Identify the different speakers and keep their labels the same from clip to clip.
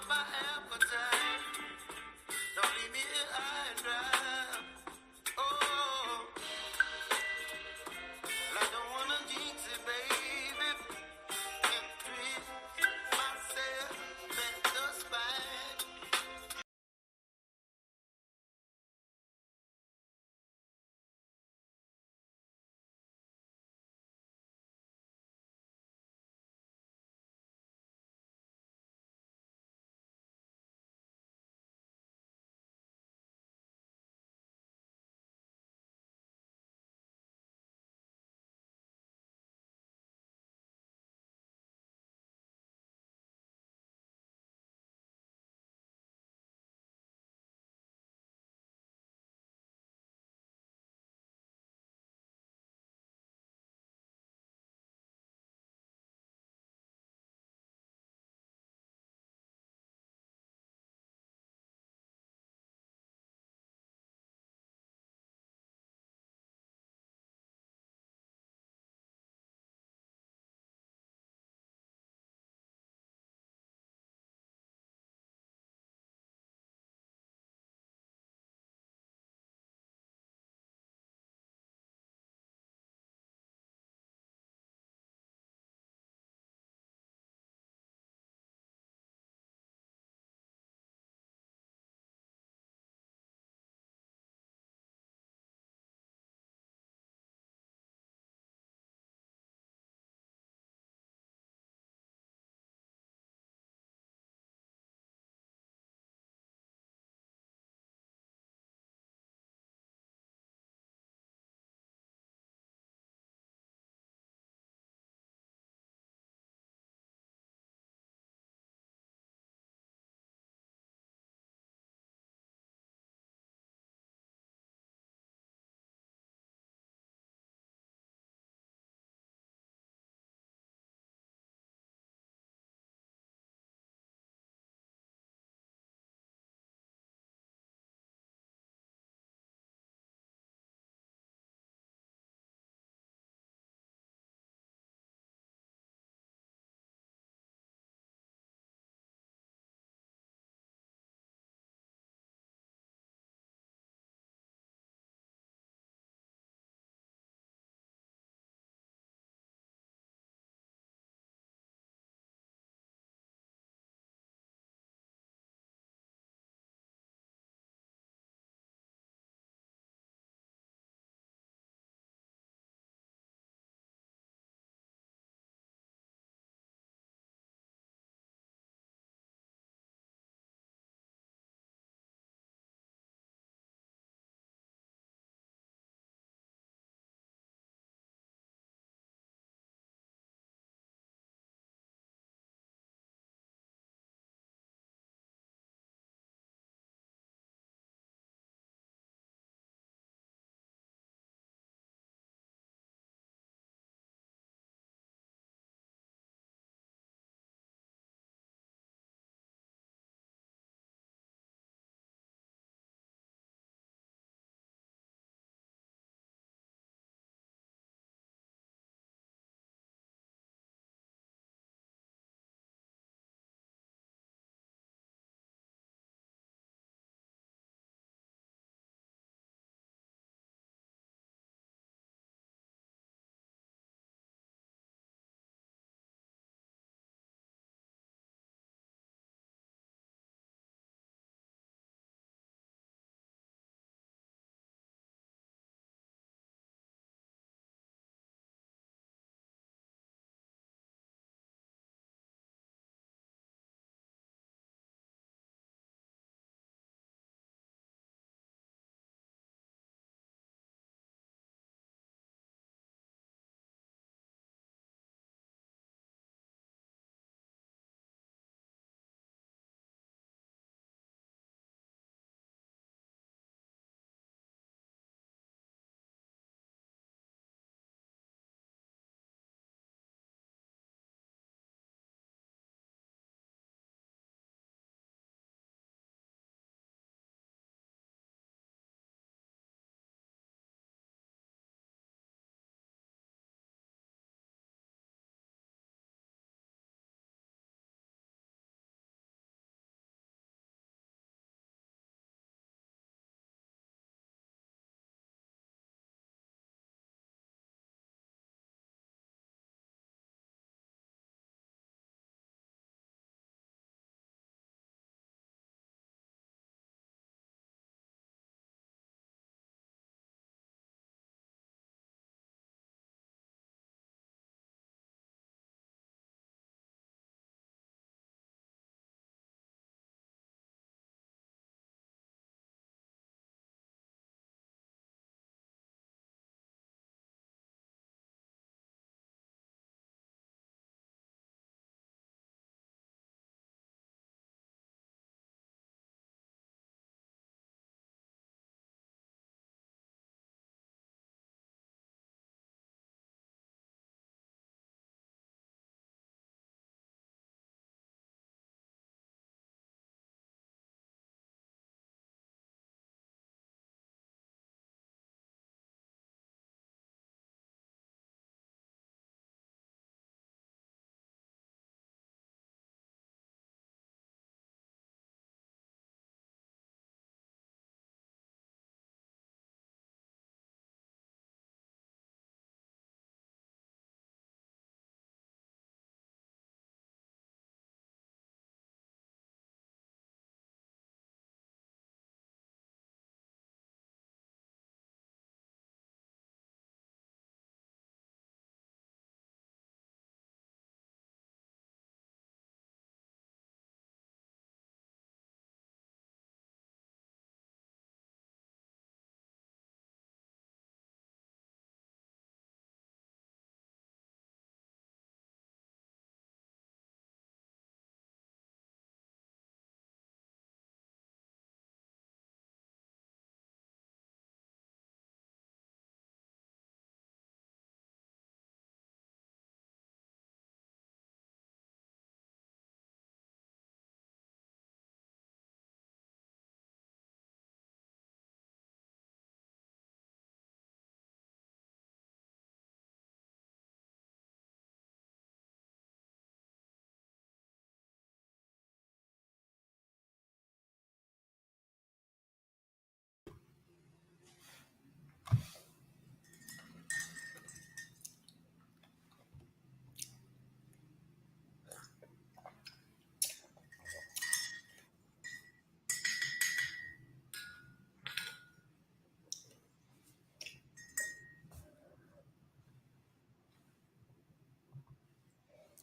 Speaker 1: up my appetite. Don't leave me here high and dry. Oh, I don't wanna jinx it, baby. Can't twist myself at the spine.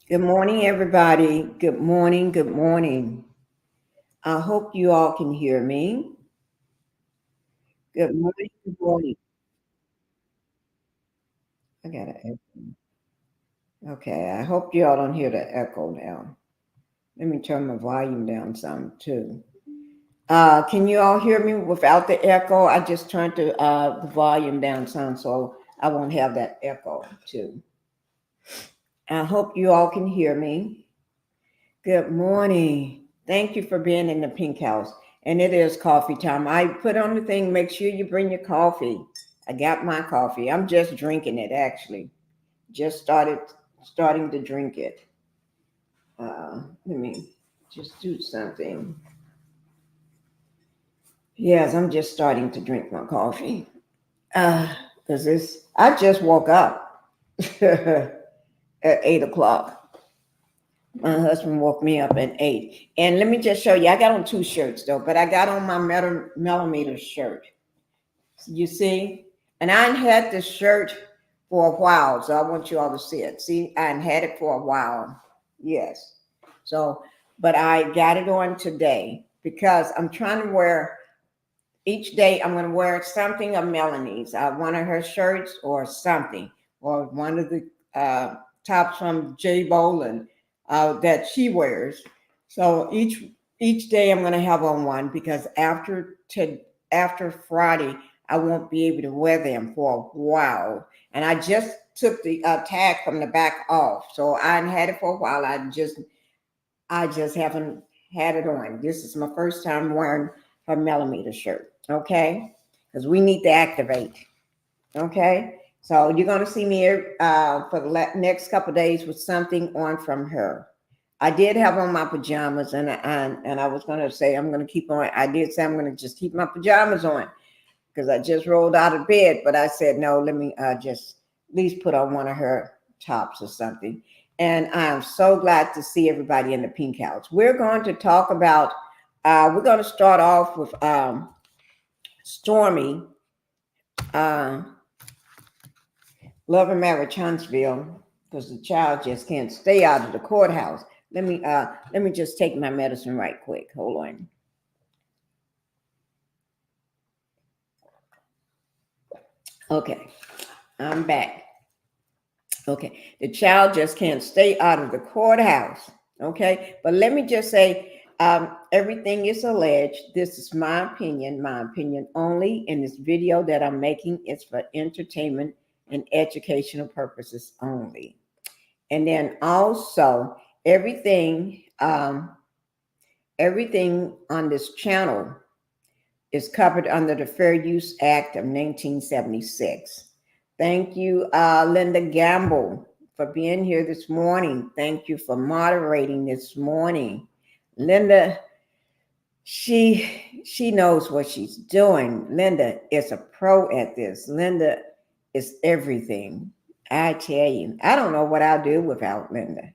Speaker 2: Good morning, everybody. Good morning. Good morning. I hope you all can hear me. Good morning. Good morning. I got an echo. Okay, I hope you all don't hear the echo now. Let me turn my volume down some too. Can you all hear me without the echo? I just turned the volume down some so I won't have that echo too. I hope you all can hear me. Good morning. Thank you for being in the Pink House. And it is coffee time. I put on the thing, make sure you bring your coffee. I got my coffee. I'm just drinking it actually. Just starting to drink it. Let me just do something. Yes, I'm just starting to drink my coffee. Because I just woke up at 8 o'clock. My husband woke me up at 8. And let me just show you, I got on two shirts though, but I got on my millimeter shirt. You see? And I had this shirt for a while, so I want you all to see it. See, I had it for a while. Yes. So, but I got it on today because I'm trying to wear each day. I'm going to wear something of Melanie's, one of her shirts or something, or one of the tops from Jay Boland that she wears. So each day I'm going to have on one because after Friday I won't be able to wear them for a while. And I just took the tag from the back off, so I hadn't had it for a while. I just haven't had it on. This is my first time wearing her millimeter shirt. Okay, because we need to activate. Okay, so you're gonna see me for the next couple of days with something on from her. I did have on my pajamas, and I was gonna say I'm gonna keep on. I did say I'm gonna just keep my pajamas on because I just rolled out of bed, but I said no. Let me just at least put on one of her tops or something. And I'm so glad to see everybody in the Pink House. We're going to talk about. We're going to start off with Stormy. Uh, Love and Marriage Huntsville, because the child just can't stay out of the courthouse. Let me just take my medicine right quick. Hold on. Okay, I'm back. Okay, the child just can't stay out of the courthouse. Okay, but let me just say, everything is alleged. This is my opinion only. And this video that I'm making is for entertainment and educational purposes only. And then also everything everything on this channel is covered under the Fair Use Act of 1976. Thank you, Linda Gamble, for being here this morning. Thank you for moderating this morning. Linda, she knows what she's doing. Linda is a pro at this. Linda is everything. I tell you, I don't know what I'll do without Linda.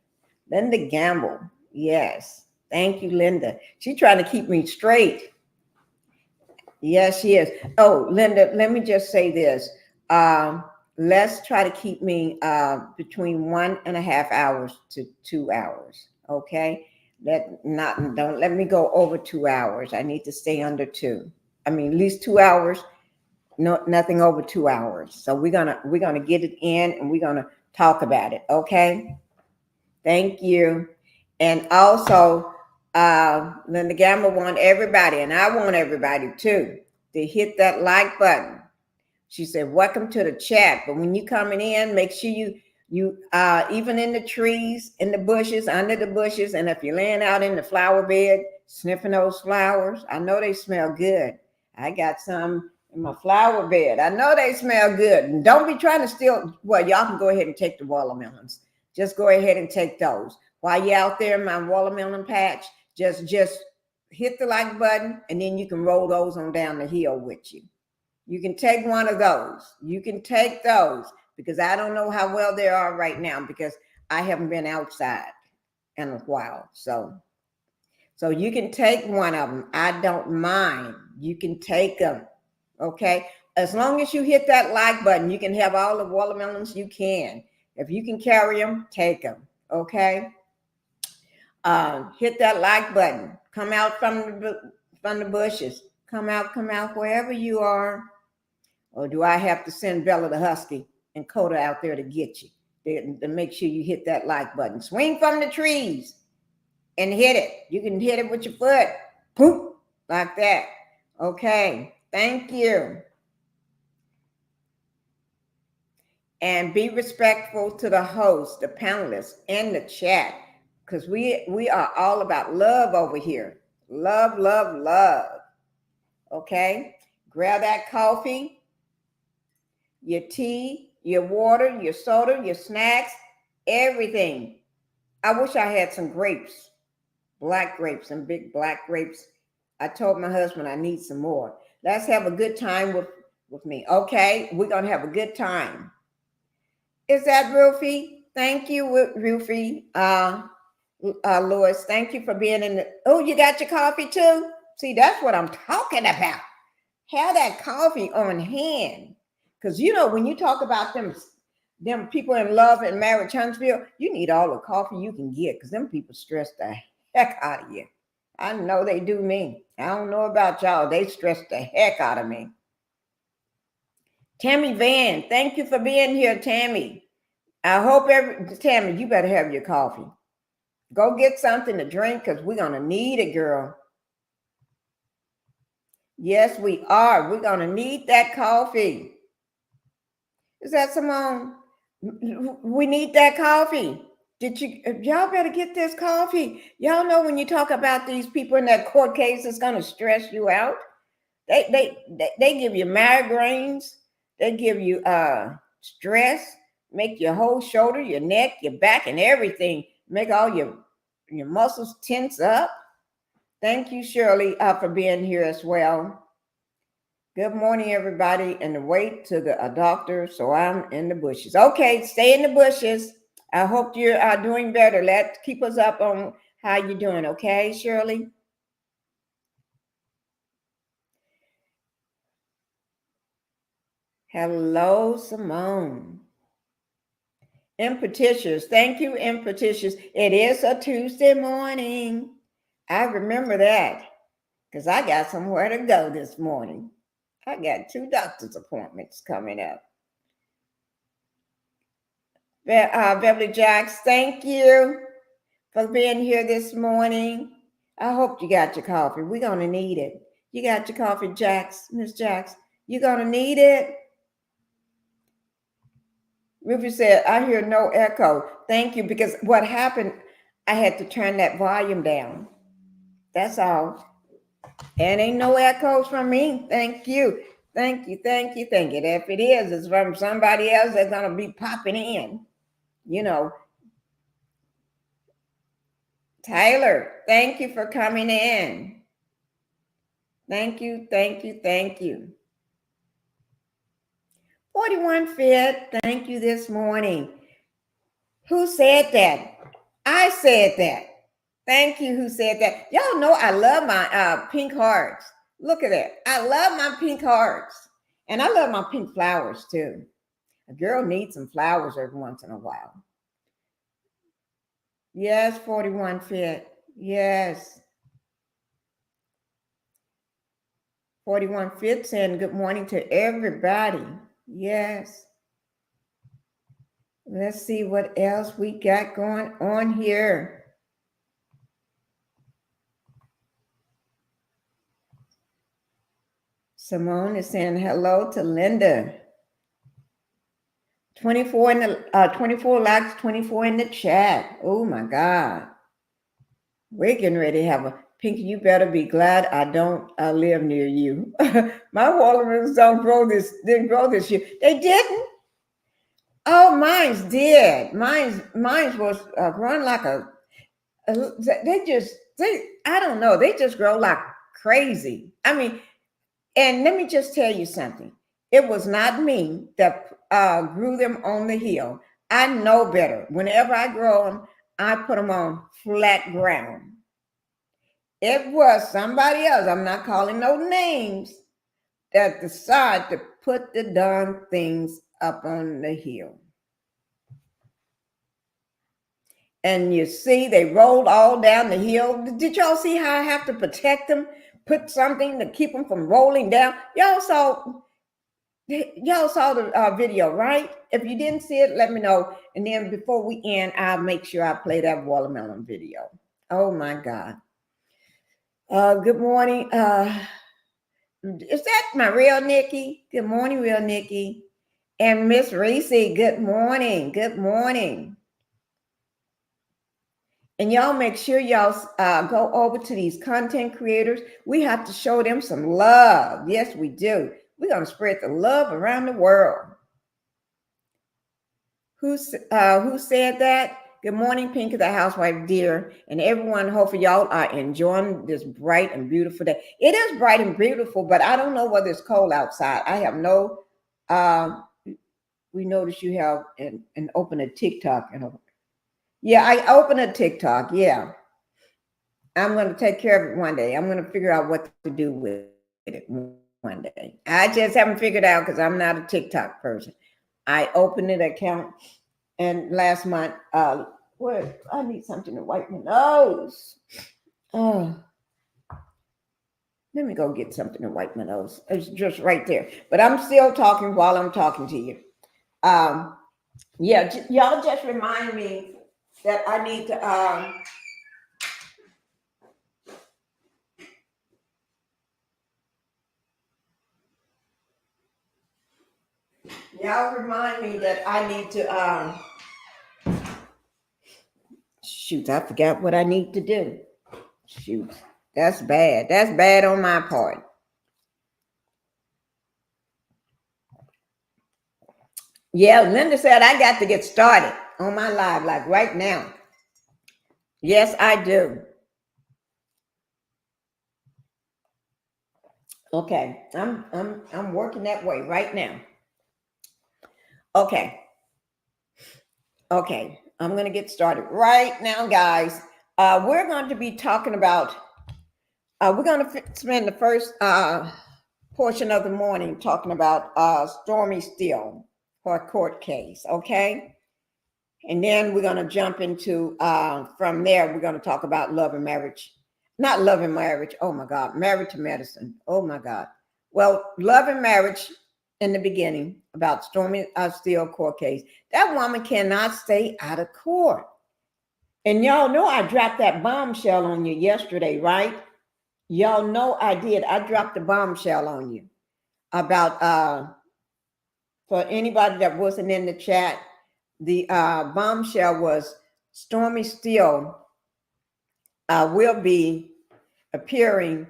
Speaker 2: Linda Gamble, yes. Thank you, Linda. She's trying to keep me straight. Yes, she is. Oh, Linda, let me just say this. Um, let's try to keep me between 1.5 hours to 2 hours. Okay. Don't let me go over 2 hours. I need to stay under two. I mean, at least 2 hours. No, nothing over 2 hours. So we're gonna get it in and we're gonna talk about it. Okay. Thank you. And also, Linda Gamma want everybody, and I want everybody too, to hit that like button. She said, "Welcome to the chat." But when you coming in, make sure you even in the trees, in the bushes, under the bushes, and if you're laying out in the flower bed, sniffing those flowers, I know they smell good. I got some in my flower bed. I know they smell good. And don't be trying to steal. Well, y'all can go ahead and take the watermelons. Just go ahead and take those. While you're out there in my watermelon patch, just hit the like button, and then you can roll those on down the hill with you. You can take one of those. You can take those because I don't know how well they are right now because I haven't been outside in a while. So you can take one of them. I don't mind. You can take them. Okay. As long as you hit that like button, you can have all the watermelons you can. If you can carry them, take them. Okay. Hit that like button. Come out from the bushes. Come out wherever you are. Or do I have to send Bella the Husky and Coda out there to get you? To make sure you hit that like button. Swing from the trees and hit it. You can hit it with your foot. Poop, like that. Okay, thank you. And be respectful to the host, the panelists, and the chat. Because we are all about love over here. Love, love, love. Okay? Grab that coffee, your tea, your water, your soda, your snacks, everything. I wish I had some grapes, black grapes, some big black grapes. I told my husband I need some more. Let's have a good time with me. Okay? We're going to have a good time. Is that Rufy? Thank you, Rufy. Lois, thank you for being in the. Oh, you got your coffee too? See, that's what I'm talking about. Have that coffee on hand. Because, when you talk about them people in love and marriage, Huntsville, you need all the coffee you can get because them people stress the heck out of you. I know they do me. I don't know about y'all. They stress the heck out of me. Tammy Van, thank you for being here, Tammy. I hope Tammy, you better have your coffee. Go get something to drink because we're going to need it, girl. Yes, we are. We're going to need that coffee. Is that Simone? We need that coffee. Y'all better get this coffee. Y'all know when you talk about these people in that court case, it's going to stress you out. They give you migraines. They give you stress, make your whole shoulder, your neck, your back, and everything, make all your muscles tense up. Thank you, Shirley, for being here as well. Good morning, everybody, and wait to the doctor, so I'm in the bushes. Okay, stay in the bushes. I hope you are doing better. Keep us up on how you're doing, okay, Shirley? Hello, Simone. Impetitious. Thank you, Impetitious. It is a Tuesday morning. I remember that because I got somewhere to go this morning. I got 2 doctor's appointments coming up. Beverly Jacks, thank you for being here this morning. I hope you got your coffee. We're going to need it. You got your coffee, Jacks, Miss Jacks. You're going to need it. Ruby said, I hear no echo. Thank you, because what happened, I had to turn that volume down. That's all. And ain't no echoes from me. Thank you. Thank you. If it is, it's from somebody else that's going to be popping in. Tyler, thank you for coming in. Thank you. 41 Fit, thank you this morning. Who said that? I said that. Thank you, who said that. Y'all know I love my pink hearts. Look at that. I love my pink hearts. And I love my pink flowers too. A girl needs some flowers every once in a while. Yes, 41 Fit. Yes. 41 Fit saying good morning to everybody. Yes. Let's see what else we got going on here. Simone is saying hello to Linda. 24 in the 24 likes, 24 in the chat. Oh my God. We're getting ready to have a Pinkie, you better be glad I don't live near you. My watermelons didn't grow this year. They didn't? Oh, mine's did. Mine's was growing like I don't know. They just grow like crazy. I mean, and let me just tell you something. It was not me that grew them on the hill. I know better. Whenever I grow them, I put them on flat ground. It was somebody else, I'm not calling no names, that decided to put the darn things up on the hill. And you see, they rolled all down the hill. Did y'all see how I have to protect them? Put something to keep them from rolling down. Y'all saw the video, right? If you didn't see it, let me know. And then before we end, I'll make sure I play that watermelon video. Oh my God. Good morning. Is that my real Nikki? Good morning, real Nikki. And Miss Reese, good morning. Good morning. And y'all make sure y'all go over to these content creators. We have to show them some love. Yes, we do. We're going to spread the love around the world. Who said that? Good morning, Pinkie the Housewife, dear. And everyone, hopefully y'all are enjoying this bright and beautiful day. It is bright and beautiful, but I don't know whether it's cold outside. I have no, we noticed you have an open a TikTok. Yeah, I opened a TikTok. Yeah. I'm going to take care of it one day. I'm going to figure out what to do with it one day. I just haven't figured out because I'm not a TikTok person. I opened an account and last month, I need something to wipe my nose. Oh, let me go get something to wipe my nose. It's just right there. But I'm still talking while I'm talking to you. Yeah, y'all just remind me that I need to y'all remind me that I need to shoot, I forgot what I need to do. Shoot, that's bad. That's bad on my part. Yeah, Linda said I got to get started on my live like right now. Yes, I do. Okay, I'm working that way right now. Okay, I'm going to get started right now, guys. We're going to be talking about. We're going to spend the first portion of the morning talking about Stormy Steele, her court case. Okay, and then we're going to jump into from there. We're going to talk about love and marriage. Not love and marriage. Oh my God, married to medicine. Oh my God. Well, love and marriage in the beginning about Stormy Steele court case. That woman cannot stay out of court. And y'all know I dropped that bombshell on you yesterday, right? Y'all know I did. I dropped the bombshell on you about for anybody that wasn't in the chat, the bombshell was Stormy Steele will be appearing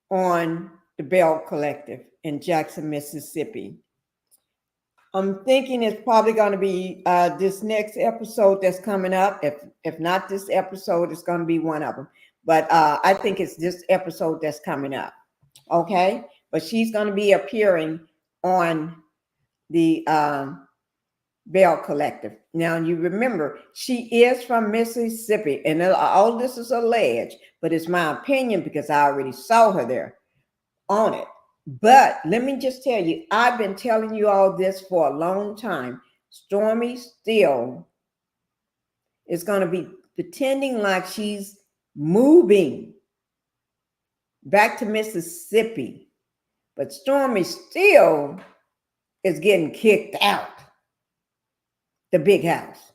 Speaker 2: on the Bell Collective in Jackson, Mississippi. I'm thinking it's probably going to be this next episode that's coming up. If not this episode, it's going to be one of them. But I think it's this episode that's coming up. Okay? But she's going to be appearing on the Bell Collective. Now, you remember, she is from Mississippi. And all this is alleged. But it's my opinion because I already saw her there on it. But let me just tell you, I've been telling you all this for a long time. Stormy Steele is going to be pretending like she's moving back to Mississippi. But Stormy Steele is getting kicked out the big house.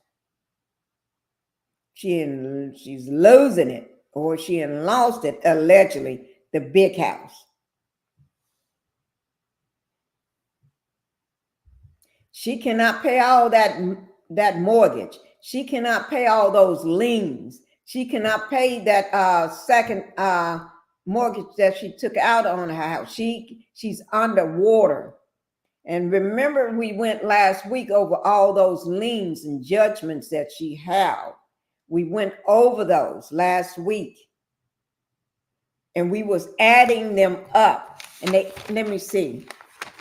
Speaker 2: She's losing it, or she lost it, allegedly, the big house. She cannot pay all that mortgage. She cannot pay all those liens. She cannot pay that second mortgage that she took out on her house. She's underwater. And remember, we went last week over all those liens and judgments that she held. We went over those last week. And we was adding them up. And let me see.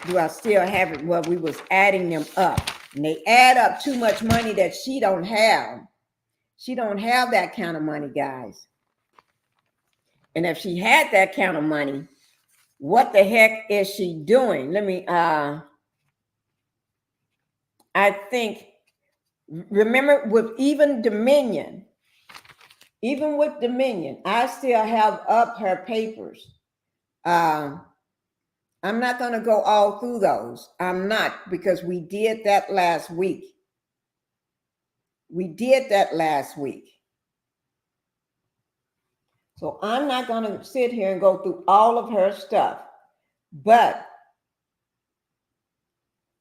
Speaker 2: Do I still have it? Well, we was adding them up. And they add up too much money that she don't have. She don't have that kind of money, guys. And if she had that kind of money, what the heck is she doing? Let me, I think, remember with even Dominion, Even with Dominion, I still have up her papers. Um, I'm not going to go all through those. I'm not, because we did that last week. We did that last week. So I'm not going to sit here and go through all of her stuff. But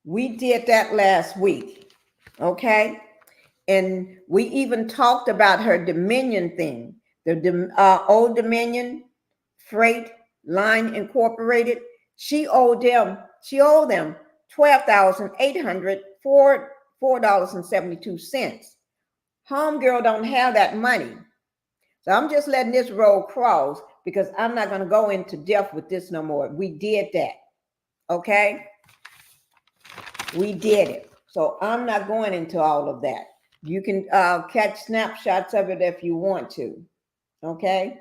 Speaker 2: we did that last week. Okay? And we even talked about her Dominion thing. The Old Dominion Freight Line Incorporated. She owed them $12,804.72. Homegirl don't have that money. So I'm just letting this roll cross because I'm not going to go into depth with this no more. We did that. Okay? We did it. So I'm not going into all of that. You can catch snapshots of it if you want to. Okay?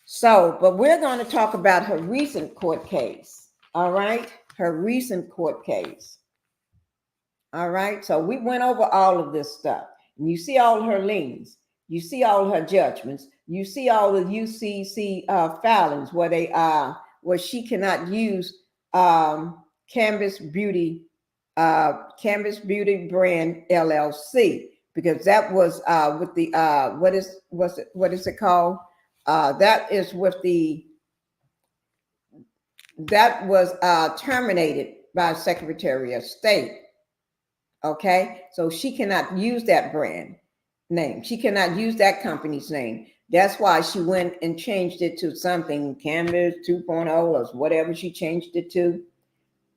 Speaker 2: So, but we're going to talk about her recent court case. All right? Her recent court case. All right? So we went over all of this stuff. And you see all her liens. You see all her judgments. You see all the UCC filings where she cannot use Canvas Beauty Brand LLC, because that was with the what is it called? That was terminated by Secretary of State. Okay, so she cannot use that brand name. She cannot use that company's name. That's why she went and changed it to something Canvas 2.0 or whatever she changed it to.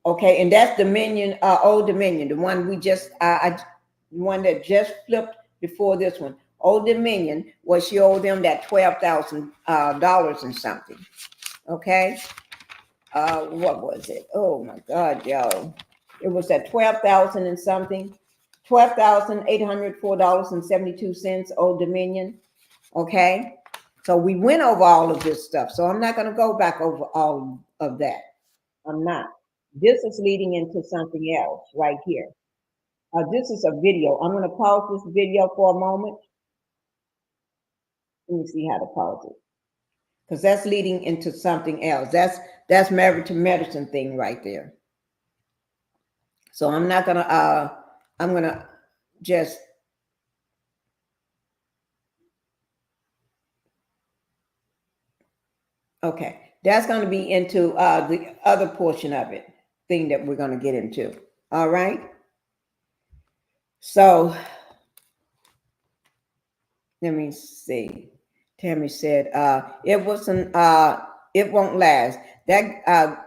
Speaker 2: Okay, and that's Dominion, Old Dominion, the one we just, the one that just flipped before this one. Old Dominion, was she owed them that $12,000 and something. Okay, what was it? Oh my God, y'all! It was that 12,000 and something, $12,804.72. Old Dominion. Okay, so we went over all of this stuff. So I'm not going to go back over all of that. I'm not. This is leading into something else right here. This is a video. I'm going to pause this video for a moment. Let me see how to pause it, because that's leading into something else. That's Married to Medicine thing right there. So I'm not gonna. I'm gonna just. Okay, that's going to be into the other portion of it, thing that we're going to get into. All right. So let me see. Tammy said, it wasn't, it won't last. That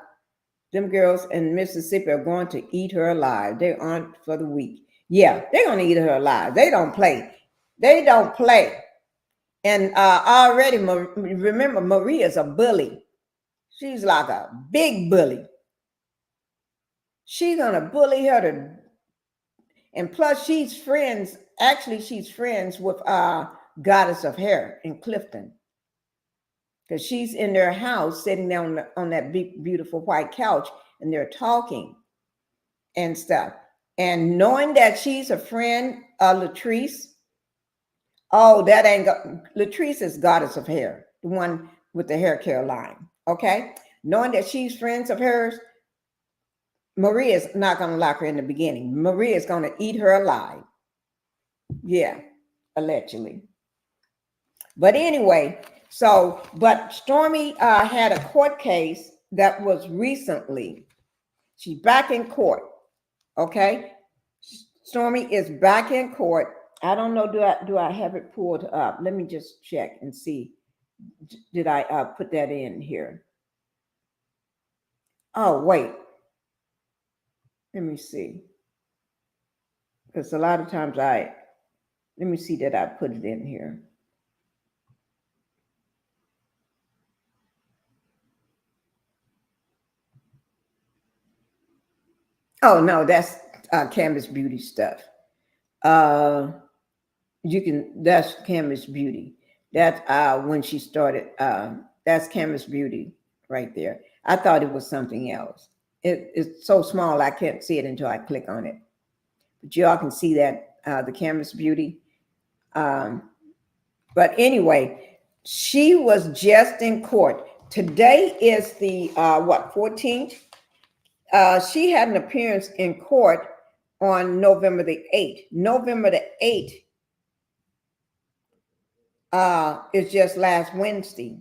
Speaker 2: them girls in Mississippi are going to eat her alive. They aren't for the weak. Yeah, they're going to eat her alive. They don't play. They don't play. And already, remember, Maria's a bully. She's like a big bully. She's going to bully her to, and plus she's friends. Actually, she's friends with Goddess of Hair in Clifton, because she's in their house sitting down on that big, beautiful white couch, and they're talking and stuff. And knowing that she's a friend of Latrice, oh, that ain't Latrice is Goddess of Hair, the one with the hair care line. Okay, knowing that she's friends of hers, Maria's not going to like her in the beginning. Maria's going to eat her alive. Yeah, allegedly. But anyway, so, but Stormy had a court case that was recently. She's back in court. Okay, Stormy is back in court. I don't know. Do I have it pulled up? Let me just check and see. Did I put that in here? Oh, wait. Let me see. Because a lot of times let me see that I put it in here. Oh, no, that's Canvas Beauty stuff. That's Canvas Beauty. That's when she started. That's Canvas Beauty right there. I thought it was something else. It's so small I can't see it until I click on it. But y'all can see that the Canvas Beauty. But anyway, she was just in court. Today is the what, 14th? She had an appearance in court on November the 8th. November the 8th is just last Wednesday.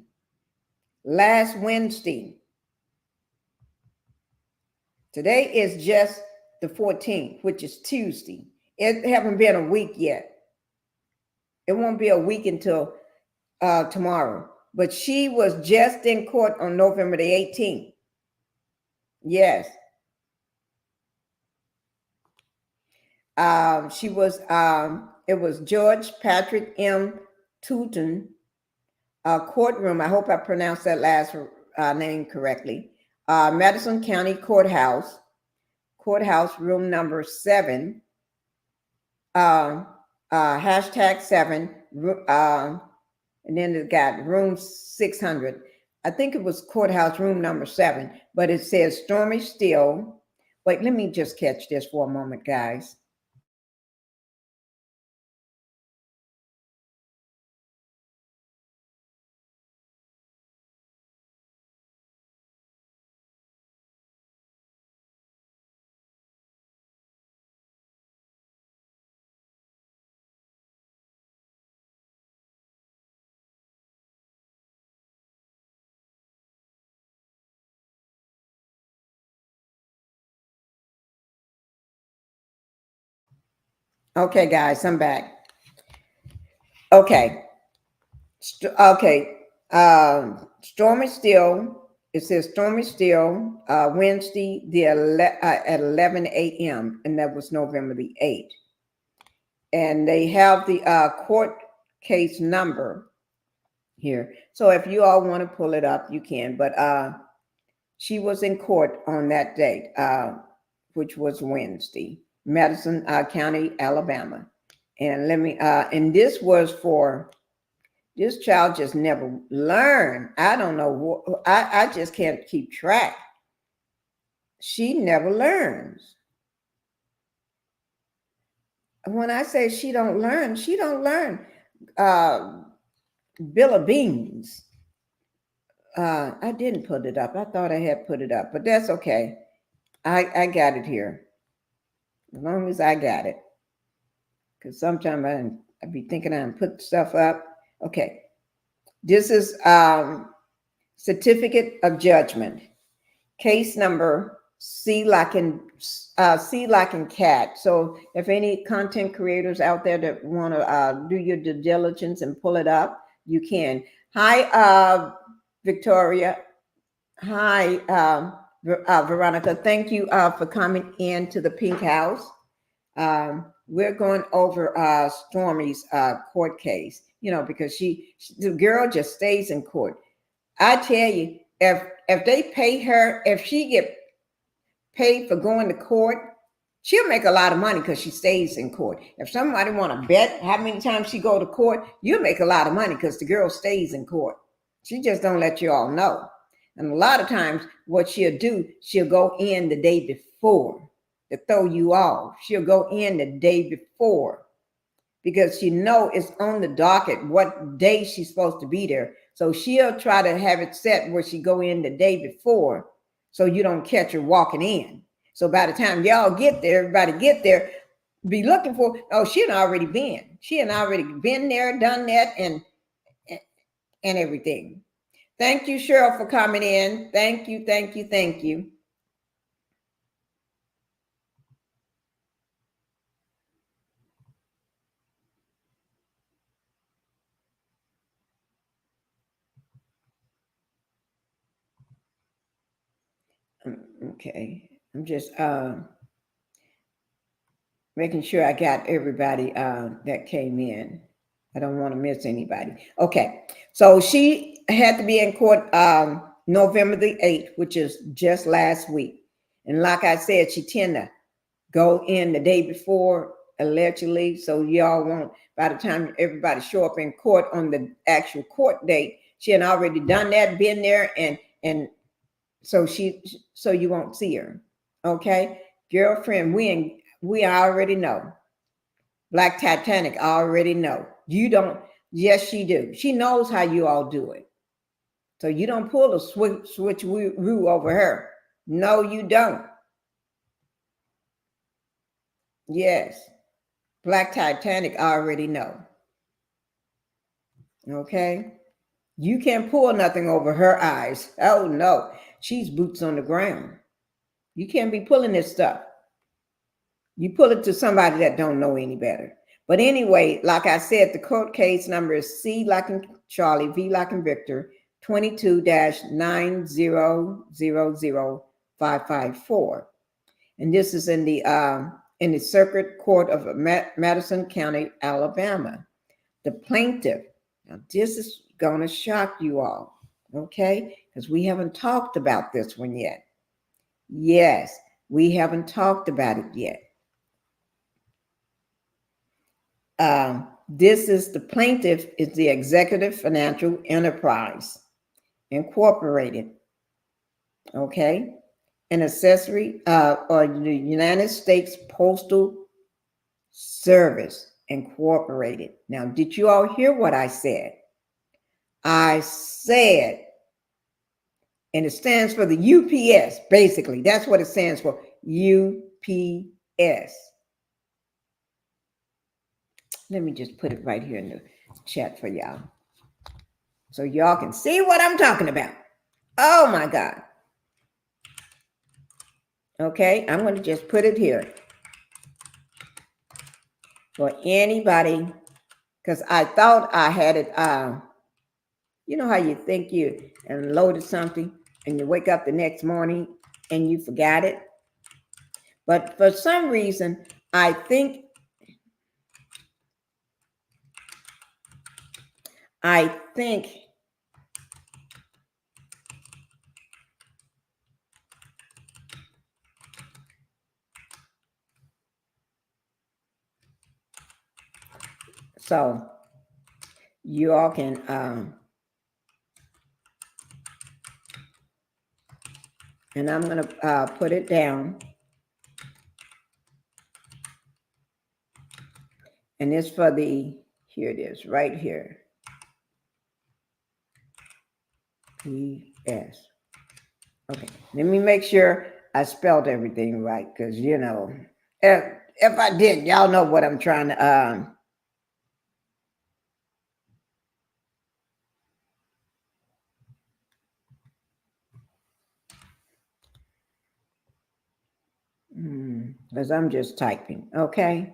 Speaker 2: Last Wednesday. Today is just the 14th, which is Tuesday. It haven't been a week yet. It won't be a week until tomorrow. But she was just in court on November the 18th. Yes. She was, it was George Patrick M. Tootin courtroom. I hope I pronounced that last name correctly. Madison County Courthouse, room number 7, hashtag 7, and then it got room 600. I think it was courthouse room number 7, but it says Stormy Steele. Wait, let me just catch this for a moment, guys. Okay, guys, I'm back. Okay. Okay. Stormy Steele. It says Stormy Steele, Wednesday at 11 a.m. and that was November the 8th. And they have the court case number here. So if you all want to pull it up, you can. But she was in court on that date, which was Wednesday, Madison County, Alabama. And let me, and this was for, this child just never learned. I don't know what, I just can't keep track. She never learns. When I say she don't learn, she don't learn bill of beans. I didn't put it up. I thought I had put it up, but that's okay. I got it here. As long as I got it. Because sometimes I be thinking I put stuff up. Okay. This is certificate of judgment. Case number C like in cat. So if any content creators out there that want to do your due diligence and pull it up, you can. Hi, Victoria. Hi, Veronica. Thank you for coming into the Pink House. We're going over Stormy's court case, you know, because the girl just stays in court. I tell you, if they pay her, if she get paid for going to court, she'll make a lot of money because she stays in court. If somebody want to bet how many times she go to court, you'll make a lot of money because the girl stays in court. She just don't let you all know. And a lot of times what she'll do, she'll go in the day before to throw you off. She'll go in the day before because she know it's on the docket what day she's supposed to be there. So she'll try to have it set where she go in the day before so you don't catch her walking in. So by the time y'all get there, everybody get there, be looking for, oh, she had already been. She had already been there, done that, and everything. Thank you, Cheryl, for coming in. Thank you, thank you, thank you. Okay, I'm just making sure I got everybody that came in. I don't want to miss anybody. Okay, so she had to be in court November the 8th, which is just last week. And like I said, she tend to go in the day before, allegedly, so y'all won't, by the time everybody show up in court on the actual court date, she had already done that, been there, and so you won't see her. Okay, girlfriend, we already know. Black Titanic, I already know. You don't, Yes, she do. She knows how you all do it. So you don't pull a switcheroo over her. No, you don't. Yes. Black Titanic, I already know. Okay. You can't pull nothing over her eyes. Oh no. She's boots on the ground. You can't be pulling this stuff. You pull it to somebody that don't know any better. But anyway, like I said, the court case number is C like in Charlie, V like in Victor, 22-9000554. And this is in the Circuit Court of Madison County, Alabama. The plaintiff, now this is going to shock you all, okay? Because we haven't talked about this one yet. Yes, we haven't talked about it yet. This is the plaintiff is the Executive Financial Enterprise Incorporated, okay? An accessory or the United States Postal Service Incorporated. Now, did you all hear what I said? I said, and it stands for the UPS, basically. That's what it stands for, UPS. Let me just put it right here in the chat for y'all, so y'all can see what I'm talking about. Oh my God. Okay, I'm going to just put it here for anybody, because I thought I had it. You know how you think you and loaded something and you wake up the next morning and you forgot it? But for some reason, I think so you all can and I'm going to put it down. And it's for the, here it is, right here. PS. Okay, let me make sure I spelled everything right, because, you know, if I did, y'all know what I'm trying to, because I'm just typing, okay?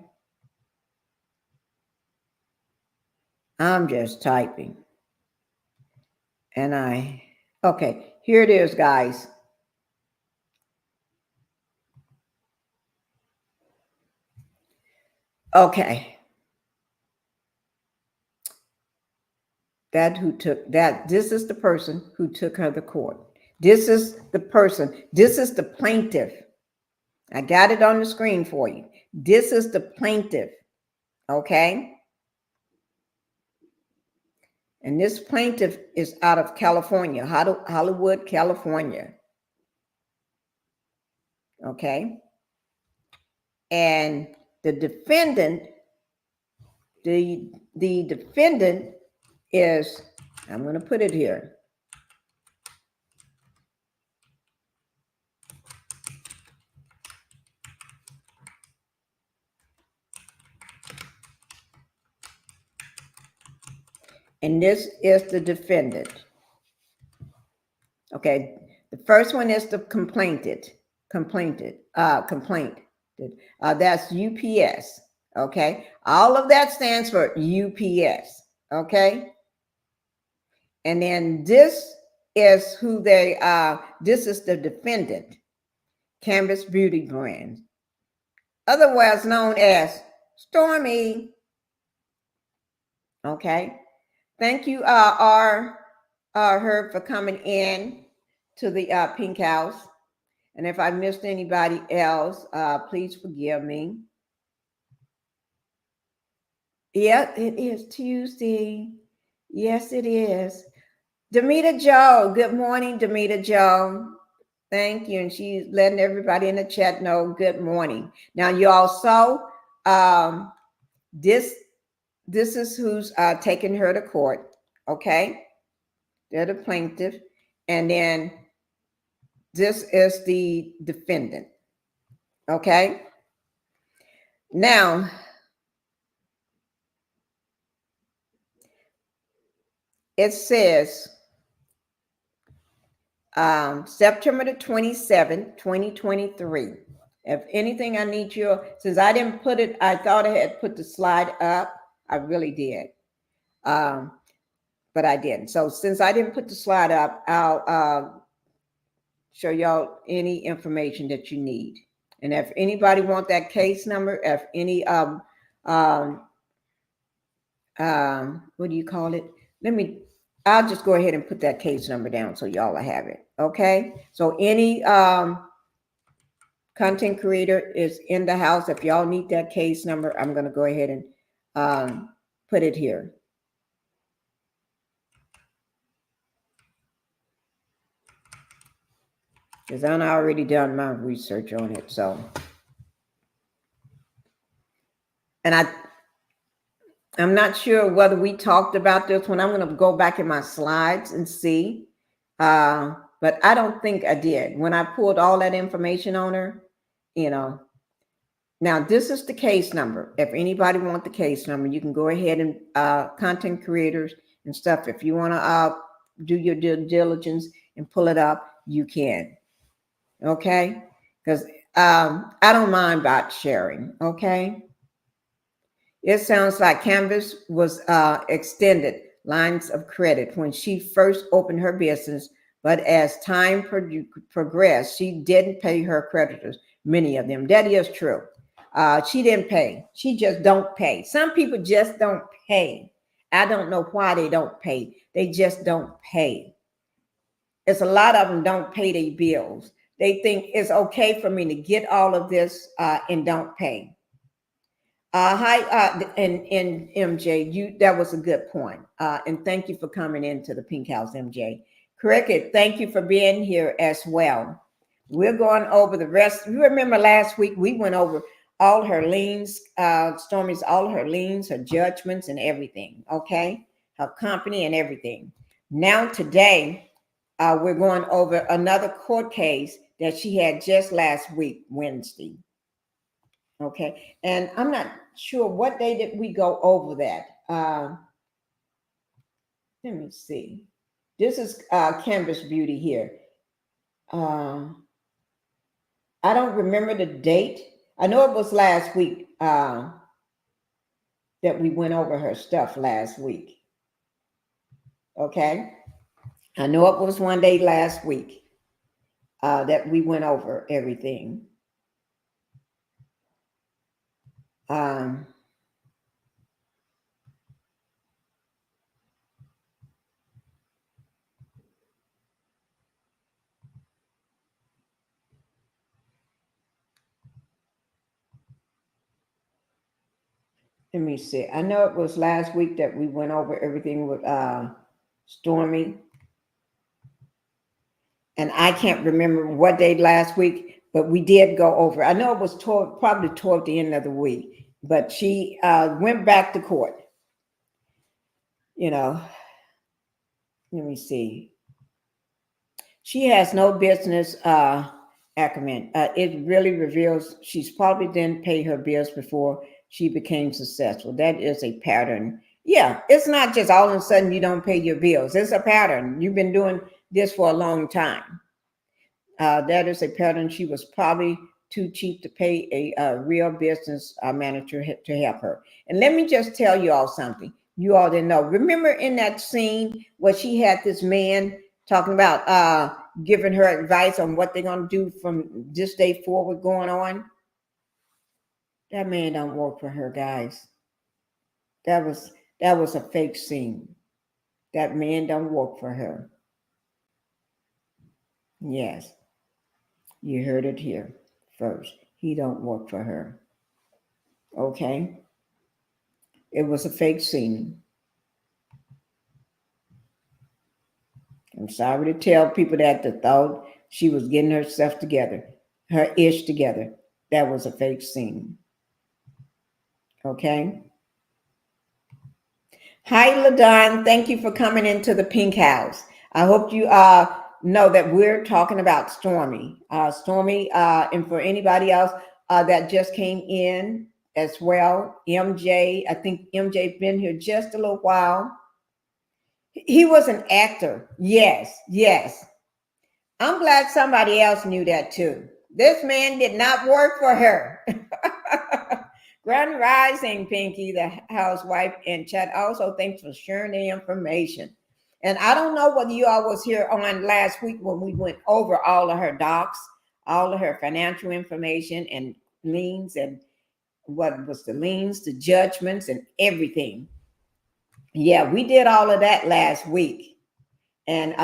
Speaker 2: I'm just typing. And okay, here it is, guys. Okay. This is the person who took her to court. This is the person. This is the plaintiff. I got it on the screen for you. This is the plaintiff, okay? And this plaintiff is out of California, Hollywood, California. Okay? And the defendant, the defendant is, I'm going to put it here. And this is the defendant. Okay, the first one is the complaint. That's UPS. Okay, all of that stands for UPS. Okay, and then this is who they are. This is the defendant, Canvas Beauty Brand, otherwise known as Stormy. Okay, thank you, Herb, for coming in to the Pink House. And if I missed anybody else, please forgive me. Yeah, it is Tuesday. Yes, it is. Demita Joe. Good morning, Demita Joe. Thank you. And she's letting everybody in the chat know good morning. Now, you all saw this this is who's taking her to court. Okay, they're the plaintiff, and then this is the defendant. Okay, now it says September the 27th, 2023. If anything, I need you, since I didn't put it, I thought I had put the slide up. I really did. But I didn't. So since I didn't put the slide up, I'll show y'all any information that you need. And if anybody want that case number, if any, what do you call it? I'll just go ahead and put that case number down so y'all will have it. Okay. So any content creator is in the house. If y'all need that case number, I'm going to go ahead and put it here. Because I've already done my research on it. So, and I'm not sure whether we talked about this one. I'm going to go back in my slides and see. But I don't think I did. When I pulled all that information on her, you know. Now, this is the case number. If anybody wants the case number, you can go ahead and content creators and stuff. If you want to do your due diligence and pull it up, you can. Okay? Because I don't mind about sharing. Okay? It sounds like Canvas was extended lines of credit when she first opened her business, but as time progressed, she didn't pay her creditors, many of them. That is true. She didn't pay. She just don't pay. Some people just don't pay. I don't know why they don't pay. They just don't pay. It's a lot of them don't pay their bills. They think it's okay for me to get all of this and don't pay. Hi, and MJ, that was a good point. And thank you for coming into the Pink House, MJ. Cricket, thank you for being here as well. We're going over the rest. You remember last week we went over all her liens, Stormy's, all her liens, her judgments, and everything. Okay, her company and everything. Now today, we're going over another court case that she had just last week, Wednesday. Okay, and I'm not sure what day did we go over that. Let me see. This is Canvas Beauty here. I don't remember the date. I know it was last week that we went over her stuff last week. Okay, I know it was one day last week that we went over everything. Let me see. I know it was last week that we went over everything with Stormy. And I can't remember what day last week, but we did go over. I know it was probably toward the end of the week, but she went back to court. You know, let me see. She has no business acumen. It really reveals she's probably didn't pay her bills before she became successful. That is a pattern. Yeah, it's not just all of a sudden you don't pay your bills. It's a pattern. You've been doing this for a long time. That is a pattern. She was probably too cheap to pay a real business manager to help her. And let me just tell you all something. You all didn't know. Remember in that scene where she had this man talking about giving her advice on what they're going to do from this day forward going on? That man don't work for her, guys. That was a fake scene. That man don't work for her. Yes. You heard it here first. He don't work for her. Okay? It was a fake scene. I'm sorry to tell people that thought she was getting herself together, her ish together. That was a fake scene. Okay? Hi, LaDon. Thank you for coming into the Pink House. I hope you know that we're talking about Stormy. Stormy, and for anybody else that just came in as well, MJ, I think MJ been here just a little while. He was an actor. Yes, yes. I'm glad somebody else knew that too. This man did not work for her. Grand Rising, Pinkie, the housewife, and chat. Also, thanks for sharing the information. And I don't know whether you all was here on last week when we went over all of her docs, all of her financial information and liens, and what was the liens, the judgments, and everything. Yeah, we did all of that last week. And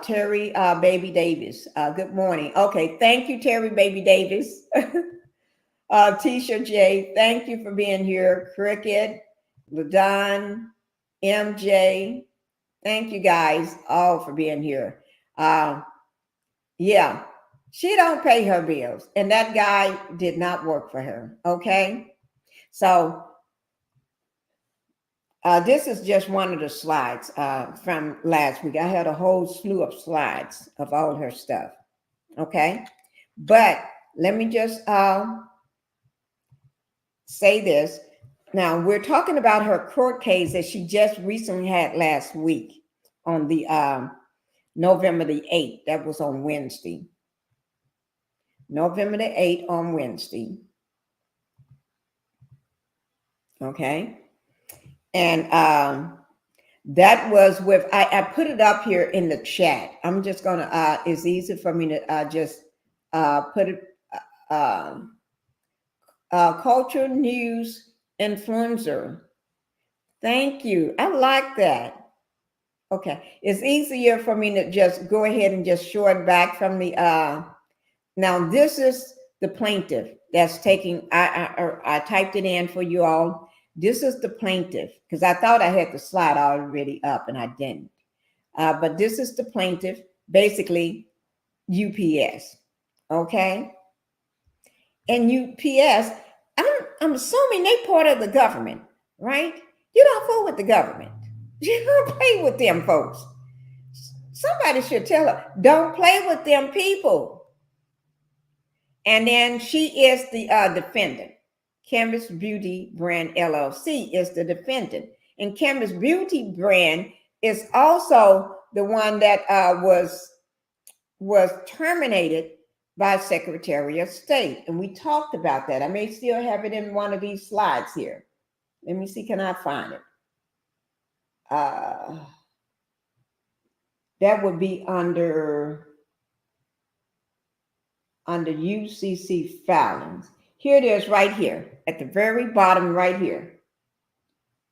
Speaker 2: Terry Baby Davis, good morning. Okay, thank you, Terry Baby Davis. Tisha J, thank you for being here. Cricket, LaDon, MJ, thank you guys all for being here. Yeah, she don't pay her bills, and that guy did not work for her. Okay, so this is just one of the slides from last week. I had a whole slew of slides of all her stuff. Okay, but let me just say this. Now, we're talking about her court case that she just recently had last week on the November the 8th. That was on Wednesday. November the 8th on Wednesday. Okay. And that was with, I put it up here in the chat. I'm just going to, it's easy for me to just put it, culture news influencer. Thank you. I like that. Okay. It's easier for me to just go ahead and just show it back from the now this is the plaintiff that's taking I typed it in for you all. This is the plaintiff because I thought I had the slide already up and I didn't. But this is the plaintiff, basically UPS. Okay. And UPS, I'm assuming they part of the government, right? You don't fool with the government. You don't play with them folks. Somebody should tell her, don't play with them people. And then she is the defendant. Chemist Beauty Brand LLC is the defendant. And Chemist Beauty Brand is also the one that was terminated by Secretary of State. And we talked about that. I may still have it in one of these slides here. Let me see, can I find it? That would be under UCC filings. Here it is right here at the very bottom right here.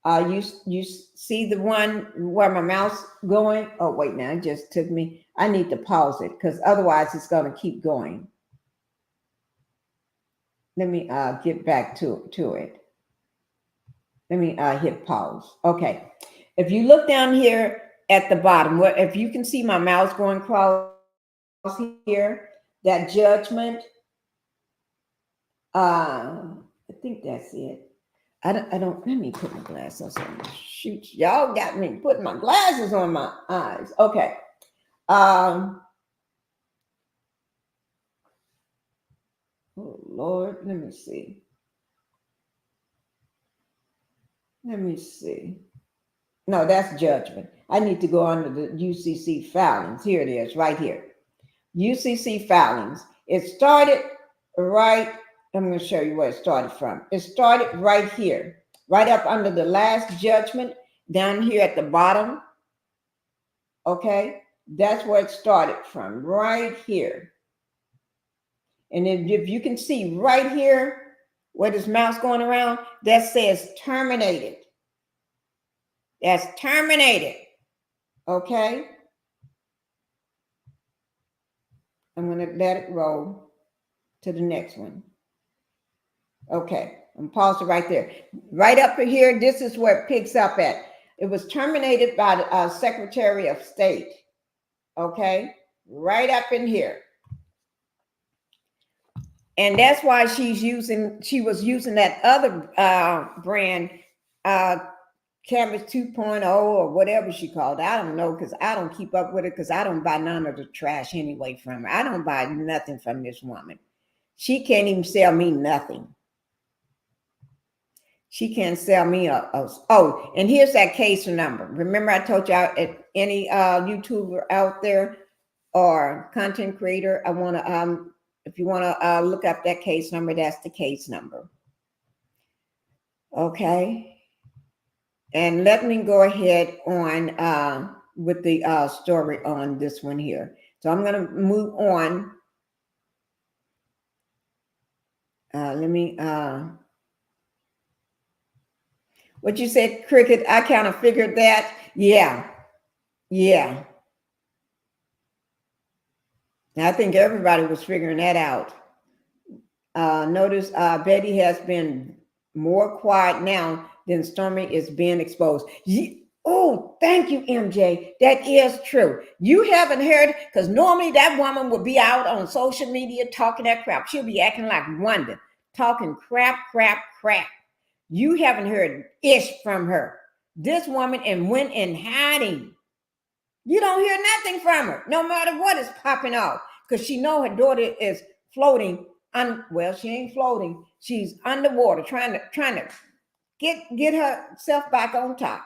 Speaker 2: You see the one where my mouse going? Oh, wait, now it just took me. I need to pause it because otherwise it's going to keep going. Let me get back to it. Let me hit pause. Okay. If you look down here at the bottom, if you can see my mouse going across here, that judgment, I think that's it. I don't, let me put my glasses on. Shoot, y'all got me putting my glasses on my eyes. Okay. Oh, Lord, let me see. Let me see. No, that's judgment. I need to go under the UCC filings. Here it is, right here. UCC filings. It started right, I'm going to show you where it started from. It started right here, right up under the last judgment, down here at the bottom. Okay, that's where it started from, right here. And if you can see right here, where this mouse going around, that says terminated. That's terminated. Okay. I'm going to let it roll to the next one. Okay. I'm pausing right there. Right up here, this is where it picks up at. It was terminated by the Secretary of State. Okay. Right up in here. And that's why she was using that other brand uh Canvas 2.0 or whatever she called it. I don't know because I don't keep up with it because I don't buy none of the trash anyway from her. I don't buy nothing from this woman. She can't even sell me nothing. She can't sell me oh, and here's that case number. Remember I told y'all at any YouTuber out there or content creator, I want to if you want to look up that case number, that's the case number. Okay. And let me go ahead on with the story on this one here. So I'm going to move on. Let me what you said, Cricket, I kind of figured that. Yeah. I think everybody was figuring that out. Notice Betty has been more quiet now than Stormy is being exposed. Oh, thank you, MJ. That is true. You haven't heard, because normally that woman would be out on social media talking that crap. She'll be acting like Wanda, talking crap. You haven't heard ish from her. This woman and went in hiding. You don't hear nothing from her, no matter what is popping off, because she know her daughter is floating. Well, she ain't floating. She's underwater, trying to get herself back on top.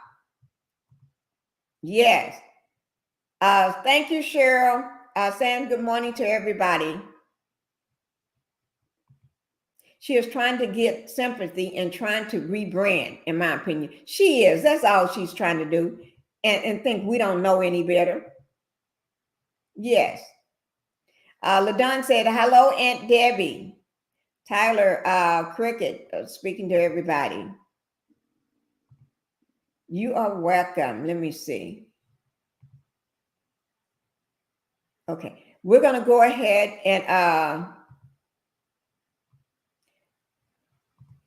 Speaker 2: Yes. Thank you, Cheryl. Saying good morning to everybody. She is trying to get sympathy and trying to rebrand, in my opinion. She is. That's all she's trying to do. And think we don't know any better. Yes. LaDon said, hello, Aunt Debbie. Tyler Cricket, speaking to everybody. You are welcome. Let me see. Okay. We're going to go ahead and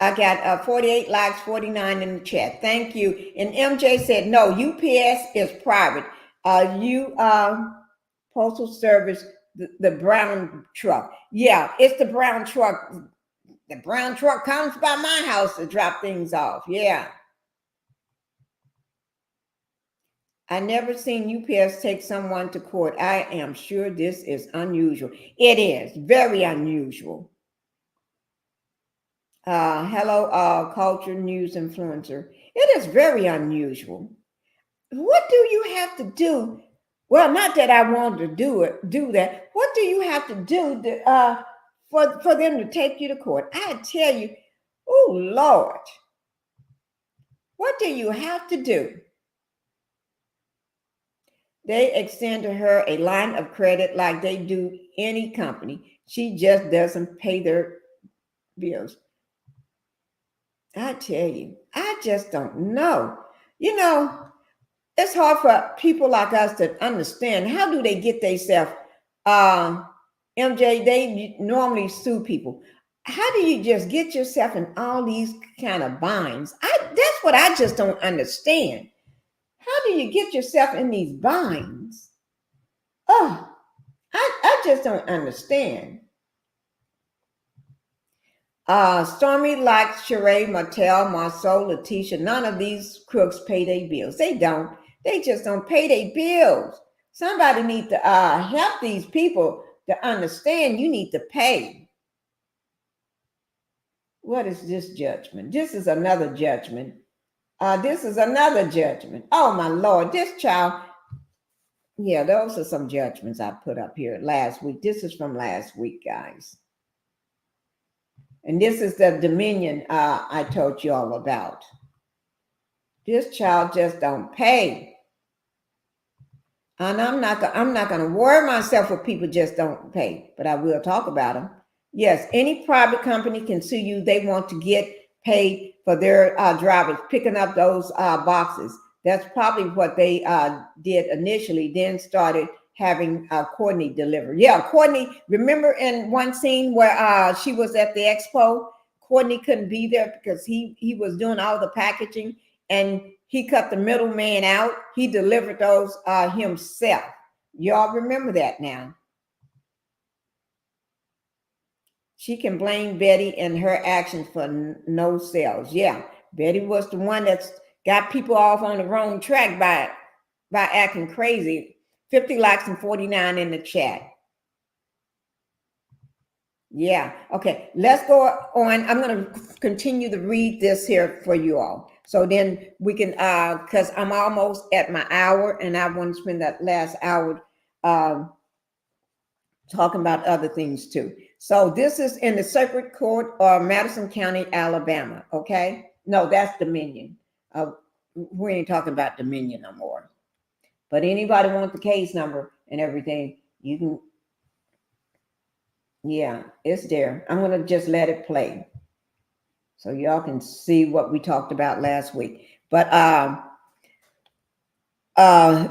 Speaker 2: I got 48 likes, 49 in the chat. Thank you. And MJ said, no, UPS is private. Postal Service, the brown truck. Yeah, it's the brown truck. The brown truck comes by my house to drop things off. Yeah. I never seen UPS take someone to court. I am sure this is unusual. It is very unusual. Hello, culture news influencer. It is very unusual. What do you have to do? Well, not that I want to do that. What do you have to do to, for them to take you to court? I tell you, oh Lord, what do you have to do? They extend to her a line of credit like they do any company. She just doesn't pay their bills. I tell you, I just don't know. You know, it's hard for people like us to understand. How do they get themselves? MJ, they normally sue people. How do you just get yourself in all these kind of binds? That's what I just don't understand. How do you get yourself in these binds? Oh, I just don't understand. Stormy likes Sheree, Martell, Marceau, Letitia. None of these crooks pay their bills. They don't. They just don't pay their bills. Somebody needs to help these people to understand you need to pay. What is this judgment? This is another judgment. This is another judgment. Oh, my Lord. This child. Yeah, those are some judgments I put up here last week. This is from last week, guys. And this is the dominion I told you all about. This child just don't pay. And I'm not going to worry myself if people just don't pay, but I will talk about them. Yes, any private company can sue you. They want to get paid for their drivers picking up those boxes. That's probably what they did initially, then started having Courtney deliver. Yeah, Courtney, remember in one scene where she was at the expo, Courtney couldn't be there because he was doing all the packaging and he cut the middleman out. He delivered those himself. Y'all remember that now. She can blame Betty and her actions for no sales. Yeah, Betty was the one that's got people off on the wrong track by acting crazy. 50 likes and 49 in the chat. Yeah. Okay. Let's go on. I'm going to continue to read this here for you all. So then we can, because I'm almost at my hour and I want to spend that last hour talking about other things too. So this is in the Circuit Court of Madison County, Alabama. Okay. No, that's Dominion. We ain't talking about Dominion no more. But anybody want the case number and everything, you can. Yeah, it's there. I'm going to just let it play so y'all can see what we talked about last week. But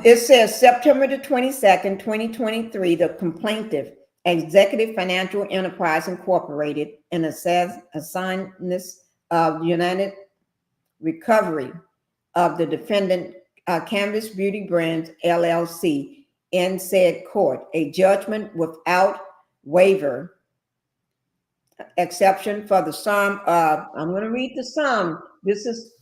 Speaker 2: it says September the 22nd, 2023, the complainant, Executive Financial Enterprise Incorporated, and assigned this United Recovery of the defendant, Canvas Beauty Brands, LLC, in said court, a judgment without waiver exception for the sum of, I'm going to read the sum. This is,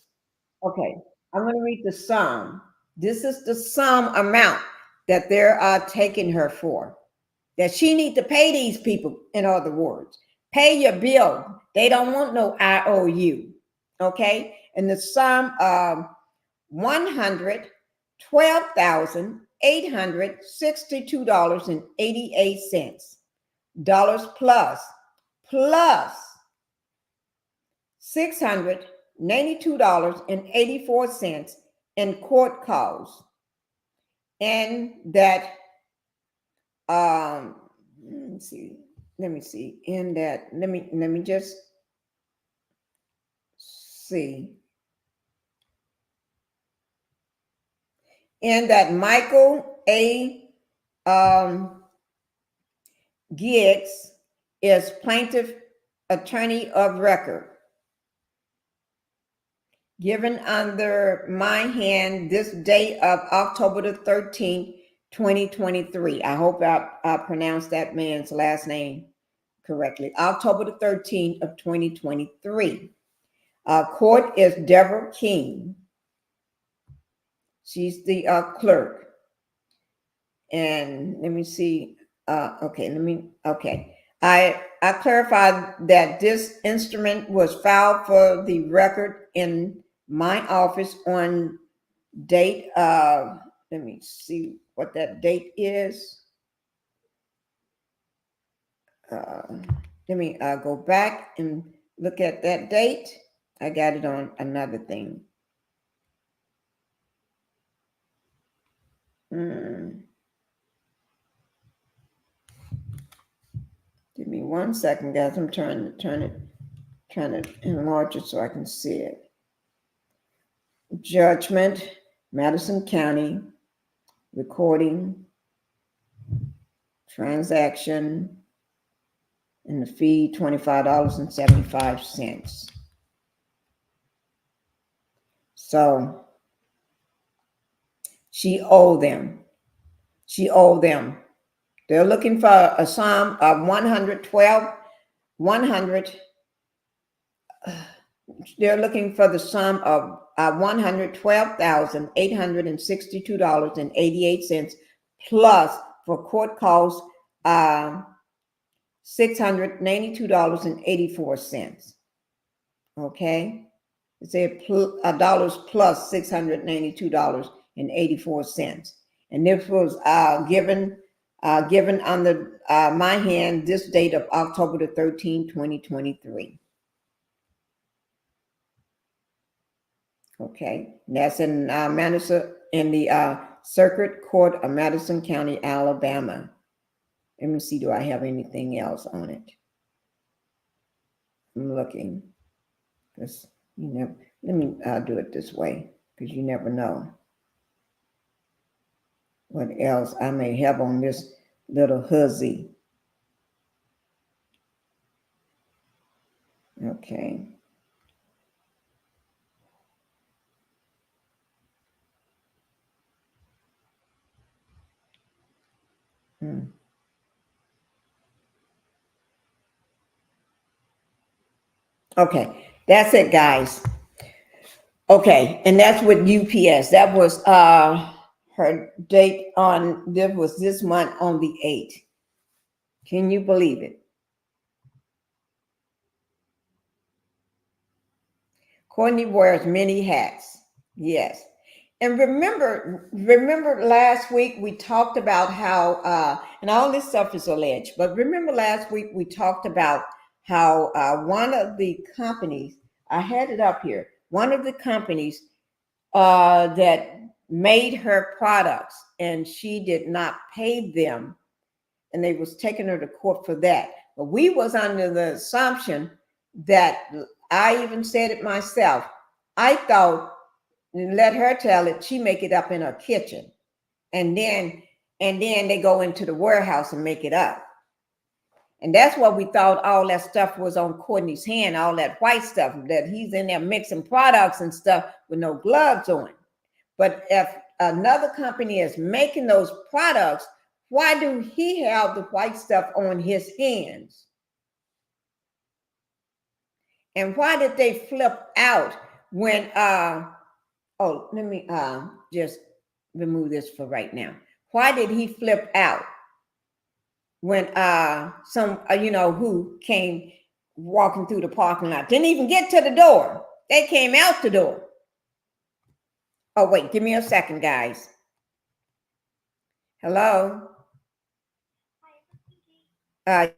Speaker 2: okay, I'm going to read the sum. This is the sum amount that they're taking her for, that she need to pay these people, in other words. Pay your bill. They don't want no IOU, okay? And the sum of $112,862.88 plus $692.84 in court costs, and that let me see in that let me just see in that Michael A. Giggs is plaintiff attorney of record, given under my hand this day of October the 13th, 2023. I hope I pronounced that man's last name correctly. October the 13th of 2023. Court is Deborah King. She's the clerk. And let me see. Okay. I clarified that this instrument was filed for the record in my office on date of, let me see what that date is. Let me go back and look at that date. I got it on another thing. Give me 1 second, guys. I'm trying to enlarge it so I can see it. Judgment, Madison County, recording, transaction, and the fee $25.75. So she owed them. They're looking for a sum of they're looking for the sum of $112,862.88 plus for court costs $692.84. Okay, it's a dollars plus $692.84, and this was given under my hand this date of October the 13th, 2023. Okay, that's in Madison, in the Circuit Court of Madison County, Alabama. Let me see, do I have anything else on it? I'm looking. Because let me do it this way, because you never know what else I may have on this little hussy. Okay. Okay, that's it, guys. Okay, and that's with UPS. That was her date on this was this month on the 8th. Can you believe it? Courtney wears many hats. Yes. And remember last week we talked about how and all this stuff is alleged, but remember last week we talked about how one of the companies, I had it up here, one of the companies that made her products and she did not pay them and they was taking her to court for that. But we was under the assumption that I even said it myself. I thought and let her tell it, she make it up in her kitchen. And then they go into the warehouse and make it up. And that's what we thought all that stuff was on Courtney's hand, all that white stuff, that he's in there mixing products and stuff with no gloves on. But if another company is making those products, why do he have the white stuff on his hands? And why did they flip out when oh, let me just remove this for right now. Why did he flip out when some who came walking through the parking lot, didn't even get to the door, they came out the door. Oh wait, give me a second, guys. Hello. uh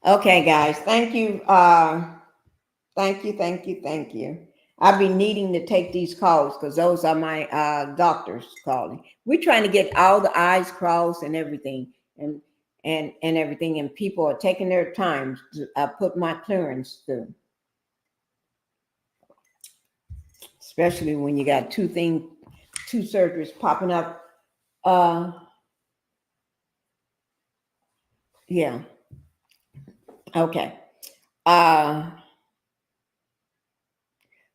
Speaker 2: okay, guys, thank you. Thank you. I've been needing to take these calls because those are my doctors calling. We're trying to get all the I's crossed and everything, and everything, and people are taking their time to put my clearance through. Especially when you got two surgeries popping up. Yeah. Okay.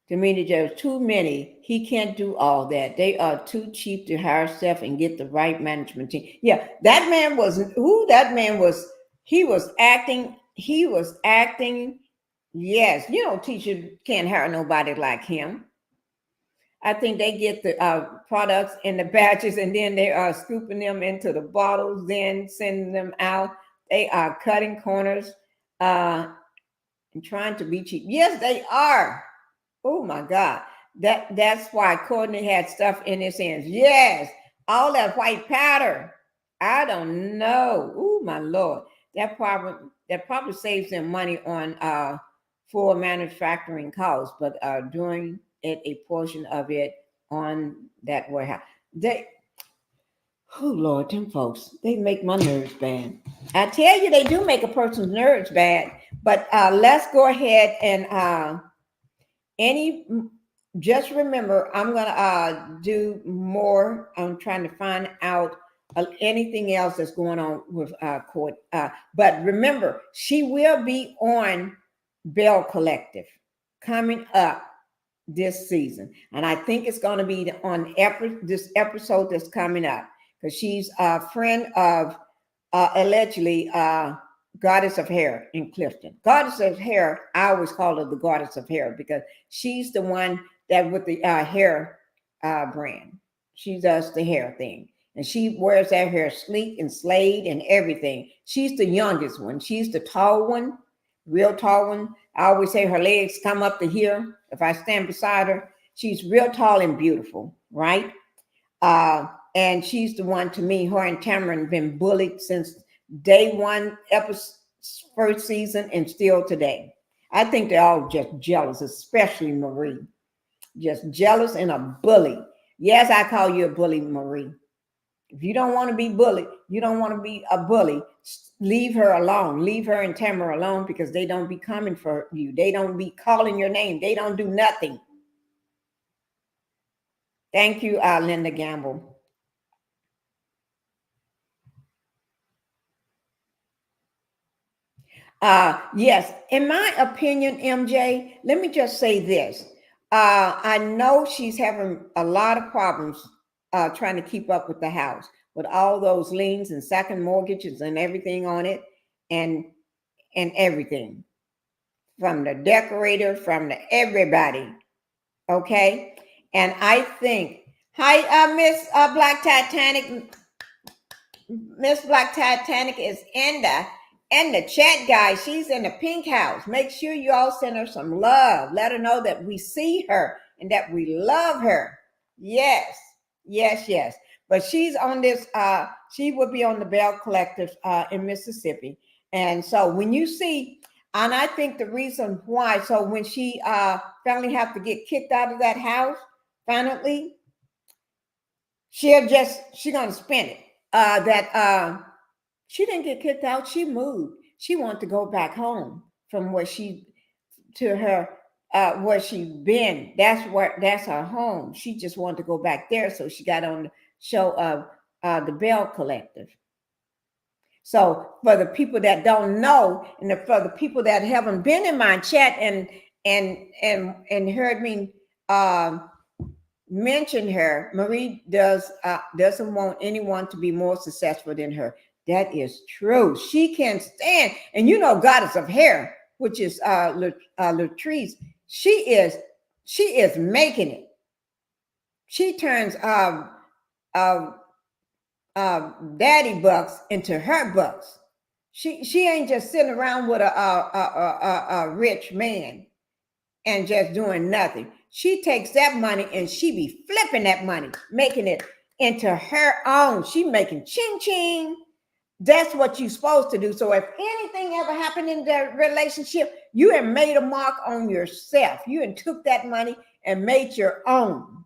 Speaker 2: To me, there's too many. He can't do all that. They are too cheap to hire staff and get the right management team. Yeah, that man was who that man was. He was acting. He was acting. Yes, teacher can't hire nobody like him. I think they get the products and the batches, and then they are scooping them into the bottles, then sending them out. They are cutting corners and trying to be cheap. Yes, they are. Oh my God. That's why Courtney had stuff in his hands. Yes, all that white powder. I don't know. Oh my Lord. That probably saves them money on for manufacturing costs, but doing it a portion of it on that warehouse. Oh Lord, them folks, they make my nerves bad. I tell you, they do make a person's nerves bad. But let's go ahead and any just remember, I'm gonna do more. I'm trying to find out anything else that's going on with court. But remember, she will be on Bell Collective coming up this season, and I think it's going to be on this episode that's coming up, because she's a friend of allegedly Goddess of Hair in Clifton. Goddess of Hair, I always call her the Goddess of Hair because she's the one that with the hair brand. She does the hair thing. And she wears that hair sleek and slayed and everything. She's the youngest one. She's the tall one, real tall one. I always say her legs come up to here if I stand beside her. She's real tall and beautiful, right? And she's the one, to me, her and Tamron been bullied since day one, first season, and still today. I think they're all just jealous, especially Marie. Just jealous and a bully. Yes, I call you a bully, Marie. If you don't want to be bullied, you don't want to be a bully, leave her alone. Leave her and Tamara alone, because they don't be coming for you. They don't be calling your name. They don't do nothing. Thank you, Linda Gamble. Yes, in my opinion, MJ, let me just say this. I know she's having a lot of problems trying to keep up with the house, with all those liens and second mortgages and everything on it, and everything, from the decorator, from the everybody. Okay, and I think, hi, Miss Black Titanic. Miss Black Titanic is in the chat, guys. She's in the pink house. Make sure you all send her some love. Let her know that we see her and that we love her. Yes, yes, yes. But she's on this, she will be on the Bell Collective in Mississippi. And so when you see, and I think the reason why, so when she finally have to get kicked out of that house, finally, she's gonna spin it. She didn't get kicked out. She moved. She wanted to go back home from where she been. That's her home. She just wanted to go back there. So she got on the show of the Bell Collective. So for the people that don't know, and for the people that haven't been in my chat and heard me mention her, Marie doesn't want anyone to be more successful than her. That is true. She can stand, and Goddess of Hair, which is Latrice, she is making it. She turns daddy bucks into her bucks. She ain't just sitting around with a rich man and just doing nothing. She takes that money and she be flipping that money, making it into her own. She making ching ching. That's what you're supposed to do. So if anything ever happened in that relationship, you have made a mark on yourself. You and took that money and made your own.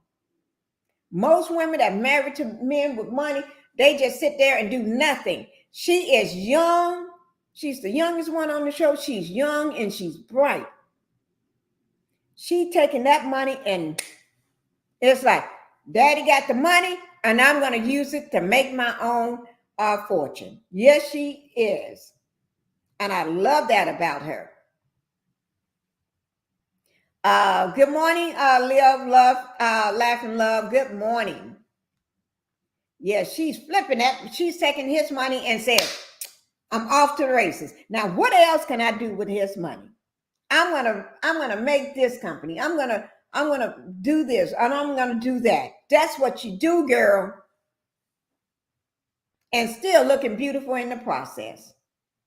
Speaker 2: Most women that married to men with money, they just sit there and do nothing. She is young. She's the youngest one on the show. She's young and she's bright. She taking that money, and it's like, daddy got the money and I'm going to use it to make my own fortune. Yes, she is. And I love that about her. Good morning, Laughing Love. Good morning. Yeah, she's flipping that. She's taking his money and said, I'm off to the races. Now, what else can I do with his money? I'm gonna make this company. I'm gonna do this and I'm gonna do that. That's what you do, girl. And still looking beautiful in the process.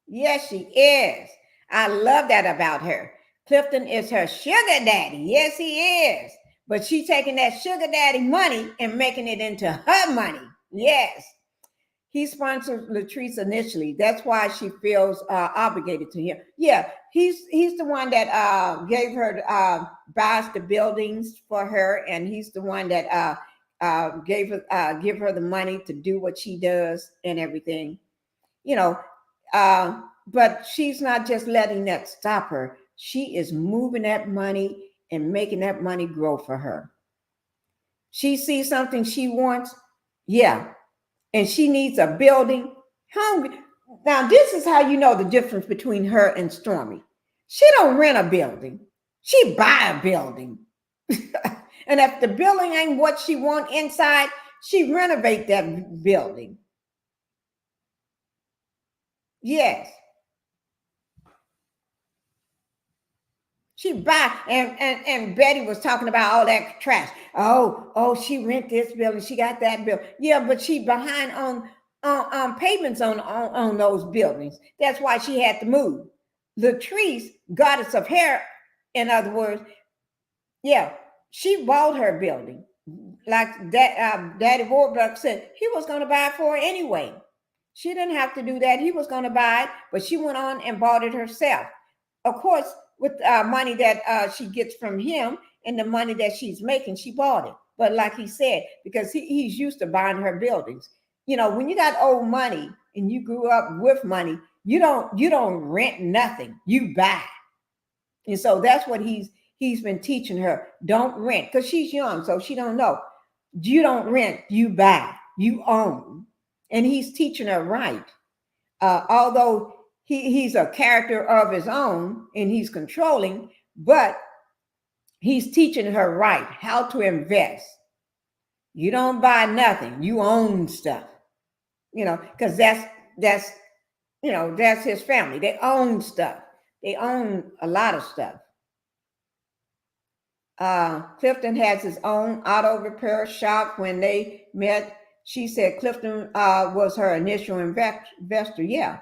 Speaker 2: Yes, she is. I love that about her. Clifton is her sugar daddy. Yes, he is. But she taking that sugar daddy money and making it into her money. Yes. He sponsored Latrice initially. That's why she feels obligated to him. Yeah, he's the one that gave her buys the buildings for her, and he's the one that give her the money to do what she does and everything. You know, but she's not just letting that stop her. She is moving that money and making that money grow for her. She sees something she wants, yeah, and she needs a building. Now, this is how you know the difference between her and Stormy. She don't rent a building. She buy a building. And if the building ain't what she want inside, she renovate that building. Yes. She buy and Betty was talking about all that trash. Oh, she rent this building. She got that building. Yeah, but she behind on payments on those buildings. That's why she had to move. Latrice, goddess of hair, in other words, yeah, she bought her building. Like that, Daddy Warbuck said, he was going to buy it for her anyway. She didn't have to do that. He was going to buy it, but she went on and bought it herself. Of course, with money that she gets from him and the money that she's making, she bought it. But like he said, because he's used to buying her buildings. You know, when you got old money and you grew up with money, you don't rent nothing. You buy. And so that's what he's been teaching her. Don't rent, because she's young, so she don't know. You don't rent, you buy, you own. And he's teaching her right. Although he's a character of his own and he's controlling, but he's teaching her right how to invest. You don't buy nothing, you own stuff. You know, because that's that's his family. They own stuff. They own a lot of stuff. Clifton has his own auto repair shop. When they met, she said Clifton was her initial investor. Yeah,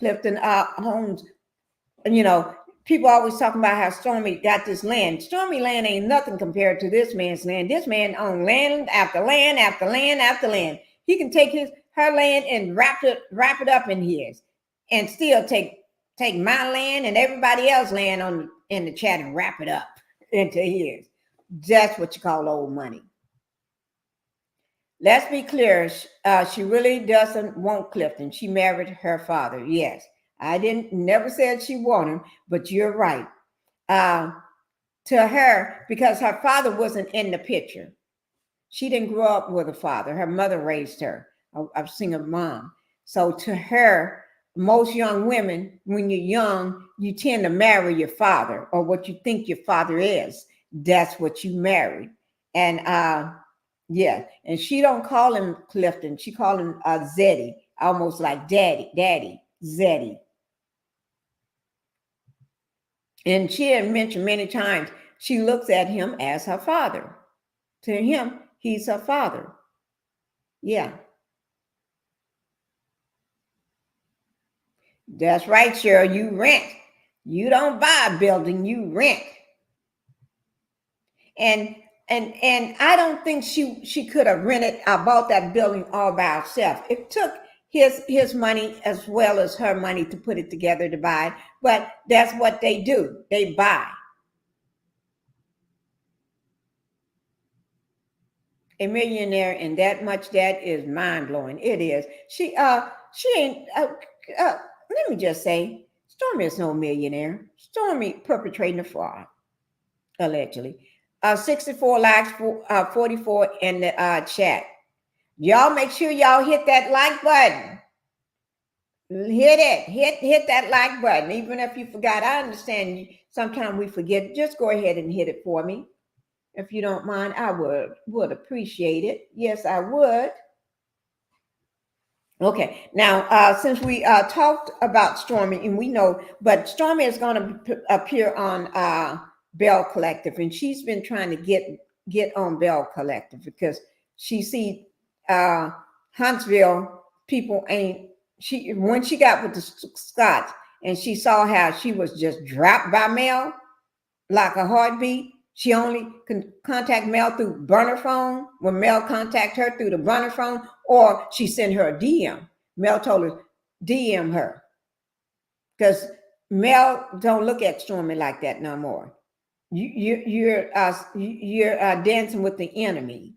Speaker 2: Clifton owns, people always talking about how Stormy got this land. Stormy land ain't nothing compared to this man's land. This man owns land after land after land after land. He can take her land and wrap it up in his, and still take my land and everybody else's land in the chat and wrap it up into his. That's what you call old money. Let's be clear. She really doesn't want Clifton. She married her father. Yes, I never said she wanted him, but you're right. To her, because her father wasn't in the picture. She didn't grow up with a father. Her mother raised her. I've seen her mom. So to her, most young women, when you're young, you tend to marry your father or what you think your father is. That's what you marry. And yeah, and she don't call him Clifton. She call him Zeddy, almost like daddy, Zeddy. And she had mentioned many times she looks at him as her father. To him, he's her father. Yeah. That's right, Cheryl. You rent. You don't buy a building, you rent. And I don't think she could have bought that building all by herself. It took his money as well as her money to put it together to buy it. But that's what they do. They buy. A millionaire and that much debt is mind blowing. It is. She ain't. Let me just say, Stormy is no millionaire. Stormy perpetrating a fraud, allegedly. 64 likes, 44 in the chat. Y'all make sure y'all hit that like button. hit that like button. Even if you forgot, I understand sometimes we forget. Just go ahead and hit it for me. If you don't mind, I would appreciate it. Yes, I would. Okay, now since we talked about Stormy, and we know, but Stormy is going to appear on Bell Collective, and she's been trying to get on Bell Collective because she see Huntsville people ain't she when she got with the Scots and she saw how she was just dropped by mail like a heartbeat. She only can contact Mel through burner phone when Mel contact her through the burner phone, or she sent her a DM. Mel told her DM her because Mel don't look at Stormy like that no more. You're dancing with the enemy.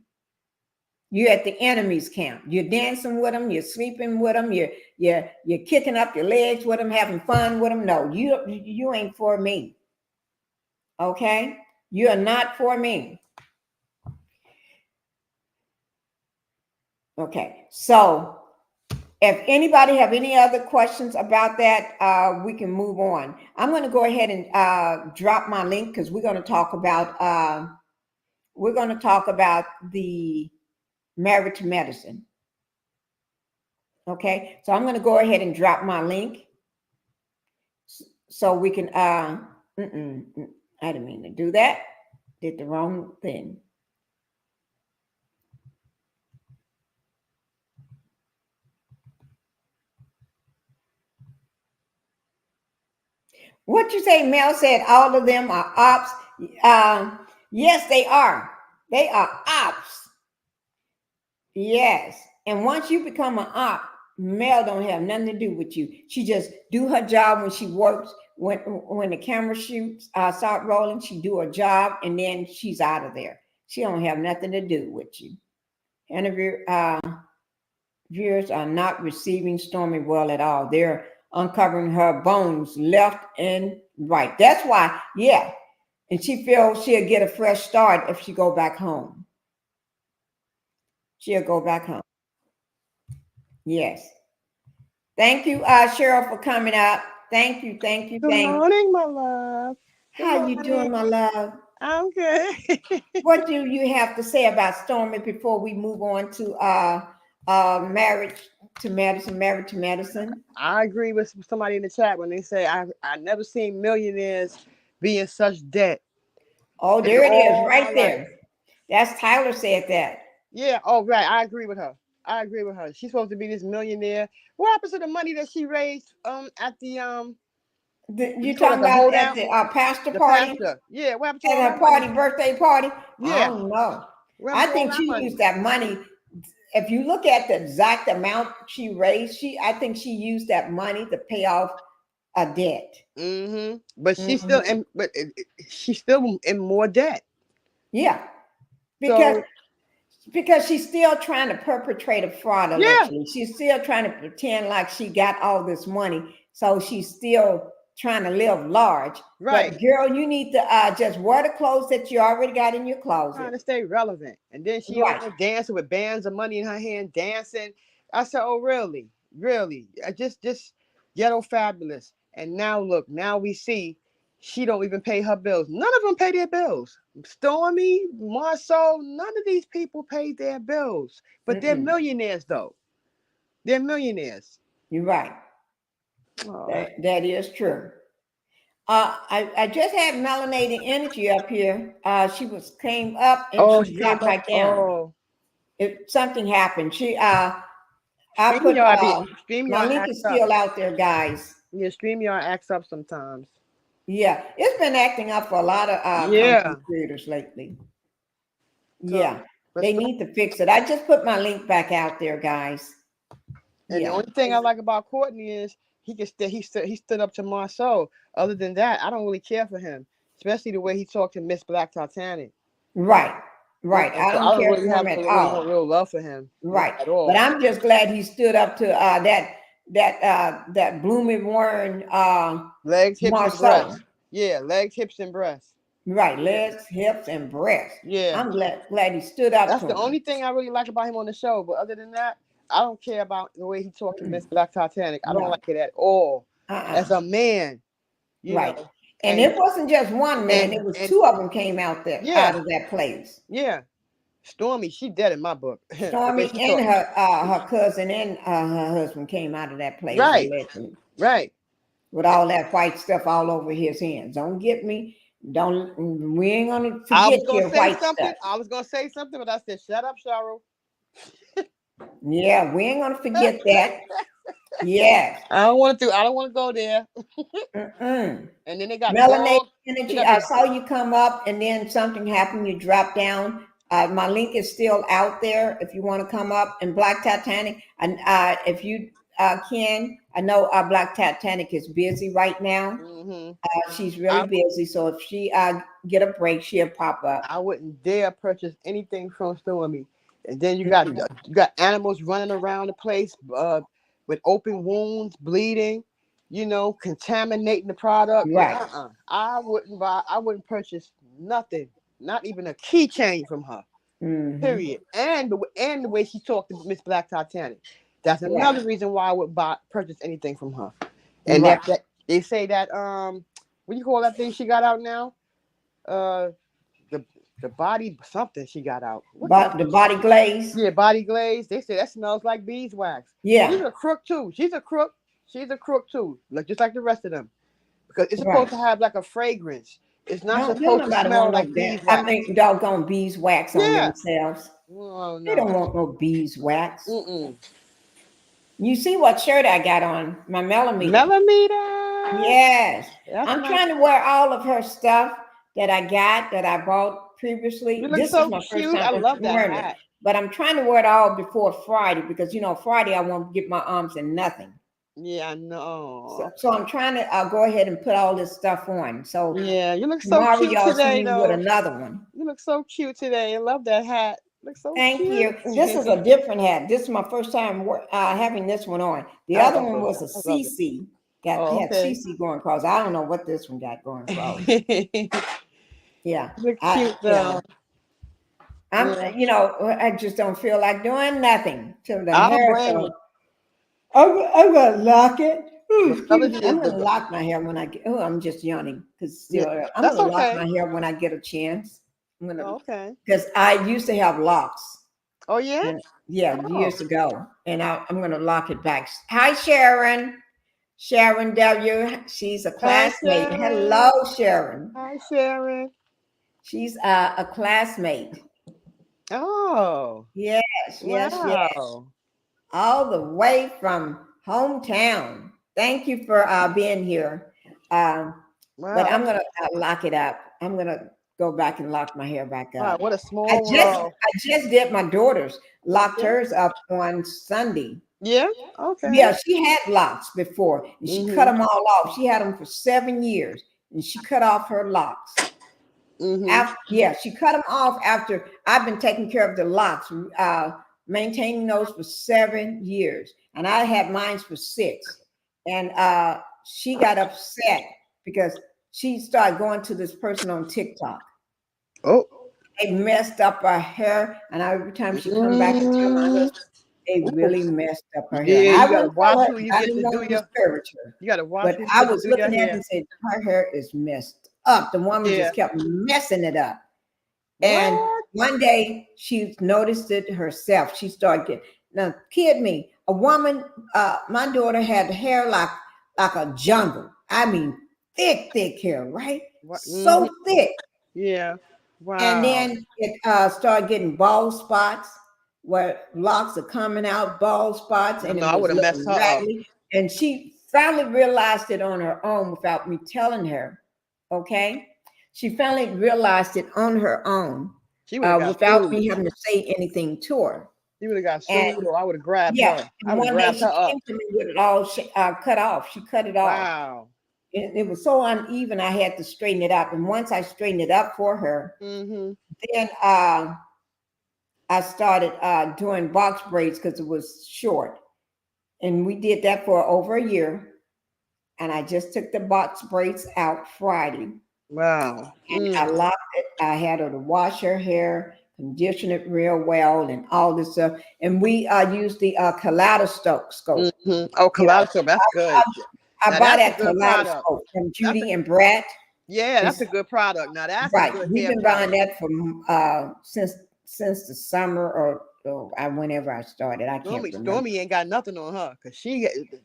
Speaker 2: You're at the enemy's camp. You're dancing with them. You're sleeping with them. You're kicking up your legs with them, having fun with them. No, you ain't for me. Okay. You are not for me. Okay, so if anybody have any other questions about that, we can move on. I'm going to go ahead and drop my link because we're going to talk about the Married to Medicine. Okay, so I'm going to go ahead and drop my link so we can. I didn't mean to do that. Did the wrong thing. What you say, Mel said all of them are ops. Yes, they are. They are ops. Yes. And once you become an op, Mel don't have nothing to do with you. She just do her job when she works. When the camera shoots start rolling, she do her job and then she's out of there. She don't have nothing to do with you. And viewers are not receiving Stormy well at all. They're uncovering her bones left and right. That's why, yeah. And she feels she'll get a fresh start if she go back home. She'll go back home. Yes. Thank you, Cheryl, for coming up. Thank you.
Speaker 3: Good morning, my love.
Speaker 2: How you doing, my love?
Speaker 3: I'm good.
Speaker 2: What do you have to say about Stormy before we move on to marriage to medicine?
Speaker 3: I agree with somebody in the chat when they say I never seen millionaires be in such debt.
Speaker 2: Oh, there it is, right there. That's Tyler said that.
Speaker 3: Yeah. Oh, right. I agree with her. She's supposed to be this millionaire. What happens to the money that she raised at the
Speaker 2: you talking about at the pastor party?
Speaker 3: Pastor. Yeah. What happened to
Speaker 2: at her party, birthday party?
Speaker 3: Yeah.
Speaker 2: I don't know. I think she used that money. If you look at the exact amount she raised, I think she used that money to pay off a debt.
Speaker 3: Mm-hmm. But she's still she's still in more debt.
Speaker 2: Yeah. Because she's still trying to perpetrate a fraud allegedly. Yeah. She's still trying to pretend like she got all this money. So she's still trying to live large.
Speaker 3: Right.
Speaker 2: But girl, you need to just wear the clothes that you already got in your closet.
Speaker 3: Trying to stay relevant. And then she was dancing with bands of money in her hand, dancing. I said, oh, really? Really? Just ghetto fabulous. And now look, now we see she don't even pay her bills. None of them pay their bills. Stormy, Marceau, none of these people paid their bills. But they're millionaires, though. They're millionaires.
Speaker 2: You're right. Oh. That is true. I just had Melanated Energy up here. She came up and she dropped back down. Oh. Something happened. I put my link is still out there, guys.
Speaker 3: Yeah, StreamYard acts up sometimes.
Speaker 2: Yeah, it's been acting up for a lot of content creators lately. So, they need to fix it. I just put my link back out there, guys.
Speaker 3: And the only thing I like about Courtney is he stood up to Marceau. Other than that, I don't really care for him, especially the way he talked to Miss Black Titanic.
Speaker 2: Right. I don't care
Speaker 3: really
Speaker 2: for him at all.
Speaker 3: No real love for him.
Speaker 2: Right. At all. But I'm just glad he stood up to that Bloomy Warren
Speaker 3: legs, hips, and breasts. Yeah, legs, hips, and breasts.
Speaker 2: Right, legs, hips, and breasts.
Speaker 3: Yeah.
Speaker 2: I'm glad he stood up.
Speaker 3: That's the only thing I really like about him on the show. But other than that, I don't care about the way he talked to Miss Black Titanic. I don't
Speaker 2: No.
Speaker 3: like it at all. As a man, you
Speaker 2: Right.
Speaker 3: know.
Speaker 2: And it wasn't just one man, it was two of them came out there out of that place.
Speaker 3: Yeah. Stormy, she dead in my book.
Speaker 2: Stormy and her cousin and her husband came out of that place.
Speaker 3: Right.
Speaker 2: Allegedly.
Speaker 3: Right.
Speaker 2: With all that white stuff all over his hands. Don't get me. We ain't gonna forget your white stuff.
Speaker 3: I was gonna say something, but I said, shut up, Cheryl.
Speaker 2: Yeah, we ain't gonna forget that. Yes.
Speaker 3: I don't want to go there. And then they got
Speaker 2: melanated energy. I saw you come up and then something happened, you dropped down. My link is still out there if you want to come up. And Black Titanic, and if you can, I know our Black Titanic is busy right now. She's really busy, so if she get a break, she'll pop up.
Speaker 3: I wouldn't dare purchase anything from Stormy. And then you got animals running around the place with open wounds, bleeding, contaminating the product.
Speaker 2: Right.
Speaker 3: I wouldn't purchase nothing, not even a keychain from her. Period. And the way she talked to Miss Black Titanic. That's another reason why I would purchase anything from her. And that they say that what do you call that thing she got out now? The body something she got out.
Speaker 2: But the body glaze?
Speaker 3: Yeah, body glaze. They say that smells like beeswax.
Speaker 2: Yeah.
Speaker 3: She's a crook too. She's a crook too. Just like the rest of them. Because it's supposed to have like a fragrance. It's not supposed to smell like beeswax.
Speaker 2: I think doggone beeswax on themselves.
Speaker 3: Oh, no.
Speaker 2: They don't want no beeswax. You see what shirt I got on? My millimeter. Yes. I'm trying to wear all of her stuff that I bought previously.
Speaker 3: This is my first time. I love that hat.
Speaker 2: But I'm trying to wear it all before Friday because Friday I won't get my arms in nothing.
Speaker 3: Yeah, I know.
Speaker 2: So I'm trying to go ahead and put all this stuff on. So
Speaker 3: yeah, you look so cute today,
Speaker 2: though. With another one.
Speaker 3: You look so cute today. I love that hat. Look so
Speaker 2: Thank
Speaker 3: cute.
Speaker 2: you. This is a different hat. This is my first time having this one on. The other one was a CC. Had CC going across. I don't know what this one got going across. Yeah.
Speaker 3: Look cute though.
Speaker 2: I just don't feel like doing nothing till the
Speaker 3: I'm
Speaker 2: hair. I'm gonna lock it. I'm gonna lock my hair when I get. Oh, I'm just yawning because I'm gonna lock my hair when I get a chance. I'm gonna because I used to have locks.
Speaker 3: Oh yeah,
Speaker 2: and, years ago, and I'm gonna lock it back. Hi, Sharon. Sharon W. She's a classmate. Hello, Sharon.
Speaker 3: Hi, Sharon.
Speaker 2: She's a classmate.
Speaker 3: Oh.
Speaker 2: Yes. All the way from hometown. Thank you for being here. But I'm going to lock it up. I'm going to go back and lock my hair back up.
Speaker 3: Wow, what a small
Speaker 2: I just did my daughter's. Locked hers up on Sunday.
Speaker 3: Yeah? Okay.
Speaker 2: Yeah, she had locks before. And she cut them all off. She had them for 7 years. And she cut off her locks. She cut them off after I've been taking care of the locks, maintaining those for 7 years, and I had mine for 6. And she got upset because she started going to this person on TikTok.
Speaker 3: Oh,
Speaker 2: they messed up her hair, and every time she come back and tell my husband, they really messed up her hair.
Speaker 3: Yeah,
Speaker 2: you gotta watch who you get to do your.
Speaker 3: You gotta watch.
Speaker 2: But I was looking at it and said, her hair is messed up. The woman just kept messing it up. And one day she noticed it herself. She started getting, now kid me, a woman, my daughter had hair like a jungle. I mean, thick hair, right? So thick.
Speaker 3: Yeah. Wow.
Speaker 2: And then it started getting bald spots where locks are coming out, bald spots. And
Speaker 3: I would have messed her up.
Speaker 2: And she finally realized it on her own without me telling her. Okay. She finally realized it on her own without me having to say anything to her.
Speaker 3: You would have got sued, or I would have grabbed her.
Speaker 2: I would have grabbed her up. Came to me with it all cut off. She cut it off.
Speaker 3: Wow.
Speaker 2: It was so uneven, I had to straighten it up. And once I straightened it up for her, then I started doing box braids because it was short. And we did that for over a year. And I just took the box braids out Friday.
Speaker 3: Wow.
Speaker 2: And I locked it. I had her to wash her hair condition it real well, and all this stuff. And we use the kaleidoscope.
Speaker 3: Mm-hmm. Oh, kaleidoscope, that's good.
Speaker 2: I
Speaker 3: Now
Speaker 2: bought
Speaker 3: that's a
Speaker 2: that
Speaker 3: good product.
Speaker 2: kaleidoscope from
Speaker 3: That's
Speaker 2: Judy and Brad.
Speaker 3: Yeah, that's a good product. Now that's a
Speaker 2: Right.
Speaker 3: good
Speaker 2: We've
Speaker 3: hair
Speaker 2: been
Speaker 3: product.
Speaker 2: buying that from since the summer or whenever I started. I can't remember.
Speaker 3: Stormy ain't got nothing on her because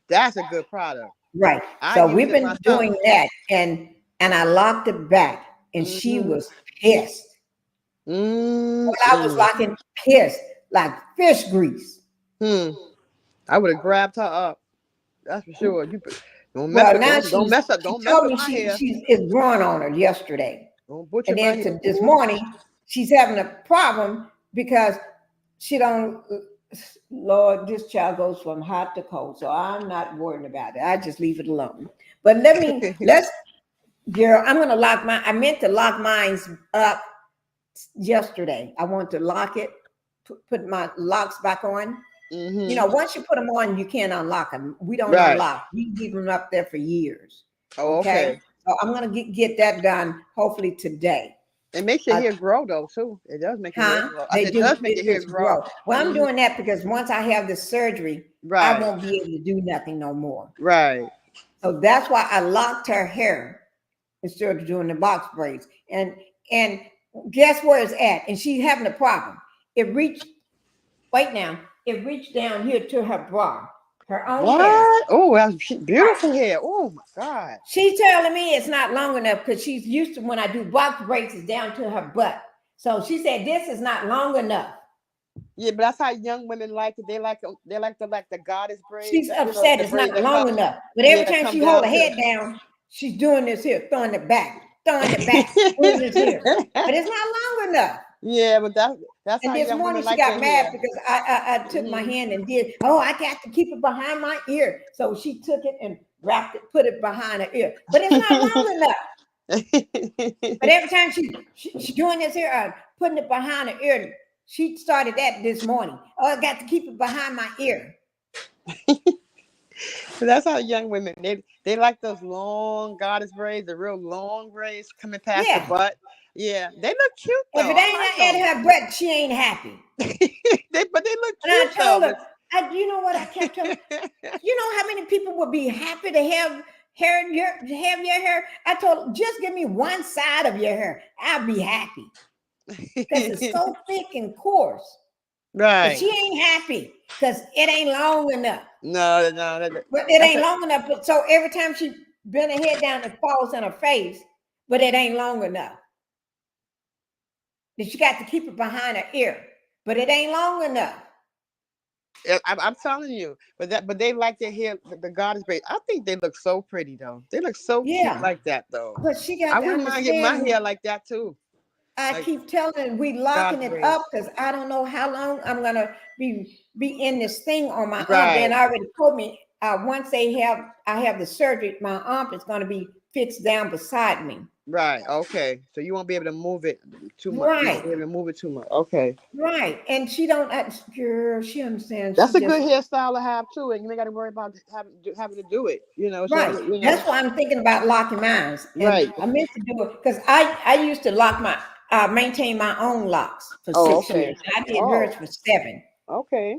Speaker 3: that's a good product.
Speaker 2: Right.
Speaker 3: I
Speaker 2: So
Speaker 3: use
Speaker 2: we've
Speaker 3: it
Speaker 2: been
Speaker 3: myself.
Speaker 2: doing that, and I locked it back, and she was pissed. Well, I was locking pissed like fish grease.
Speaker 3: I would have grabbed her up. That's for sure. You don't
Speaker 2: Well,
Speaker 3: mess
Speaker 2: now
Speaker 3: up. Don't mess up.
Speaker 2: she
Speaker 3: Don't mess
Speaker 2: told
Speaker 3: with
Speaker 2: me
Speaker 3: my hair.
Speaker 2: it's growing on her yesterday.
Speaker 3: Don't butcher
Speaker 2: And
Speaker 3: my
Speaker 2: then
Speaker 3: hair.
Speaker 2: this morning, she's having a problem because she don't. Lord, this child goes from hot to cold, so I'm not worrying about it. I just leave it alone. But girl, I'm gonna lock I meant to lock mine up yesterday. I want to lock it, put my locks back on. You know, once you put them on, you can't unlock them. We don't unlock. We leave them up there for years.
Speaker 3: Oh, okay.
Speaker 2: So I'm gonna get that done hopefully today.
Speaker 3: It makes your hair grow though too. It does make your hair grow.
Speaker 2: It does make
Speaker 3: your hair grow.
Speaker 2: Well, I'm doing that because once I have the surgery, I won't be able to do nothing no more.
Speaker 3: Right.
Speaker 2: So that's why I locked her hair instead of doing the box braids. And guess where it's at? And she's having a problem. It reached down here to her bra. Her own hair.
Speaker 3: Oh, that's beautiful hair. Oh my God.
Speaker 2: She's telling me it's not long enough because she's used to when I do box braids, it's down to her butt. So she said this is not long enough.
Speaker 3: Yeah, but that's how young women like it. They like the goddess braids.
Speaker 2: She's upset it's not long enough. But every time she hold her head down, she's doing this here, throwing it back, doing this here. But it's not long enough.
Speaker 3: Yeah, but that's
Speaker 2: and
Speaker 3: how
Speaker 2: this
Speaker 3: young
Speaker 2: morning
Speaker 3: women
Speaker 2: she got mad
Speaker 3: hair.
Speaker 2: because I took my hand and did. Oh, I got to keep it behind my ear. So she took it and wrapped it, put it behind her ear. But it's not long enough. But every time she's doing this here, putting it behind her ear. She started that this morning. Oh, I got to keep it behind my ear.
Speaker 3: So that's how young women they like those long goddess braids, the real long braids coming past the butt. Yeah, they look cute though.
Speaker 2: If it ain't at her butt, she ain't happy.
Speaker 3: But they look cute.
Speaker 2: And I told her, you know what I kept telling her? You know how many people would be happy to have your hair? I told her, just give me one side of your hair. I'll be happy. Because it's so thick and coarse.
Speaker 3: Right.
Speaker 2: But she ain't happy because it ain't long enough.
Speaker 3: No.
Speaker 2: But it ain't long enough. But so every time she bend her head down, it falls in her face. But it ain't long enough. She got to keep it behind her ear. But it ain't long enough.
Speaker 3: I'm telling you. But they like their hair, the goddess braid. I think they look so pretty though. They look so cute like that though.
Speaker 2: But she got
Speaker 3: I wouldn't mind getting my hair like that too.
Speaker 2: I keep telling we locking it up because I don't know how long I'm gonna be in this thing on my arm. And I already told me once I have the surgery, my arm is gonna be fixed down beside me.
Speaker 3: Right. Okay. So you won't be able to move it too much.
Speaker 2: Right.
Speaker 3: You won't be able to move it too much. Okay.
Speaker 2: Right. And she don't. Girl, she understands.
Speaker 3: That's a good hairstyle to have too, and you ain't got to worry about having to do it. You know.
Speaker 2: Right.
Speaker 3: So, you know.
Speaker 2: That's why I'm thinking about locking mine.
Speaker 3: Right.
Speaker 2: I meant to do it because I used to maintain my own locks for 6 years. I did hers for 7.
Speaker 3: Okay.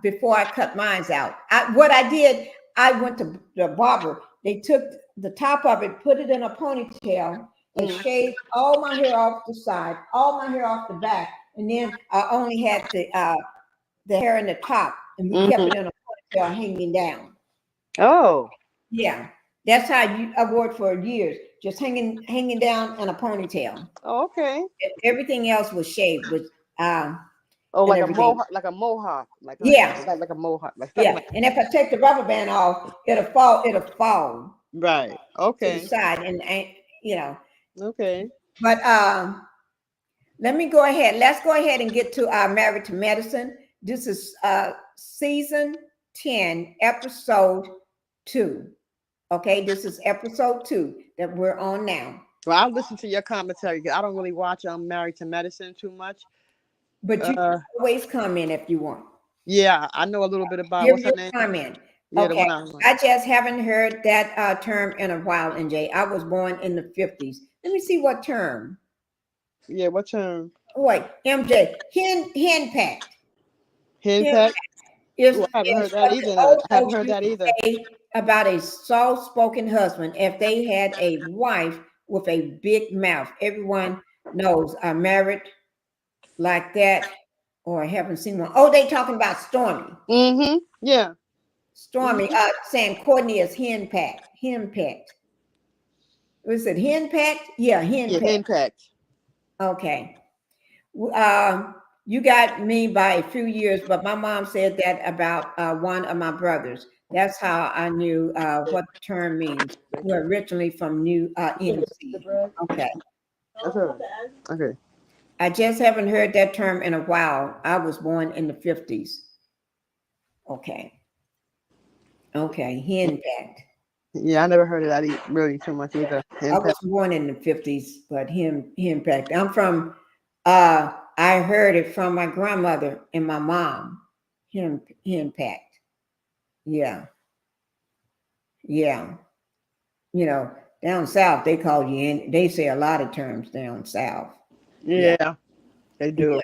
Speaker 2: Before I cut mine out. What I did, I went to the barber. They took the top of it, put it in a ponytail, and shaved all my hair off the side, all my hair off the back, and then I only had the hair in the top, and we kept it in a ponytail hanging down.
Speaker 3: Oh.
Speaker 2: Yeah. That's how I wore it for years, just hanging down in a ponytail.
Speaker 3: Oh, okay.
Speaker 2: Everything else was shaved.
Speaker 3: Like a mohawk. Like a mohawk.
Speaker 2: And if I take the rubber band off, it'll fall.
Speaker 3: Right. Okay.
Speaker 2: To the side, and
Speaker 3: Okay.
Speaker 2: But let's go ahead and get to our Married to Medicine. This is season 10, episode 2. Okay, this is episode 2 that we're on now.
Speaker 3: Well, I'll listen to your commentary because I don't really watch Married to Medicine too much.
Speaker 2: But you can always comment if you want.
Speaker 3: Yeah, I know a little bit about
Speaker 2: what's her name. Comment.
Speaker 3: Yeah,
Speaker 2: okay, I just haven't heard that term in a while, NJ. I was born in the 50s. Let me see what term.
Speaker 3: Yeah, what term?
Speaker 2: Wait, MJ, hen packed.
Speaker 3: Hen
Speaker 2: Hen
Speaker 3: peck. Ooh, I haven't
Speaker 2: is
Speaker 3: heard that
Speaker 2: what the
Speaker 3: either. Now.
Speaker 2: old
Speaker 3: I haven't
Speaker 2: folks
Speaker 3: heard
Speaker 2: used
Speaker 3: that
Speaker 2: to
Speaker 3: either.
Speaker 2: say about a soft-spoken husband if they had a wife with a big mouth. Everyone knows are married like that or haven't seen one. Oh, they talking about Stormy.
Speaker 3: Mm-hmm. Yeah.
Speaker 2: Stormy,
Speaker 3: Mm-hmm.
Speaker 2: saying Courtney is hen packed. Hen packed. Was it hen packed? Yeah, hen
Speaker 3: Yeah, hen
Speaker 2: packed.
Speaker 3: peck.
Speaker 2: Okay. Uh, you got me by a few years, but my mom said that about one of my brothers. That's how I knew what the term means. We're originally from New NC. Okay.
Speaker 3: That's all right. Okay.
Speaker 2: I just haven't heard that term in a while. I was born in the 50s. Okay. Okay. Hen packed.
Speaker 3: Yeah, I never heard of that really too much either.
Speaker 2: I
Speaker 3: Hen
Speaker 2: was
Speaker 3: peck.
Speaker 2: born in the 50s, but hen packed. I'm from I heard it from my grandmother and my mom. Hen packed. Yeah. Yeah. You know, down south they call you in. They say a lot of terms down south. Yeah.
Speaker 3: Yeah, they
Speaker 2: Yeah.
Speaker 3: do.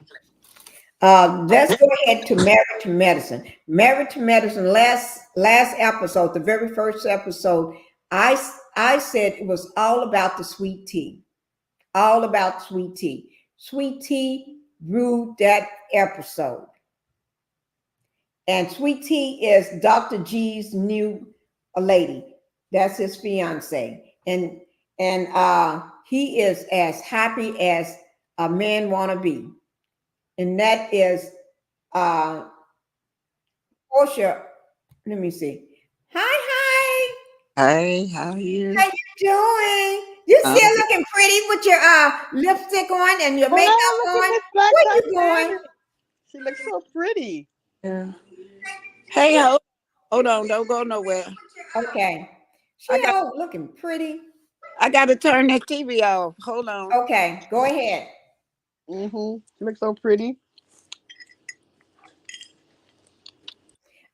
Speaker 2: Let's go ahead to Married to Medicine. Married to Medicine. Last episode, the very first episode, I said it was all about the sweet tea. All about sweet tea. Sweet tea ruled that episode. And Sweet Tea is Dr. G's new lady. That's his fiance. And he is as happy as a man wanna be. And that is uh Portia. Let me see. Hi.
Speaker 4: Hey, how are you?
Speaker 2: How you doing? You
Speaker 4: I'm
Speaker 2: still
Speaker 4: good.
Speaker 2: looking pretty with your lipstick on and your makeup
Speaker 3: Wow, look at
Speaker 2: on.
Speaker 3: Miss Black
Speaker 2: Where you going?
Speaker 3: Titanic. She looks so pretty.
Speaker 4: Yeah. Hey, hold on, don't go nowhere.
Speaker 2: Okay. She
Speaker 4: I got
Speaker 2: out looking pretty.
Speaker 4: I got to turn that TV off. Hold on.
Speaker 2: Okay, go ahead.
Speaker 3: Mm-hmm. She looks so pretty.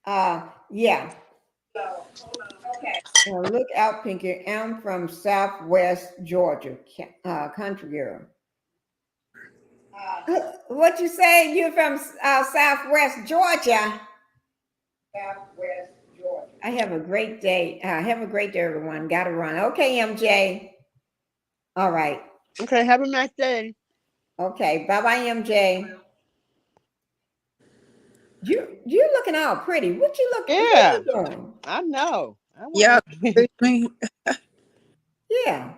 Speaker 2: Yeah. Okay. Well, look out, Pinkie. I'm from Southwest Georgia, country girl. What you say? You're from Southwest Georgia. Southwest Georgia. I have a great day. Have a great day, everyone. Got to run. Okay, MJ. All right.
Speaker 3: Okay, have a nice day.
Speaker 2: Okay. Bye, bye, MJ. You looking all pretty. What you look? What
Speaker 3: Yeah,
Speaker 2: you doing?
Speaker 3: I know. I
Speaker 4: Yeah,
Speaker 3: want.
Speaker 4: excuse me.
Speaker 2: Yeah,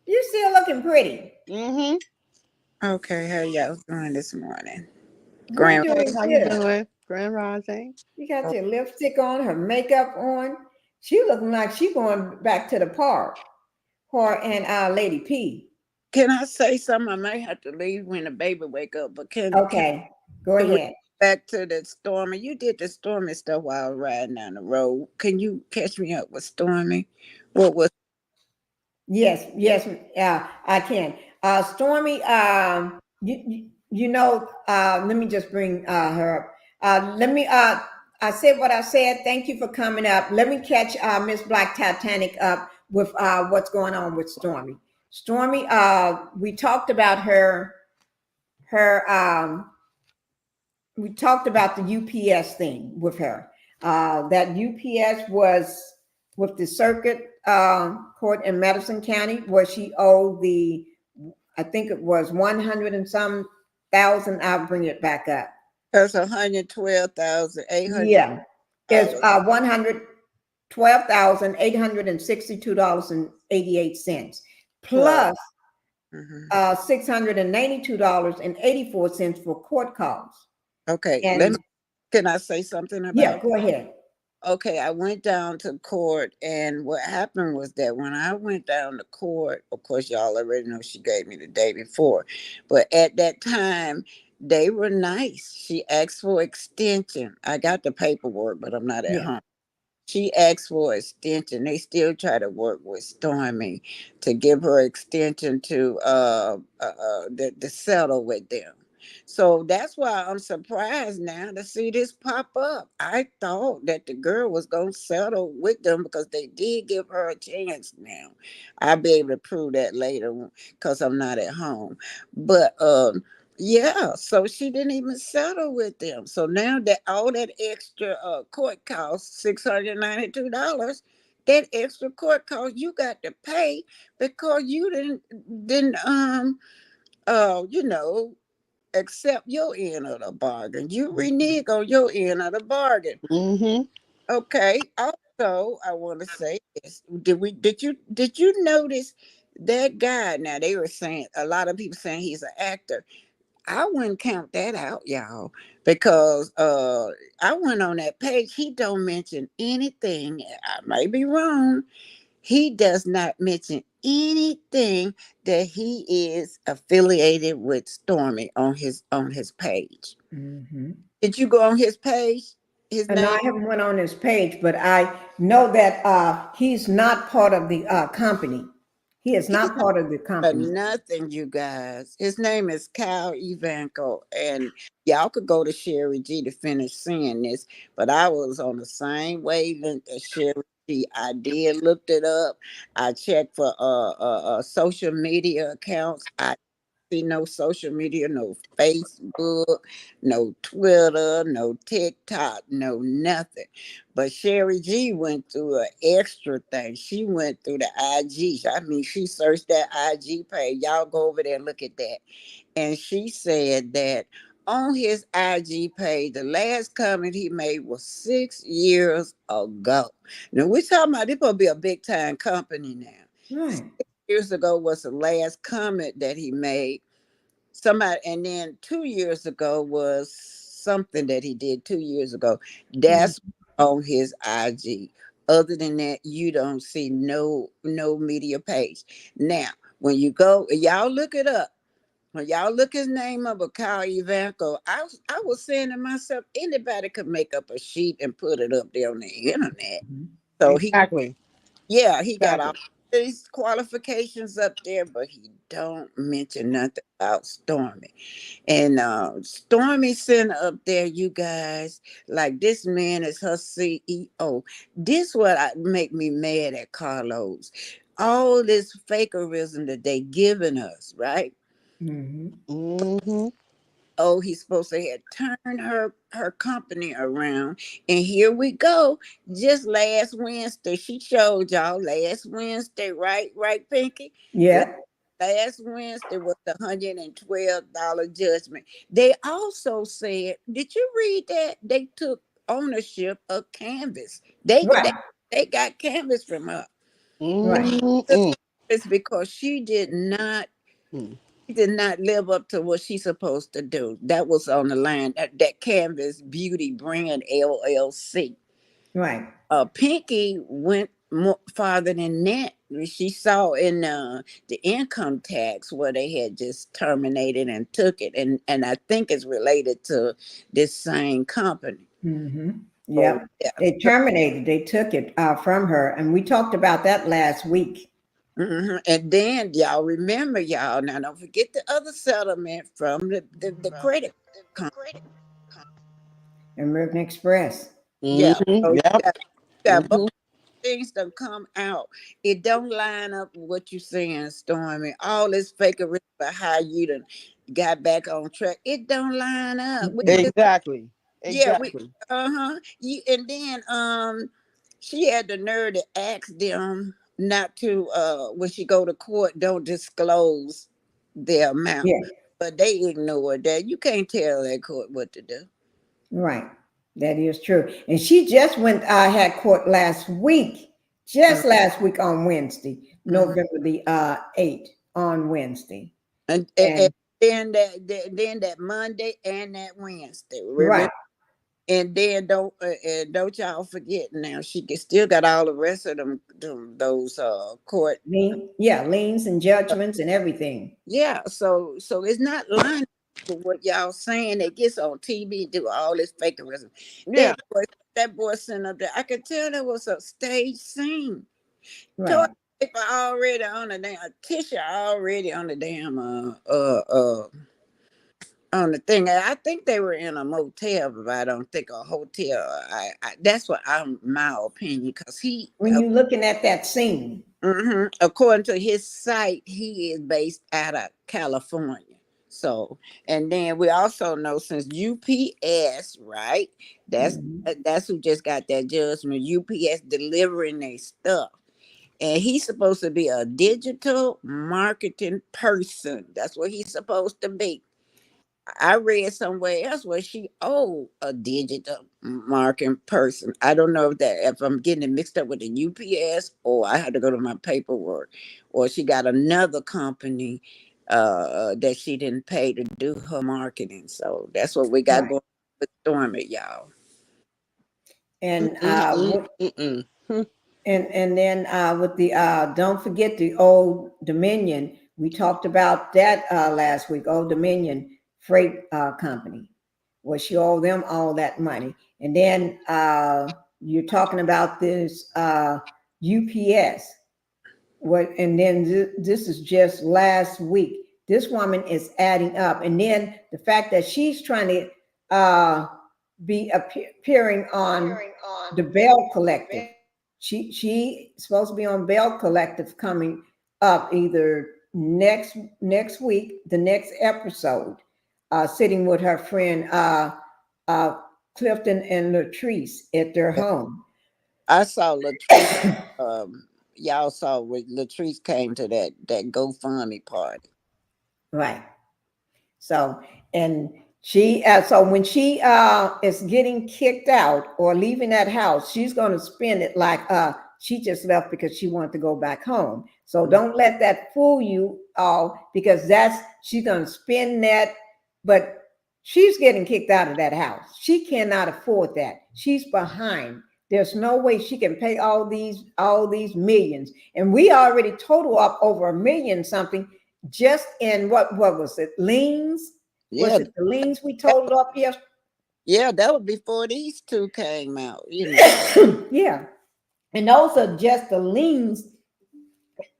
Speaker 2: you still looking pretty.
Speaker 3: Mm-hmm.
Speaker 4: Okay, how y'all doing this morning?
Speaker 2: We're
Speaker 4: Grand.
Speaker 3: Hey,
Speaker 2: doing
Speaker 3: how you
Speaker 2: good.
Speaker 3: doing? Grand Rising.
Speaker 2: You got your lipstick on, her makeup on. She looking like she going back to the park. Her and Lady P.
Speaker 4: Can I say something? I might have to leave when the baby wake up, but can
Speaker 2: Okay, go
Speaker 4: we
Speaker 2: ahead.
Speaker 4: back to the Stormy? You did the Stormy stuff while I was riding down the road. Can you catch me up with Stormy? What was
Speaker 2: Yes, I can. Stormy, you know, let me just bring her up. I said what I said. Thank you for coming up. Let me catch Miss Black Titanic up with what's going on with Stormy. Stormy, we talked about her, we talked about the UPS thing with her. That UPS was with the circuit court in Madison County, where she owed I think it was 100 and some thousand. I'll bring it back up.
Speaker 4: that's 112,800.
Speaker 2: Yeah, it's $112,862.88
Speaker 4: Plus.
Speaker 2: plus
Speaker 4: Mhm.
Speaker 2: $692.84 for court costs.
Speaker 4: Okay,
Speaker 2: And
Speaker 4: can I say something
Speaker 2: yeah,
Speaker 4: about
Speaker 2: go ahead.
Speaker 4: Okay, I went down to court, and what happened was that when I went down to court, of course, y'all already know she gave me the day before, but at that time, they were nice. She asked for extension. I got the paperwork, but I'm not at
Speaker 2: Yeah.
Speaker 4: home. She asked for extension. They still try to work with Stormy to give her extension to the settle with them. So that's why I'm surprised now to see this pop up. I thought that the girl was gonna settle with them because they did give her a chance. Now I'll be able to prove that later because I'm not at home. But Yeah, so she didn't even settle with them. So now that all that extra court cost $692, that extra court cost you got to pay because you didn't you know accept your end of the bargain. You renege on your end of the bargain.
Speaker 3: Mm-hmm.
Speaker 4: Okay. Also, I want to say this. Did you notice that guy? Now they were saying a lot of people saying he's an actor. I wouldn't count that out, y'all, because I went on that page. He don't mention anything. I might be wrong. He does not mention anything that he is affiliated with Stormy on his page.
Speaker 2: Mm-hmm.
Speaker 4: Did you go on his page? His
Speaker 2: And
Speaker 4: name?
Speaker 2: I haven't went on his page, but I know that he's not part of the company. He is
Speaker 4: He's
Speaker 2: not part of the
Speaker 4: for
Speaker 2: company.
Speaker 4: nothing, you guys. His name is Kyle Evanko, and y'all could go to Sherry G to finish seeing this. But I was on the same wavelength as Sherry G. I did looked it up. I checked for social media accounts. I see no social media, no Facebook, no Twitter, no TikTok, no nothing. But Sherry G went through an extra thing. She went through the IG. I mean, she searched that IG page. Y'all go over there and look at that. And she said that on his IG page, the last comment he made was 6 years ago. Now we're talking about this will be a big time company now.
Speaker 2: Right.
Speaker 4: 6 years ago was the last comment that he made. Somebody, and then 2 years ago was something that he did 2 years ago.
Speaker 2: Mhm.
Speaker 4: That's on his IG. Other than that, you don't see no media page. Now, when you go, y'all look it up. When y'all look his name up, Kyle Evanko, I was saying to myself, anybody could make up a sheet and put it up there on the internet. So
Speaker 3: Exactly.
Speaker 4: he got all
Speaker 3: Exactly.
Speaker 4: these qualifications up there, but he don't mention nothing about Stormy. And Stormy sent up there, you guys, like this man is her CEO. This what make me mad at Carlos. All this fakerism that they giving us, right?
Speaker 2: Mhm.
Speaker 3: Mm-hmm.
Speaker 4: Oh, he's supposed to have turned her company around. And here we go. Just last Wednesday, she showed y'all last Wednesday, right, Pinky? La-
Speaker 2: Yeah.
Speaker 4: Last Wednesday was the $112 judgment. They also said, did you read that? They took ownership of Canvas. They,
Speaker 2: Right.
Speaker 4: they got Canvas from her.
Speaker 2: Right.
Speaker 4: Took
Speaker 3: Mm-hmm.
Speaker 4: Canvas because she did not live up to what she's supposed to do. That was on the line. That Canvas Beauty Brand LLC.
Speaker 2: Right.
Speaker 4: Pinky went more farther than that. She saw in the income tax where they had just terminated and took it, and I think it's related to this same company.
Speaker 2: Mm-hmm.
Speaker 4: So
Speaker 2: Yep.
Speaker 4: yeah.
Speaker 2: They terminated. They took it from her, and we talked about that last week.
Speaker 4: And then y'all remember, y'all, now don't forget the other settlement from the credit company.
Speaker 2: American Express.
Speaker 4: Yeah,
Speaker 3: Mm-hmm.
Speaker 4: so
Speaker 3: Yep.
Speaker 4: you got both
Speaker 3: Mm-hmm.
Speaker 4: things that come out. It don't line up with what you saying, Stormy. All this fakery about how you done got back on track. It don't line up.
Speaker 2: Mm-mm.
Speaker 3: Exactly.
Speaker 4: Yeah, we
Speaker 3: Exactly.
Speaker 4: uh-huh. And then she had the nerve to ask them not to when she go to court, don't disclose the amount.
Speaker 2: Yeah.
Speaker 4: But they ignored that. You can't tell that court what to do.
Speaker 2: Right. That is true. And she just went, had court last week, just last week on Wednesday,
Speaker 4: Mhm.
Speaker 2: November the 8th on Wednesday.
Speaker 4: And
Speaker 2: And
Speaker 4: then that Monday and that Wednesday.
Speaker 2: right.
Speaker 4: Remember? And then don't y'all forget now still got all the rest of them those court.
Speaker 2: Yeah, liens and judgments and everything.
Speaker 4: Yeah, so it's not lying to what y'all saying. That gets on TV and do all this fakerism.
Speaker 3: Yeah.
Speaker 4: That boy sent up there. I could tell that was a stage scene.
Speaker 2: Right.
Speaker 4: Toilet paper already on the damn tissue already on the damn on the thing. I think they were in a motel, but I don't think a hotel. That's what I'm my opinion because
Speaker 2: When you're looking at that scene.
Speaker 4: according to his site, he is based out of California. So, and then we also know since UPS, right? That's
Speaker 2: Mhm.
Speaker 4: that's who just got that judgment. UPS delivering their stuff, and he's supposed to be a digital marketing person. That's what he's supposed to be. I read somewhere else where she a digital marketing person. I don't know if I'm getting it mixed up with the UPS or I had to go to my paperwork, or she got another company that she didn't pay to do her marketing. So that's what we got
Speaker 2: Right.
Speaker 4: going with Stormy, y'all.
Speaker 2: And
Speaker 3: Mm-mm, mm-mm.
Speaker 2: and then with the don't forget the Old Dominion. We talked about that last week. Old Dominion Freight Company, where she owed them all that money. And then you're talking about this UPS. What? And then this is just last week. This woman is adding up, and then the fact that she's trying to be appearing on the Bell Collective. She supposed to be on Bell Collective coming up either next week, the next episode, sitting with her friend uh, Clifton and Latrice at their home.
Speaker 4: I saw Latrice. Y'all saw when Latrice came to that GoFundMe party.
Speaker 2: Right. So, and she, so when she is getting kicked out or leaving that house, she's going to spend it like she just left because she wanted to go back home. So don't let that fool you all, because she's going to spend that, but she's getting kicked out of that house. She cannot afford that. She's behind. There's no way she can pay all these millions. And we already total up over $1 million something just in what was it? Liens? Was
Speaker 4: Yeah,
Speaker 2: it the liens we totaled up? Yes.
Speaker 4: yeah, that was before these two came out. You know.
Speaker 2: Yeah. And those are just the liens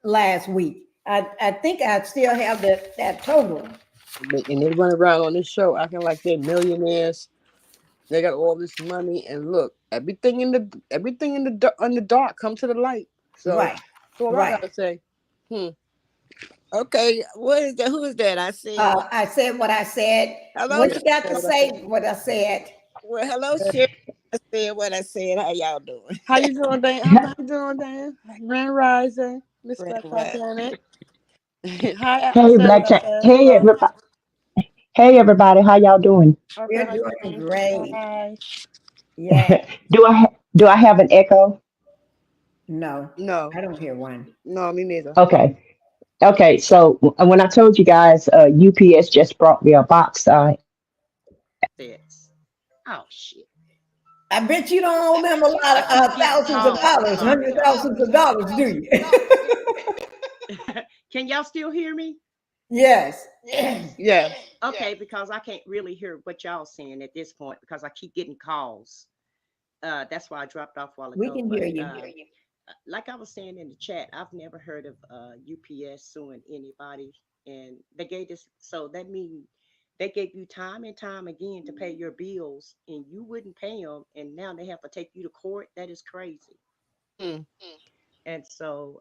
Speaker 2: last week. I think I still have that total.
Speaker 3: And they run around on this show acting like they're millionaires. They got all this money, and look, everything in the dark come to the light. So
Speaker 2: Right.
Speaker 3: that's all I
Speaker 2: Right.
Speaker 3: gotta say.
Speaker 4: Okay, what is that? Who is that? I said.
Speaker 2: I said what I said.
Speaker 4: Hello,
Speaker 2: What you got to
Speaker 3: What I
Speaker 2: say?
Speaker 3: said.
Speaker 2: What I said.
Speaker 4: well, hello, Sherry. I said what I said. How y'all doing?
Speaker 3: How you doing, Dan? How you doing, Dan? Grand Rising, Miss
Speaker 4: Grand
Speaker 3: Black
Speaker 4: Rising.
Speaker 3: Titanic. Hi,
Speaker 5: Hey,
Speaker 3: Sarah.
Speaker 5: Hey,
Speaker 3: Hello.
Speaker 5: everybody. Hey, everybody. How y'all doing?
Speaker 2: We're
Speaker 3: Okay, how you
Speaker 2: doing
Speaker 3: doing?
Speaker 2: great.
Speaker 3: Hi.
Speaker 2: Yeah.
Speaker 5: Do I have an echo?
Speaker 2: No,
Speaker 3: No,
Speaker 2: I don't hear one.
Speaker 3: no, me neither.
Speaker 5: Okay. Okay. So when I told you guys, UPS just brought me a box.
Speaker 6: Oh shit.
Speaker 2: I bet you don't owe them a lot
Speaker 6: I
Speaker 2: of
Speaker 6: keep getting
Speaker 2: thousands of
Speaker 6: calls or
Speaker 2: dollars, hundred
Speaker 6: something.
Speaker 2: thousands of dollars, do you?
Speaker 6: Can y'all still hear me?
Speaker 2: Yes.
Speaker 3: Yes.
Speaker 6: Okay, because I can't really hear what y'all saying at this point because I keep getting calls. That's why I dropped off a while
Speaker 2: We
Speaker 6: ago.
Speaker 2: can
Speaker 6: But
Speaker 2: hear you.
Speaker 6: like I was saying in the chat, I've never heard of UPS suing anybody, and they gave this. So that means they gave you time and time again to pay your bills, and you wouldn't pay them, and now they have to take you to court. That is crazy.
Speaker 3: Mm.
Speaker 6: And so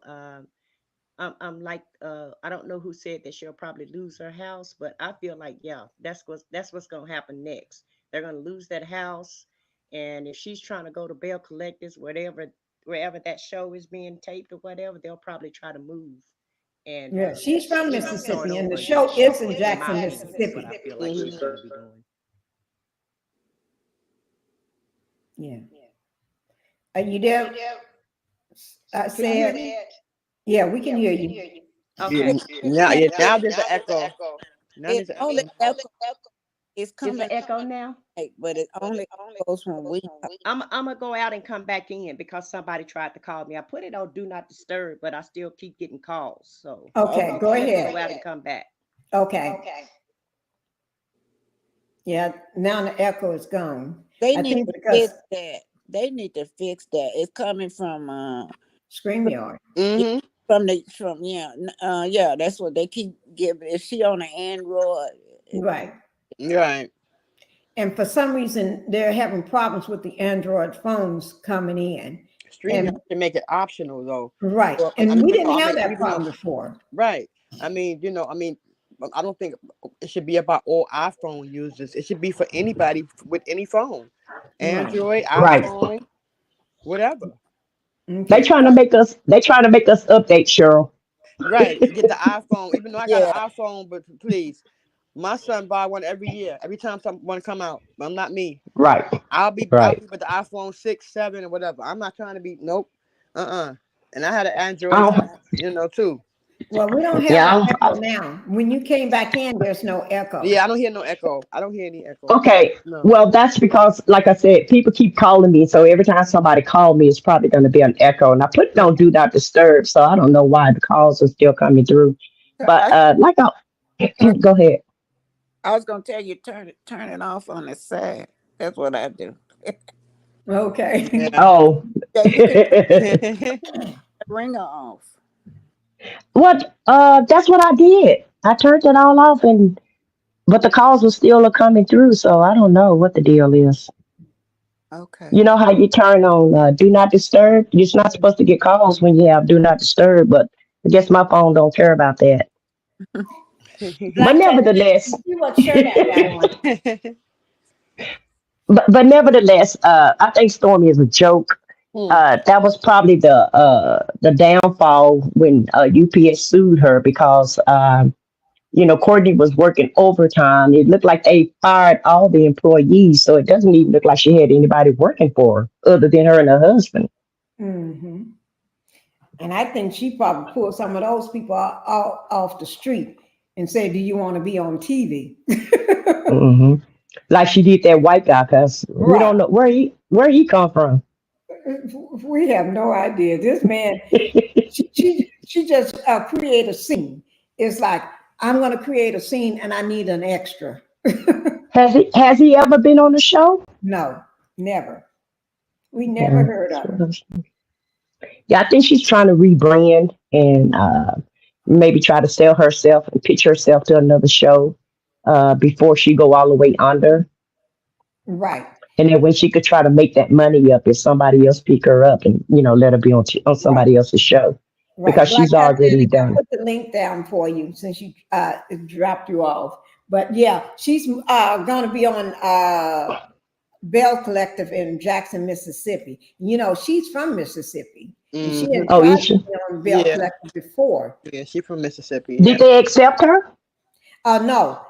Speaker 6: I'm like I don't know who said that she'll probably lose her house, but I feel like yeah, that's what's gonna happen next. They're gonna lose that house, and if she's trying to go to bail collectors, wherever that show is being taped or whatever, they'll probably try to move and
Speaker 2: Yeah, she's from
Speaker 6: start
Speaker 2: Mississippi, and the
Speaker 6: over
Speaker 2: show
Speaker 6: again.
Speaker 2: is in
Speaker 6: In my
Speaker 2: Jackson,
Speaker 6: opinion, is what
Speaker 2: Mississippi.
Speaker 6: I feel like
Speaker 3: Mhm.
Speaker 6: she's gonna be doing.
Speaker 2: Yeah. Are you there? I
Speaker 6: Can you hear
Speaker 2: said,
Speaker 6: me?
Speaker 2: yeah, we can hear you.
Speaker 6: Okay.
Speaker 3: Now there's an echo. Now
Speaker 4: It
Speaker 3: there's an
Speaker 4: only
Speaker 3: echo.
Speaker 4: echo. It's
Speaker 6: Is
Speaker 4: coming
Speaker 6: the echo now?
Speaker 4: right, but it only goes when we.
Speaker 6: I'm gonna go out and come back in because somebody tried to call me. I put it on do not disturb, but I still keep getting calls. So
Speaker 4: Oh,
Speaker 2: Okay, go
Speaker 6: let me
Speaker 2: ahead.
Speaker 6: go out and come back.
Speaker 2: Okay. Yeah, now the echo is gone.
Speaker 4: they
Speaker 2: I
Speaker 4: need
Speaker 2: think
Speaker 4: to
Speaker 2: because
Speaker 4: fix that. They need to fix that. It's coming
Speaker 2: StreamYard.
Speaker 3: Mm-hmm.
Speaker 4: yeah, that's what they keep giving. If she on an Android,
Speaker 2: Right.
Speaker 3: Right.
Speaker 2: And for some reason, they're having problems with the Android phones coming in.
Speaker 3: StreamYard
Speaker 2: And
Speaker 3: can make it optional though.
Speaker 2: right.
Speaker 3: Well, I
Speaker 2: And
Speaker 3: mean,
Speaker 2: we
Speaker 3: you know,
Speaker 2: didn't
Speaker 3: I
Speaker 2: have
Speaker 3: mean,
Speaker 2: that
Speaker 3: even though
Speaker 2: problem before.
Speaker 3: right. I mean, I don't think it should be about all iPhone users. It should be for anybody with any phone, Android,
Speaker 5: Right.
Speaker 3: iPhone, whatever.
Speaker 5: They
Speaker 2: Okay.
Speaker 5: trying to make us. They trying to make us update, Cheryl.
Speaker 3: Right. Get the iPhone. Even though I got an
Speaker 4: Yeah.
Speaker 3: iPhone, but please, my son buy one every year. Every time someone come out, but I'm not me.
Speaker 5: Right.
Speaker 3: I'll
Speaker 5: Right.
Speaker 3: be with the iPhone 6, 7, or whatever. I'm not trying to be nope. And I had an Android,
Speaker 5: Oh,
Speaker 3: too.
Speaker 2: Well, we don't have an
Speaker 5: yeah.
Speaker 2: echo now. When you came back in, there's no echo.
Speaker 3: Yeah, I don't hear no echo. I don't hear any echo.
Speaker 5: Okay.
Speaker 3: No.
Speaker 5: Well, that's because, like I said, people keep calling me. So every time somebody called me, it's probably going to be an echo. And I put it on Do Not Disturb. So I don't know why the calls are still coming through. But like, go ahead.
Speaker 4: I was gonna tell you turn it off on the side. That's what I do.
Speaker 2: Okay.
Speaker 3: Yeah.
Speaker 5: Oh.
Speaker 4: Yeah, you can turn the ringer off.
Speaker 5: What? That's what I did. I turned it all off, but the calls were still coming through. So I don't know what the deal is.
Speaker 4: Okay.
Speaker 5: You know how you turn on Do Not Disturb? You're not supposed to get calls when you have Do Not Disturb, but I guess my phone don't care about that. But nevertheless,
Speaker 2: See what shirt I got on.
Speaker 5: but nevertheless, I think Stormy is a joke. That was probably the downfall when UPS sued her because Courtney was working overtime. It looked like they fired all the employees, so it doesn't even look like she had anybody working for her other than her and her husband.
Speaker 2: Mm-hmm. And I think she probably pulled some of those people off the street and said, "Do you want to be on TV?"
Speaker 5: Mm-hmm. Like she did that white guy, because we don't know where he come from.
Speaker 2: We have no idea. This man, she just create a scene. It's like, I'm going to create a scene and I need an extra.
Speaker 5: Has he ever been on the show?
Speaker 2: No, never. We never heard of him.
Speaker 5: Yeah, I think she's trying to rebrand and maybe try to sell herself and pitch herself to another show before she go all the way under.
Speaker 2: Right.
Speaker 5: And then when she could try to make that money up, if somebody else pick her up and let her be on somebody else's show, because she's already done.
Speaker 2: I'll put the link down for you since you it dropped you off. But yeah, she's going to be on Bell Collective in Jackson, Mississippi. She's from Mississippi. And she had
Speaker 5: Is she?
Speaker 2: been on Bell Collective before.
Speaker 3: Yeah, she's from Mississippi.
Speaker 5: Did they accept her?
Speaker 2: No.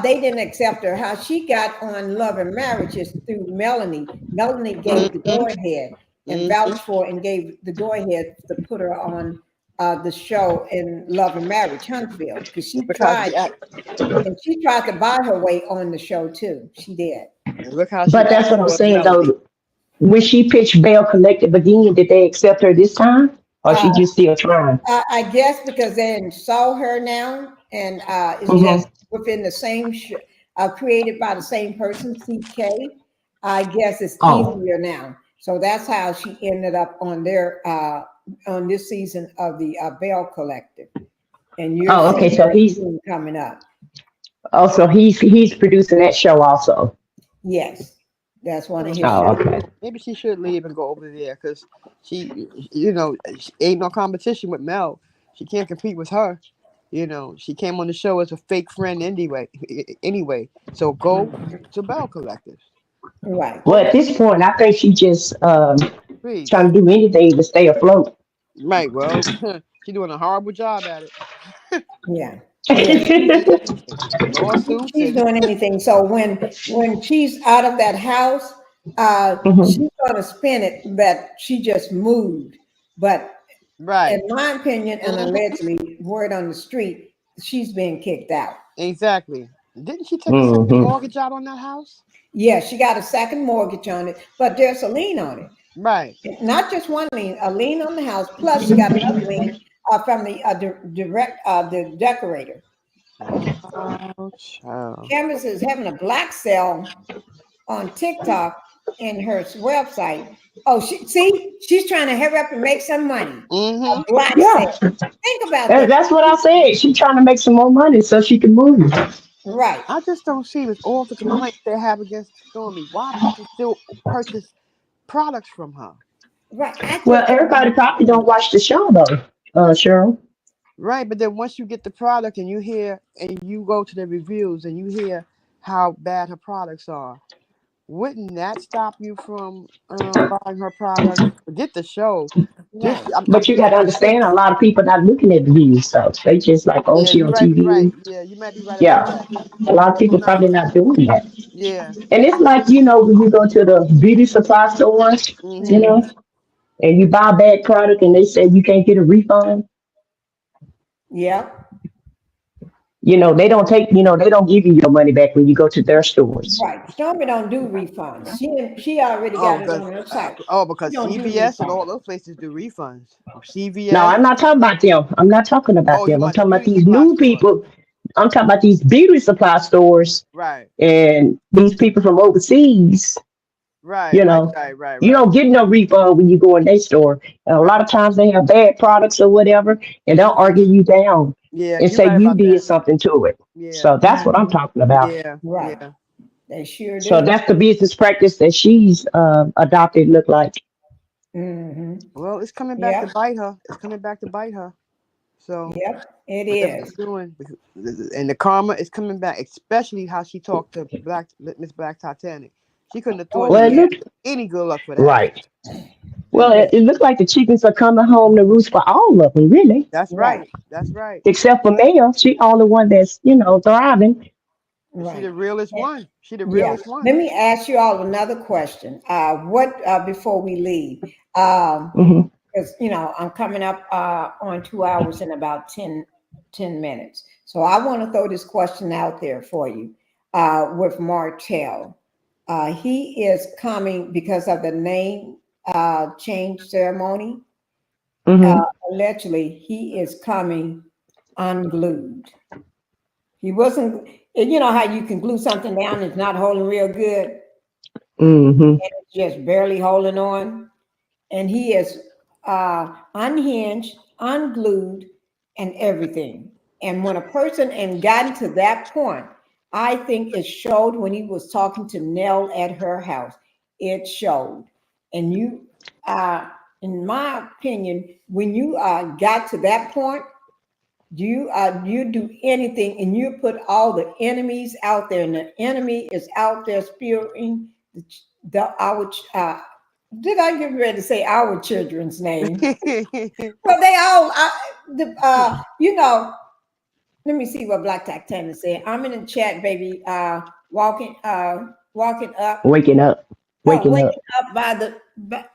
Speaker 2: They didn't accept her. How she got on Love and Marriage is through Melanie. Melanie gave the go-ahead and vouched for and gave the go-ahead to put her on the show in Love and Marriage, Huntsville, because she tried to buy her way on the show too. She did.
Speaker 3: Look how
Speaker 5: But that's what I'm saying though. When she pitched Bell Collective again, did they accept her this time, or she just still trying?
Speaker 2: I guess because they saw her now, and it's just within the same created by the same person, CK. I guess it's easier now. So that's how she ended up on their on this season of the Bell Collective. And you're
Speaker 5: okay, so he's
Speaker 2: coming up.
Speaker 5: Oh, so he's producing that show also.
Speaker 2: Yes, that's one of his
Speaker 5: shows.
Speaker 2: Okay.
Speaker 3: Maybe she should leave and go over there because she ain't no competition with Mel. She can't compete with her. She came on the show as a fake friend anyway. So go to Bell Collective.
Speaker 2: Right.
Speaker 5: Well, at this point, I think she just trying to do anything to stay afloat.
Speaker 3: Right. Well, she's doing a horrible job at it.
Speaker 2: Yeah.
Speaker 3: Lawsuits.
Speaker 2: She's doing anything. So when she's out of that house, she's going to spin it that she just moved. But in my opinion, and allegedly, word on the street, she's being kicked out.
Speaker 3: Exactly. Didn't she take a second mortgage out on that house?
Speaker 2: Yeah, she got a second mortgage on it, but there's a lien on it.
Speaker 3: Right.
Speaker 2: Not just one lien, a lien on the house, plus she got another lien from the decorator.
Speaker 3: Oh, child.
Speaker 2: Canvas is having a black sale on TikTok in her website. Oh, she's trying to hurry up and make some money. A black sale. Think about that.
Speaker 5: That's what I said. She's trying to make some more money so she can move.
Speaker 2: Right.
Speaker 3: I just don't see with all the complaints they have against Stormy. Why people still purchase products from her?
Speaker 2: Right.
Speaker 5: Well, everybody probably don't watch the show though, Cheryl.
Speaker 3: Right, but then once you get the product and you hear and you go to the reviews and you hear how bad her products are, wouldn't that stop you from buying her products? Forget the show.
Speaker 2: Right.
Speaker 3: Just I'm
Speaker 5: But you got to understand, a lot of people not looking at the views, so they just like, oh,
Speaker 3: yeah,
Speaker 5: she
Speaker 3: you
Speaker 5: on
Speaker 3: might be right.
Speaker 5: TV.
Speaker 3: Yeah, you might be right about
Speaker 5: Yeah,
Speaker 3: that.
Speaker 5: a lot of
Speaker 3: People
Speaker 5: people
Speaker 3: not.
Speaker 5: probably not doing that.
Speaker 3: Yeah.
Speaker 5: And it's like, when you go to the beauty supply stores, you
Speaker 3: Mhm.
Speaker 5: know, and you buy a bad product and they say you can't get a refund.
Speaker 2: Yep.
Speaker 5: They don't take, they don't give you your money back when you go to their stores.
Speaker 2: Right. Stormy don't do refunds. She already
Speaker 3: Oh,
Speaker 2: got it
Speaker 3: because
Speaker 2: on her site. She
Speaker 3: because
Speaker 2: don't do
Speaker 3: CVS and all
Speaker 2: refunds.
Speaker 3: those places do refunds.
Speaker 5: No,
Speaker 3: CVS.
Speaker 5: I'm not talking about them. I'm not talking about
Speaker 3: Oh, you
Speaker 5: them. I'm
Speaker 3: want the
Speaker 5: talking about
Speaker 3: beauty
Speaker 5: these
Speaker 3: supply
Speaker 5: new
Speaker 3: store?
Speaker 5: people. I'm talking about these beauty supply stores
Speaker 3: Right.
Speaker 5: and these people from overseas.
Speaker 3: Right.
Speaker 5: You
Speaker 3: Right.
Speaker 5: know,
Speaker 3: Right. Right.
Speaker 5: you
Speaker 3: Right.
Speaker 5: don't get no refund when you go in their store. And a
Speaker 3: Right.
Speaker 5: lot of times they have bad products or whatever, and they'll argue you down
Speaker 3: Yeah,
Speaker 5: and
Speaker 3: you're
Speaker 5: say
Speaker 3: right
Speaker 5: you
Speaker 3: about
Speaker 5: did
Speaker 3: that.
Speaker 5: something to it.
Speaker 3: Yeah.
Speaker 5: So that's what I'm talking about.
Speaker 3: Yeah.
Speaker 2: Right.
Speaker 3: Yeah.
Speaker 2: They sure
Speaker 5: So
Speaker 2: do.
Speaker 5: that's the business practice that she's adopted. Look like.
Speaker 2: Mm-hmm.
Speaker 3: Well, it's coming back to
Speaker 2: Yep.
Speaker 3: bite her. It's coming back to bite her. So
Speaker 2: Yep. It
Speaker 3: whatever
Speaker 2: is.
Speaker 3: you're doing, and the karma is coming back. Especially how she talked to Miss Black Titanic. She couldn't have thought
Speaker 2: Oh
Speaker 5: Well,
Speaker 3: she
Speaker 5: it
Speaker 2: yeah.
Speaker 3: had
Speaker 5: look
Speaker 3: any good luck for that.
Speaker 5: right. Well,
Speaker 2: Yeah.
Speaker 5: it looks like the chickens are coming home to roost for all of them, really,
Speaker 3: That's
Speaker 2: Right.
Speaker 3: right. That's right.
Speaker 5: except for Mel. She only one that's thriving.
Speaker 3: She
Speaker 2: Right.
Speaker 3: the realest
Speaker 2: Eh,
Speaker 3: one. She the
Speaker 2: Yeah.
Speaker 3: realest one.
Speaker 2: Let me ask you all another question. What before we leave?
Speaker 5: Hmm.
Speaker 2: Because I'm coming up on 2 hours in about ten minutes. So I want to throw this question out there for you with Martell. He is coming because of the name change ceremony.
Speaker 5: Hmm.
Speaker 2: Allegedly, he is coming unglued. He wasn't, and you know how you can glue something down and it's not holding real good, and
Speaker 5: Hmm.
Speaker 2: it's just barely holding on. And he is unhinged, unglued, and everything. And when a person and gotten to that point, I think it showed when he was talking to Nell at her house. It showed. And uh, in my opinion, when you got to that point, you do anything and you put all the enemies out there, and the enemy is out there spewing our did I get ready to say our children's name? Well, they all, let me see what Black Titanic said. I'm in the chat, baby. Walking up,
Speaker 5: Waking up, waking
Speaker 2: waking
Speaker 5: up.
Speaker 2: up by the,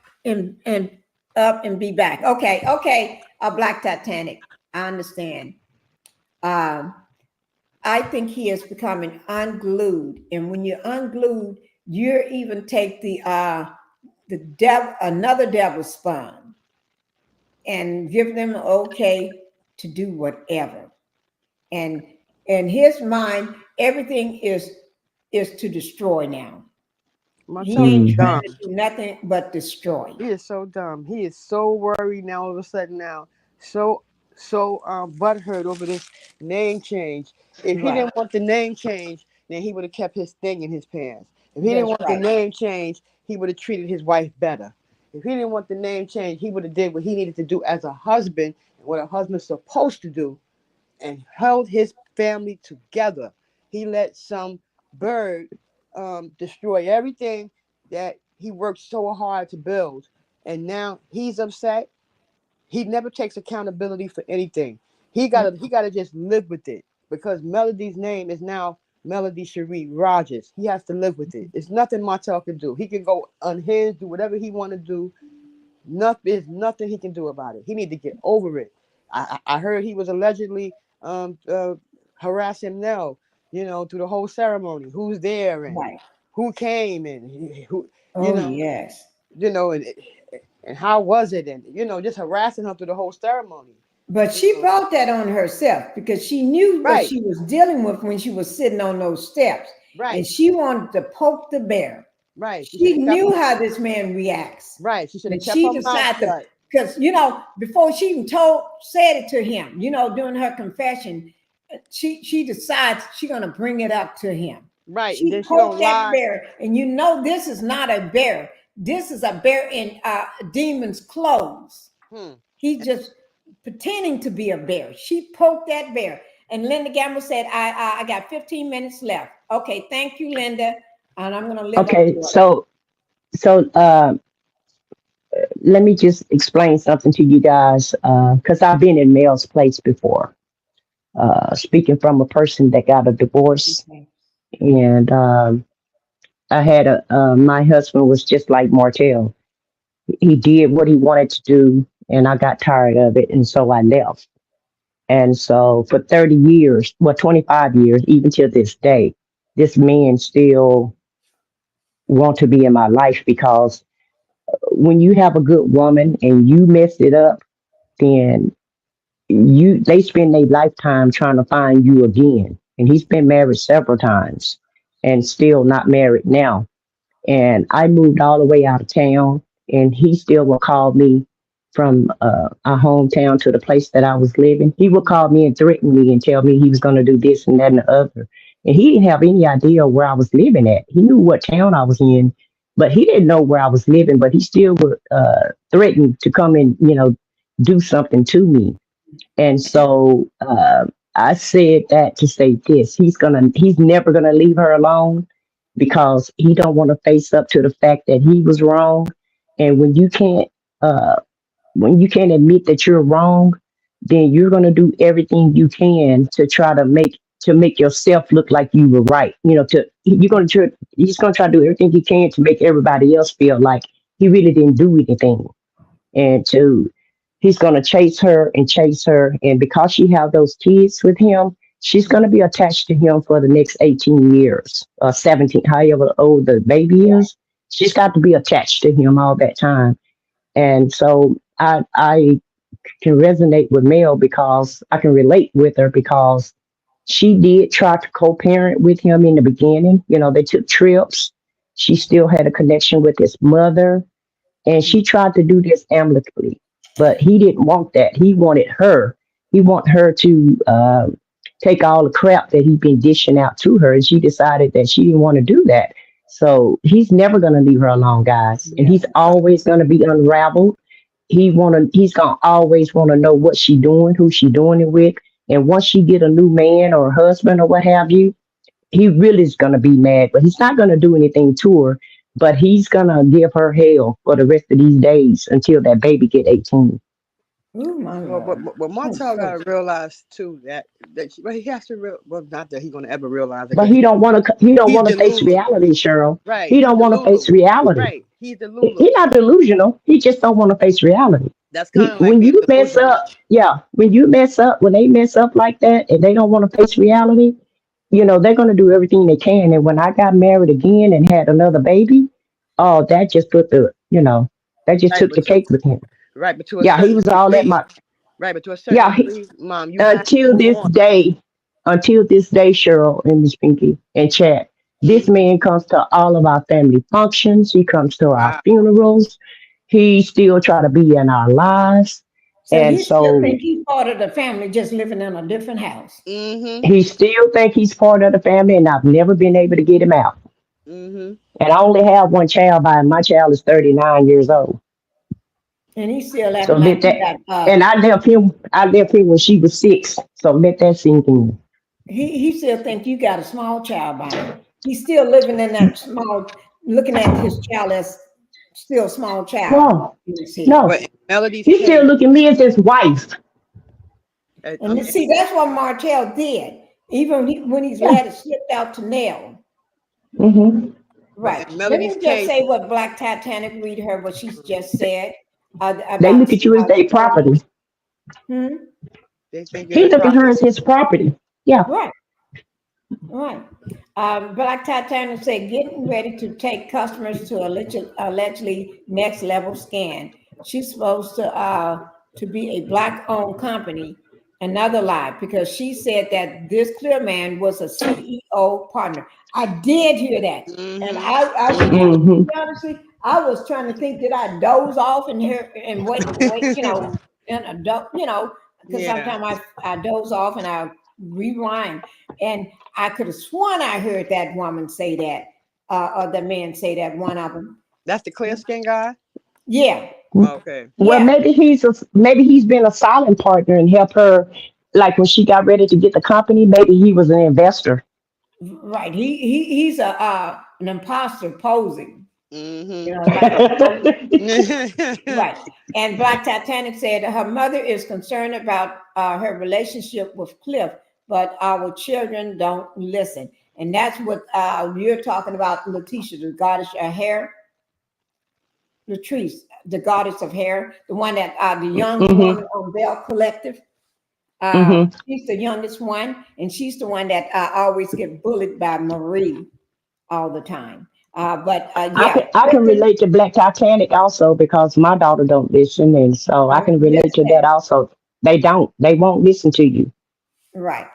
Speaker 2: and up and be back. Okay, okay. Black Titanic. I understand. Um, I think he is becoming unglued, and when you're unglued, you're even take the devil, another devil spawn, and give them okay to do whatever. And in his mind, everything is to destroy now. He
Speaker 3: Martell is
Speaker 2: ain't
Speaker 5: Hmm.
Speaker 2: trying
Speaker 3: dumb.
Speaker 2: to do nothing but destroy.
Speaker 3: He is so dumb. He is so worried now. All of a sudden now, so butthurt over this name change. If he
Speaker 2: Right.
Speaker 3: didn't want the name change, then he would have kept his thing in his pants. If he didn't
Speaker 2: That's
Speaker 3: want the
Speaker 2: right.
Speaker 3: name change, he would have treated his wife better. If he didn't want the name change, he would have did what he needed to do as a husband, what a husband's supposed to do, and held his family together. He let some bird destroy everything that he worked so hard to build. And now he's upset. He never takes accountability for anything. He gotta just live with it because Melody's name is now Melody Cherie Rogers. He has to live with it. It's nothing Martell can do. He can go unhinged, do whatever he want to do. There's nothing he can do about it. He need to get over it. I heard he was allegedly um, uh, harassing Nell, through the whole ceremony. Who's there and
Speaker 2: Right.
Speaker 3: who came and who, you
Speaker 2: Oh
Speaker 3: know,
Speaker 2: yes.
Speaker 3: and how was it, and just harassing her through the whole ceremony.
Speaker 2: But
Speaker 3: You
Speaker 2: she
Speaker 3: know,
Speaker 2: brought that on herself because she knew what
Speaker 3: right,
Speaker 2: she was dealing with when she was sitting on those steps. And
Speaker 3: right,
Speaker 2: she wanted to poke the bear.
Speaker 3: right. She should
Speaker 2: She
Speaker 3: have kept
Speaker 2: knew how this man reacts.
Speaker 3: right. She should have
Speaker 2: And
Speaker 3: kept
Speaker 2: she
Speaker 3: her mouth
Speaker 2: decided to,
Speaker 3: shut.
Speaker 2: because, before she even said it to him, during her confession, she decides she's going to bring it up to him.
Speaker 3: Right, and
Speaker 2: She
Speaker 3: then she
Speaker 2: poked
Speaker 3: don't
Speaker 2: that
Speaker 3: lie.
Speaker 2: bear. And this is not a bear. This is a bear in demon's clothes.
Speaker 3: Hmm.
Speaker 2: He just pretending to be a bear. She poked that bear. And Linda Gamble said, I got 15 minutes left. Okay, thank you, Linda. And I'm going to live up
Speaker 5: Okay,
Speaker 2: to it.
Speaker 5: so let me just explain something to you guys, because I've been in Mel's place before. Speaking from a person that got a divorce,
Speaker 2: Okay.
Speaker 5: and I had my husband was just like Martell. He did what he wanted to do, and I got tired of it, and so I left. And so for 30 years, well, 25 years, even to this day, this man still want to be in my life, because when you have a good woman and you mess it up, then they spend their lifetime trying to find you again. And he's been married several times and still not married now. And I moved all the way out of town, and he still will call me from our hometown to the place that I was living. He would call me and threaten me and tell me he was going to do this and that and the other. And he didn't have any idea where I was living at. He knew what town I was in, but he didn't know where I was living. But he still would threaten to come and, do something to me. And so I said that to say this: he's never gonna leave her alone, because he don't want to face up to the fact that he was wrong. And uh, when you can't admit that you're wrong, then you're gonna do everything you can to try to make yourself look like you were right. He's gonna try to do everything he can to make everybody else feel like he really didn't do anything, and he's going to chase her, and because she have those kids with him, she's going to be attached to him for the next 18 years or 17, however old the baby is. She's got to be attached to him all that time. And so I can resonate with Mel, because I can relate with her, because she did try to co-parent with him in the beginning. They took trips. She still had a connection with his mother, and she tried to do this amicably, but he didn't want that. He wanted her. He wanted her to take all the crap that he'd been dishing out to her, and she decided that she didn't want to do that. So he's never going to leave her alone, guys, and he's always going to be unraveled. He's going to always want to know what she doing, who she doing it with, and once she get a new man or husband or what have you, he really is going to be mad. But he's not going to do anything to her. But he's gonna give her hell for the rest of these days until that baby get 18.
Speaker 2: Oh my
Speaker 3: Well,
Speaker 2: Lord.
Speaker 3: but Martell got to realize too that he has to not that he's gonna ever realize it,
Speaker 5: But
Speaker 3: 'cause
Speaker 5: he don't want to. He don't
Speaker 3: he's
Speaker 5: want to face
Speaker 3: delusional.
Speaker 5: reality, Cheryl.
Speaker 3: Right.
Speaker 5: He
Speaker 3: He's
Speaker 5: don't want to face
Speaker 3: delusional.
Speaker 5: reality.
Speaker 3: Right. He's
Speaker 5: He's
Speaker 3: delusional.
Speaker 5: not delusional. He just don't want to face reality.
Speaker 3: That's kind of like
Speaker 5: When
Speaker 3: being
Speaker 5: you mess
Speaker 3: delusional.
Speaker 5: up, yeah. When they mess up like that, and they don't want to face reality, they're gonna do everything they can. And when I got married again and had another baby, oh, that just that just
Speaker 3: Right,
Speaker 5: took the cake with him.
Speaker 3: but to a
Speaker 5: Yeah, he
Speaker 3: certain
Speaker 5: was all at
Speaker 3: degree,
Speaker 5: my.
Speaker 3: right, but to a certain
Speaker 5: Yeah,
Speaker 3: degree, Mom, you have to
Speaker 5: until
Speaker 3: move
Speaker 5: this
Speaker 3: on.
Speaker 5: day, Cheryl and Miss Pinkie and Chat, this
Speaker 3: Mhm.
Speaker 5: man comes to all of our family functions. He comes to our
Speaker 3: Wow.
Speaker 5: funerals. He still try to be in our lives.
Speaker 2: So
Speaker 5: And
Speaker 2: you still think
Speaker 5: so
Speaker 2: he's part of the family, just living in a different house?
Speaker 3: Mhm.
Speaker 5: he still think he's part of the family, and I've never been able to get him out.
Speaker 3: Mhm.
Speaker 5: And I only have one child by him. My child is 39 years old.
Speaker 2: And he's still
Speaker 5: So
Speaker 2: acting like
Speaker 5: let
Speaker 2: he
Speaker 5: that,
Speaker 2: got
Speaker 5: and I left him when she was 6. So let that sink in.
Speaker 2: he still think you got a small child by him. He's still living in that small, looking at his child as still a small child
Speaker 5: No,
Speaker 2: in his head.
Speaker 5: no.
Speaker 3: But in Melody's
Speaker 5: He still
Speaker 3: case,
Speaker 5: look at me as his wife.
Speaker 2: And see, that's what Martell did. Even when he's
Speaker 5: Yeah.
Speaker 2: let it slipped out to Nell.
Speaker 5: Hmm.
Speaker 3: but
Speaker 2: Right.
Speaker 3: in
Speaker 2: Let
Speaker 3: Melody's
Speaker 2: me just
Speaker 3: case,
Speaker 2: say what Black Titanic read her, what she's just said
Speaker 5: They
Speaker 2: about
Speaker 5: look at you as their property.
Speaker 2: Hmm?
Speaker 3: they think you're
Speaker 5: He
Speaker 3: their
Speaker 5: look at her
Speaker 3: property.
Speaker 5: as his property. Yeah.
Speaker 2: Right. Right. Black Titanic said, getting ready to take customers to allegedly next level scan. She's supposed to be a black-owned company. Another lie, because she said that this clear man was a CEO partner. I did hear that. And
Speaker 3: Mhm.
Speaker 2: I was
Speaker 3: Mhm.
Speaker 2: trying to
Speaker 5: Hmm.
Speaker 2: be honestly, I was trying to think, did I doze off and hear and wait, in adult, because
Speaker 3: Yeah.
Speaker 2: sometimes I doze off and I rewind. And I could have sworn I heard that woman say that, or the man say that, one of them.
Speaker 3: That's the clear skin guy.
Speaker 2: Yeah,
Speaker 3: Okay.
Speaker 5: Well,
Speaker 2: Yeah,
Speaker 5: maybe he's been a silent partner and helped her. Like when she got ready to get the company, maybe he was an investor.
Speaker 2: right. He's a an imposter posing.
Speaker 3: Mm-hmm.
Speaker 2: You know, like
Speaker 3: Mm-hmm.
Speaker 2: right. And Black Titanic said her mother is concerned about her relationship with Cliff, but our children don't listen. And that's what you're talking about, Letitia, the goddess of hair, Latrice, the goddess of hair, the one that the young
Speaker 5: Hmm.
Speaker 2: woman on Bell Collective.
Speaker 5: Hmm.
Speaker 2: She's the youngest one, and she's the one that always get bullied by Marie all the time. But yeah,
Speaker 5: I can relate to Black Titanic also because my daughter don't listen, and so I
Speaker 2: don't
Speaker 5: can relate to that
Speaker 2: listen.
Speaker 5: also. They don't. They won't listen to you.
Speaker 2: Right,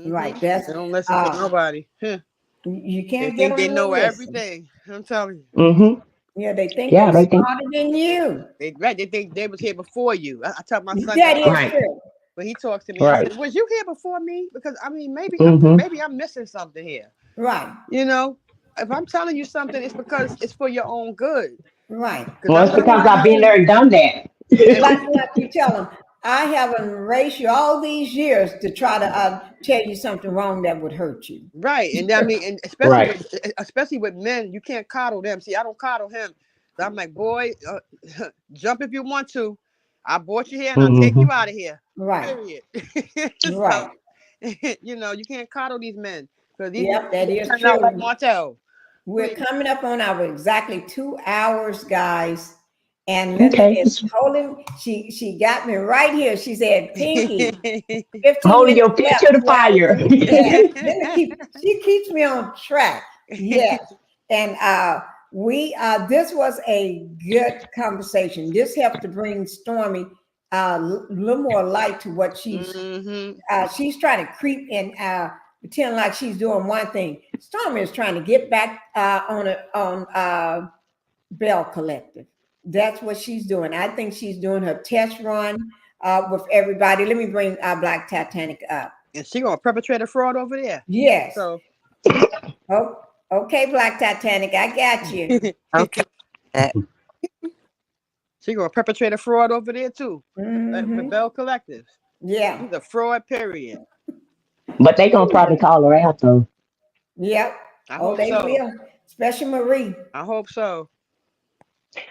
Speaker 2: right.
Speaker 3: They
Speaker 2: That's
Speaker 3: don't listen to
Speaker 2: uh,
Speaker 3: nobody. Huh.
Speaker 2: you
Speaker 3: They
Speaker 2: can't get
Speaker 3: think
Speaker 2: them
Speaker 3: they
Speaker 2: to
Speaker 3: know
Speaker 2: listen.
Speaker 3: everything. I'm telling you.
Speaker 5: Hmm.
Speaker 2: Yeah, they think
Speaker 5: Yeah,
Speaker 2: they
Speaker 5: they think
Speaker 2: smarter than you.
Speaker 3: They think they was here before you. I tell my son
Speaker 2: That
Speaker 3: that all
Speaker 2: is
Speaker 3: the
Speaker 5: right,
Speaker 3: time.
Speaker 2: true.
Speaker 3: When he talks to me, I
Speaker 5: right.
Speaker 3: said, "Was you here before me?" Because I mean,
Speaker 5: Hmm.
Speaker 3: maybe I'm missing something here.
Speaker 2: Right,
Speaker 3: You know, if I'm telling you something, it's because it's for your own good.
Speaker 2: right.
Speaker 3: Because
Speaker 5: Well,
Speaker 3: I'm
Speaker 5: it's
Speaker 3: not
Speaker 5: because
Speaker 2: Like,
Speaker 5: I've
Speaker 3: telling
Speaker 5: been
Speaker 3: you,
Speaker 5: there and done that.
Speaker 3: and
Speaker 2: like you tell them, I haven't raised you all these years to try to tell you something wrong that would hurt you.
Speaker 3: right, and I mean, and
Speaker 5: Right.
Speaker 3: especially with men, you can't coddle them. See, I don't coddle him. So I'm like, boy, jump if you want to. I brought you here, and I'll take
Speaker 5: Hmm.
Speaker 3: you out of here.
Speaker 2: Right,
Speaker 3: Period.
Speaker 2: right.
Speaker 3: So, you can't coddle these men because these men
Speaker 2: Yep, that is
Speaker 3: turn out like
Speaker 2: true.
Speaker 3: Martel.
Speaker 2: We're
Speaker 3: Please.
Speaker 2: coming up on our exactly 2 hours, guys. And Linda
Speaker 5: Okay.
Speaker 2: is holding, she got me right here. She said, Pinky, 15
Speaker 5: Holding
Speaker 2: minutes
Speaker 5: your feet
Speaker 2: left,
Speaker 5: to the
Speaker 2: 12.
Speaker 5: fire.
Speaker 2: Yes. She keeps me on track. Yes. And we this was a good conversation. This helped to bring Stormy a little more light to what
Speaker 3: Hmm.
Speaker 2: she's trying to creep and pretend like she's doing one thing. Stormy is trying to get back on Bell Collective. That's what she's doing. I think she's doing her test run with everybody. Let me bring Black Titanic up.
Speaker 3: And she gonna perpetrate a fraud over there.
Speaker 2: Yes.
Speaker 3: So
Speaker 2: Oh, okay, Black Titanic, I got you.
Speaker 4: Okay. Uh,
Speaker 3: she gonna perpetrate a fraud over there too. For
Speaker 2: Hmm.
Speaker 3: Bell Collectives.
Speaker 2: Yeah.
Speaker 3: She's a fraud, period.
Speaker 5: But they gonna probably call her out though.
Speaker 2: Yep.
Speaker 3: I
Speaker 2: Oh,
Speaker 3: hope
Speaker 2: they
Speaker 3: so.
Speaker 2: will. Especially Marie.
Speaker 3: I hope so.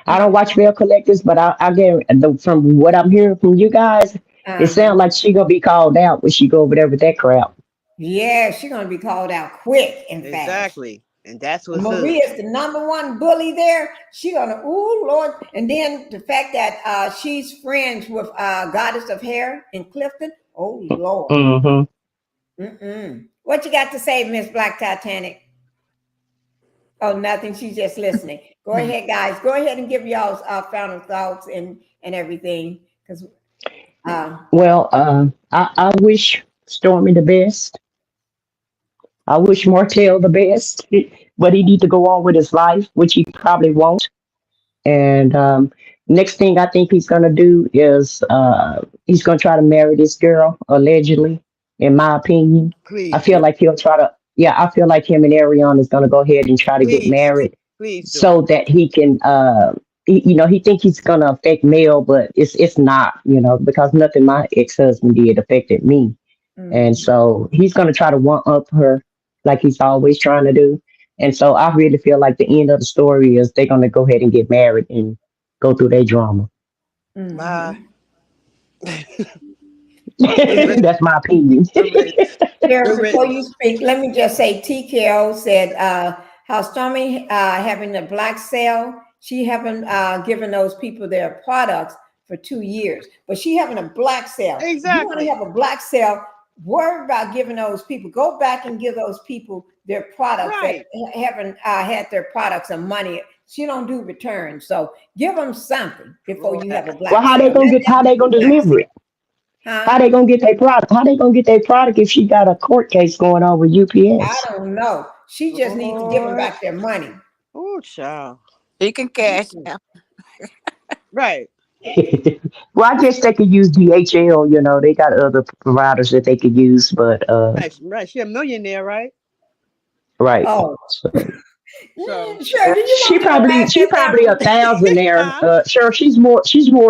Speaker 5: I don't watch Real Collectors, but I get from what I'm hearing from you guys, it
Speaker 2: Uh-huh.
Speaker 5: sounds like she gonna be called out when she go over there with that crap.
Speaker 2: Yeah, she's gonna be called out quick and fast.
Speaker 3: Exactly. And that's what's up.
Speaker 2: Marie is the number one bully there. She gonna, ooh Lord. And then the fact that she's friends with Goddess of Hair in Clifton. Oh Lord.
Speaker 5: Hmm.
Speaker 2: Mm-mm. What you got to say, Miss Black Titanic? Oh, nothing. She's just listening. Go ahead, guys. Go ahead and give y'all's final thoughts and everything. Because
Speaker 5: Well, I wish Stormy the best. I wish Martell the best, but he need to go on with his life, which he probably won't. And next thing I think he's gonna do is he's gonna try to marry this girl, allegedly, in my opinion. I
Speaker 3: Please
Speaker 5: feel
Speaker 3: do.
Speaker 5: like he'll try to. Yeah, I feel like him and Ariana is gonna go ahead and try to get
Speaker 3: Please do.
Speaker 5: married
Speaker 3: Please do.
Speaker 5: so that he can. He think he's gonna affect Mel, but it's not. Because nothing my ex husband did affected me, and
Speaker 2: mm,
Speaker 5: so he's gonna try to one up her like he's always trying to do. And so I really feel like the end of the story is they're gonna go ahead and get married and go through their drama.
Speaker 3: Bye.
Speaker 2: mm-hmm.
Speaker 3: We're ready.
Speaker 5: That's my opinion.
Speaker 3: We're ready.
Speaker 2: Sharon,
Speaker 3: We're
Speaker 2: before
Speaker 3: ready.
Speaker 2: you speak, let me just say TKO said how Stormy having a black sale, she haven't given those people their products for 2 years, but she having a black sale. If you want to
Speaker 3: Exactly.
Speaker 2: have a black sale, worry about giving those people. Go back and give those people their products that
Speaker 3: Right.
Speaker 2: haven't had their products and money. She don't do returns, so give them something before
Speaker 3: Lord
Speaker 2: you
Speaker 3: have
Speaker 2: have a
Speaker 3: mercy.
Speaker 5: Well,
Speaker 2: black sale. Let that
Speaker 5: how
Speaker 2: be
Speaker 5: they
Speaker 2: your
Speaker 5: gonna
Speaker 2: black
Speaker 5: deliver it?
Speaker 2: sale, huh?
Speaker 5: How they gonna get their product? How they gonna get their product if she got a court case going on with
Speaker 2: I
Speaker 5: UPS?
Speaker 2: don't know. She just needs to give them
Speaker 3: Lord.
Speaker 2: back their money.
Speaker 3: Oh, child.
Speaker 4: she can cash out.
Speaker 3: Right.
Speaker 5: Well, I guess they could use DHL. They got other providers that they could use, but
Speaker 3: Right. Right. She a millionaire, right?
Speaker 5: right.
Speaker 2: Oh,
Speaker 5: So.
Speaker 3: So
Speaker 2: Sure, do you
Speaker 5: She
Speaker 2: want me to
Speaker 5: probably
Speaker 2: write
Speaker 5: she
Speaker 2: that
Speaker 5: probably a
Speaker 2: down?
Speaker 5: thousandaire.
Speaker 3: huh?
Speaker 5: Sure, she's more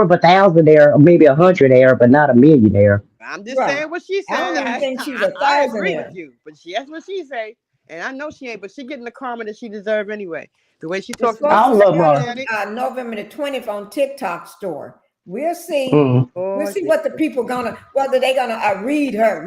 Speaker 5: of a thousandaire, or maybe a hundredaire, but not a millionaire.
Speaker 3: I'm just
Speaker 2: Right.
Speaker 3: saying what she
Speaker 2: I don't
Speaker 3: said.
Speaker 2: even think she's a
Speaker 3: I agree with
Speaker 2: thousandaire.
Speaker 3: you, but that's what she say, and I know she ain't. But she getting the karma that she deserve anyway. The way she
Speaker 2: It's
Speaker 3: talks
Speaker 2: supposed
Speaker 3: about
Speaker 5: I
Speaker 2: to
Speaker 3: the
Speaker 5: love
Speaker 2: come
Speaker 3: black
Speaker 2: out
Speaker 5: her.
Speaker 2: on
Speaker 3: Titanic.
Speaker 2: November the 20th on TikTok store. We'll see.
Speaker 5: Mm.
Speaker 2: We'll
Speaker 3: Oh,
Speaker 2: see what the people gonna, whether they gonna read her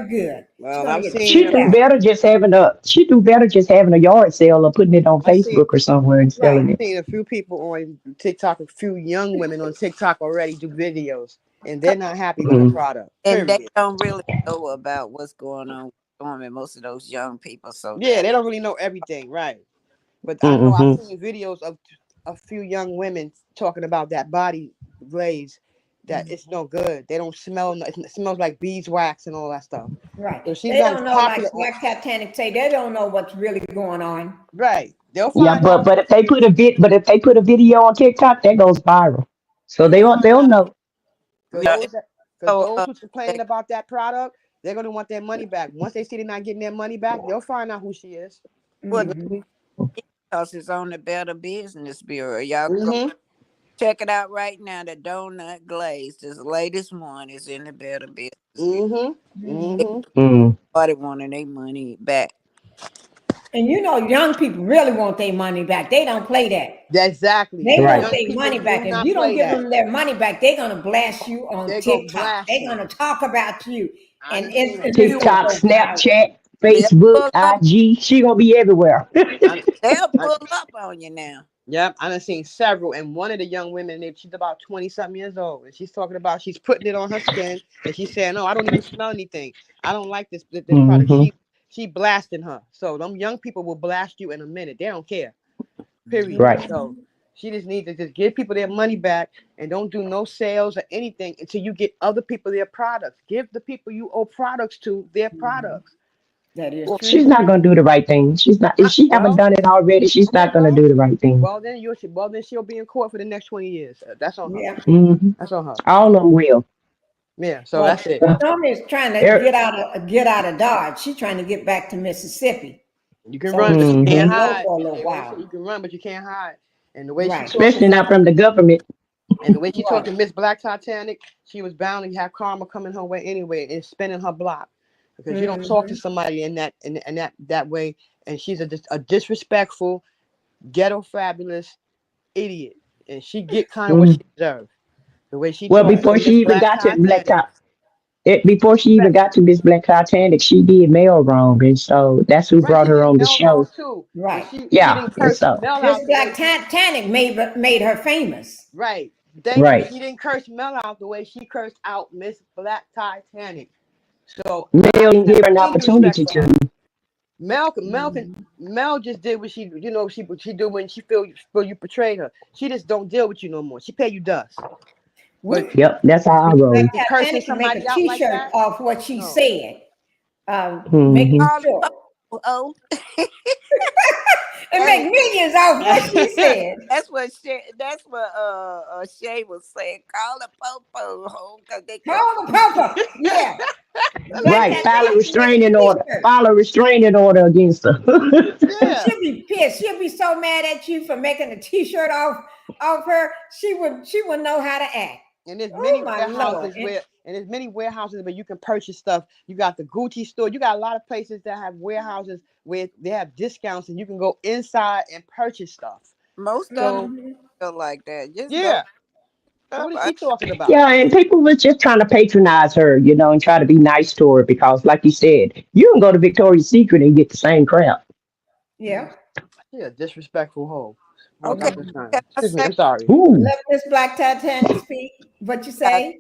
Speaker 2: good. She's
Speaker 3: well,
Speaker 2: gonna
Speaker 3: I've
Speaker 2: get
Speaker 3: seen
Speaker 5: She
Speaker 2: chewed
Speaker 5: do
Speaker 2: out.
Speaker 5: better just having a she do better just having a yard sale or putting it on
Speaker 3: I seen
Speaker 5: Facebook or somewhere and
Speaker 2: Right.
Speaker 5: selling it.
Speaker 3: seen a few people on TikTok, a few young women on TikTok already do videos, and they're
Speaker 4: Co-
Speaker 3: not happy with her
Speaker 5: Mm.
Speaker 3: product.
Speaker 4: And they
Speaker 3: Period.
Speaker 4: don't really know about what's going on with Stormy, most of those young people. So
Speaker 3: Yeah, they don't really know everything, right? But I know I've
Speaker 5: Mm-hmm.
Speaker 3: seen videos of a few young women talking about that body glaze, that it's no good. They don't smell. It smells like beeswax and all that stuff.
Speaker 2: Right.
Speaker 3: So she's
Speaker 2: They
Speaker 3: not as
Speaker 2: don't know,
Speaker 3: popular.
Speaker 2: like Black Titanic say, they don't know what's really going on.
Speaker 3: Right. They'll
Speaker 5: Yeah,
Speaker 3: find out.
Speaker 5: but if they put a video on TikTok, that goes viral. So
Speaker 3: They'll find
Speaker 5: they'll
Speaker 3: out.
Speaker 5: know.
Speaker 3: Because
Speaker 4: yeah. So
Speaker 3: those who
Speaker 4: they,
Speaker 3: complain about that product, they're gonna want their money back. Once they see they're not getting their money back, they'll find out who she is.
Speaker 4: well,
Speaker 2: Hmm.
Speaker 4: because it's on the Better Business Bureau. Y'all can go
Speaker 3: Mm-hmm.
Speaker 4: check it out right now. The donut glaze, this latest one, is in the Better Business Bureau.
Speaker 3: Mm-hmm. Mm-hmm.
Speaker 5: Mm.
Speaker 4: Everybody wanting their money back.
Speaker 2: And you know, young people really want their money back. They don't play that.
Speaker 3: Exactly.
Speaker 2: They
Speaker 3: The
Speaker 2: want
Speaker 5: Right.
Speaker 3: young
Speaker 2: their
Speaker 3: people
Speaker 2: money
Speaker 3: do
Speaker 2: back. If
Speaker 3: not
Speaker 2: you don't
Speaker 3: play
Speaker 2: give
Speaker 3: that.
Speaker 2: them their money back, they're gonna blast you on
Speaker 3: They're gonna
Speaker 2: TikTok.
Speaker 3: blast
Speaker 2: They're
Speaker 3: you.
Speaker 2: gonna talk about you,
Speaker 3: I
Speaker 2: and
Speaker 3: done seen a
Speaker 2: and it's
Speaker 3: few
Speaker 2: gonna
Speaker 3: of
Speaker 5: TikTok,
Speaker 3: them.
Speaker 2: go viral.
Speaker 5: Snapchat,
Speaker 4: They'll
Speaker 5: Facebook,
Speaker 4: pull up.
Speaker 5: IG. She gonna be everywhere.
Speaker 3: I,
Speaker 4: They'll
Speaker 3: I,
Speaker 4: pull up on you now.
Speaker 3: yep, I done seen several, and one of the young women, she's about 20 something years old, and she's talking about she's putting it on her skin, and she's saying, "No, I don't even smell anything. I don't like this product."
Speaker 5: Mm-hmm.
Speaker 3: She blasting her. So them young people will blast you in a minute. They don't care. Period.
Speaker 5: Right.
Speaker 3: So she just needs to just give people their money back and don't do no sales or anything until you get other people their products. Give the people you owe products to their products.
Speaker 2: That is
Speaker 4: Well,
Speaker 2: true.
Speaker 5: She's not gonna do the right thing. She's not. If she haven't
Speaker 3: Well,
Speaker 5: done it already, she's
Speaker 3: okay,
Speaker 5: not gonna do the right thing.
Speaker 3: well then she'll be in court for the next 20 years. That's on her.
Speaker 2: Yeah.
Speaker 5: Mm-hmm.
Speaker 3: That's on her.
Speaker 5: All of them will.
Speaker 3: Yeah. So
Speaker 2: Well,
Speaker 3: that's it.
Speaker 2: Stormy is trying to
Speaker 5: Er,
Speaker 2: get out of Dodge. She's trying to get back to Mississippi,
Speaker 3: You can
Speaker 2: so
Speaker 3: run, but
Speaker 2: she
Speaker 3: you
Speaker 2: can
Speaker 3: can't
Speaker 5: mm-hmm.
Speaker 2: be low
Speaker 3: hide.
Speaker 2: for a little
Speaker 3: They always say
Speaker 2: while.
Speaker 3: you can run, but you can't hide. And the way she
Speaker 2: Right.
Speaker 3: talking
Speaker 5: Especially not from the government.
Speaker 3: and the way she
Speaker 2: Right.
Speaker 3: talking Miss Black Titanic, she was bound to have karma coming her way anyway and spinning her block. Because you don't talk to
Speaker 2: Hmm.
Speaker 3: somebody in that way, and she's a disrespectful, ghetto fabulous idiot. And she get kind of what
Speaker 5: Mm.
Speaker 3: she deserves. The way she
Speaker 5: Well,
Speaker 3: talking
Speaker 2: Right.
Speaker 3: to
Speaker 5: before
Speaker 3: Miss
Speaker 5: she even
Speaker 3: Black
Speaker 5: got to Black
Speaker 3: Titanic.
Speaker 5: Top, before she even
Speaker 3: Right.
Speaker 5: got to Miss Black Titanic, she did Mel wrong, and so that's who
Speaker 3: Right,
Speaker 5: brought
Speaker 3: she
Speaker 5: her
Speaker 3: did
Speaker 5: on the
Speaker 3: Mel
Speaker 5: show.
Speaker 3: wrong too. But
Speaker 2: Right.
Speaker 3: she
Speaker 5: Yeah,
Speaker 3: didn't
Speaker 5: and
Speaker 3: curse
Speaker 5: so
Speaker 3: Mel
Speaker 2: This
Speaker 3: out the way
Speaker 2: Black Titanic made her famous.
Speaker 3: right. Thank you.
Speaker 5: right.
Speaker 3: She didn't curse Mel out the way she cursed out Miss Black Titanic. So
Speaker 5: Mel
Speaker 3: I
Speaker 5: didn't
Speaker 3: have
Speaker 5: give her an
Speaker 3: any respect
Speaker 5: opportunity
Speaker 3: for her.
Speaker 5: to.
Speaker 3: Mel just did what she do when she feel you betrayed her. She just don't deal with you no more. She pay you dust. But
Speaker 2: We
Speaker 5: Yep, that's how I
Speaker 3: when you
Speaker 2: Black
Speaker 5: roll.
Speaker 3: be cursing
Speaker 2: Titanic can make
Speaker 3: somebody
Speaker 2: a
Speaker 3: out like
Speaker 2: T-shirt
Speaker 3: that,
Speaker 2: off what she
Speaker 3: no.
Speaker 2: said. Make it
Speaker 5: Hmm.
Speaker 4: All
Speaker 2: short
Speaker 4: oh,
Speaker 2: and
Speaker 4: hey,
Speaker 2: make millions off what she said.
Speaker 4: that's what Shay was saying. Call the popo home because they can.
Speaker 2: Call the papa. Yeah. Black
Speaker 5: Right, file a
Speaker 2: Titanic can make a
Speaker 5: restraining order.
Speaker 2: T-shirt.
Speaker 5: File a restraining order against her.
Speaker 3: Yeah.
Speaker 2: She'll be pissed. She'll be so mad at you for making a T-shirt off her. She would know how to act.
Speaker 3: And there's
Speaker 2: Oh
Speaker 3: many
Speaker 2: my Lord.
Speaker 3: warehouses where you can purchase stuff. You got the Gucci store. You got a lot of places that have warehouses where they have discounts and you can go inside and purchase stuff.
Speaker 4: Most of them
Speaker 3: So
Speaker 2: Mhm.
Speaker 4: feel like that. Just go
Speaker 3: yeah. So
Speaker 4: up.
Speaker 3: what is she talking about?
Speaker 5: Yeah, and people was just trying to patronize her, and try to be nice to her because, like you said, you can go to Victoria's Secret and get the same crap.
Speaker 2: Yeah.
Speaker 3: She a disrespectful hoe. Once
Speaker 4: Okay.
Speaker 3: upon a time.
Speaker 4: Can I
Speaker 3: Excuse me.
Speaker 4: say?
Speaker 3: I'm sorry.
Speaker 5: Ooh.
Speaker 2: Let this Black Titanic speak. What you
Speaker 4: Uh,
Speaker 2: say?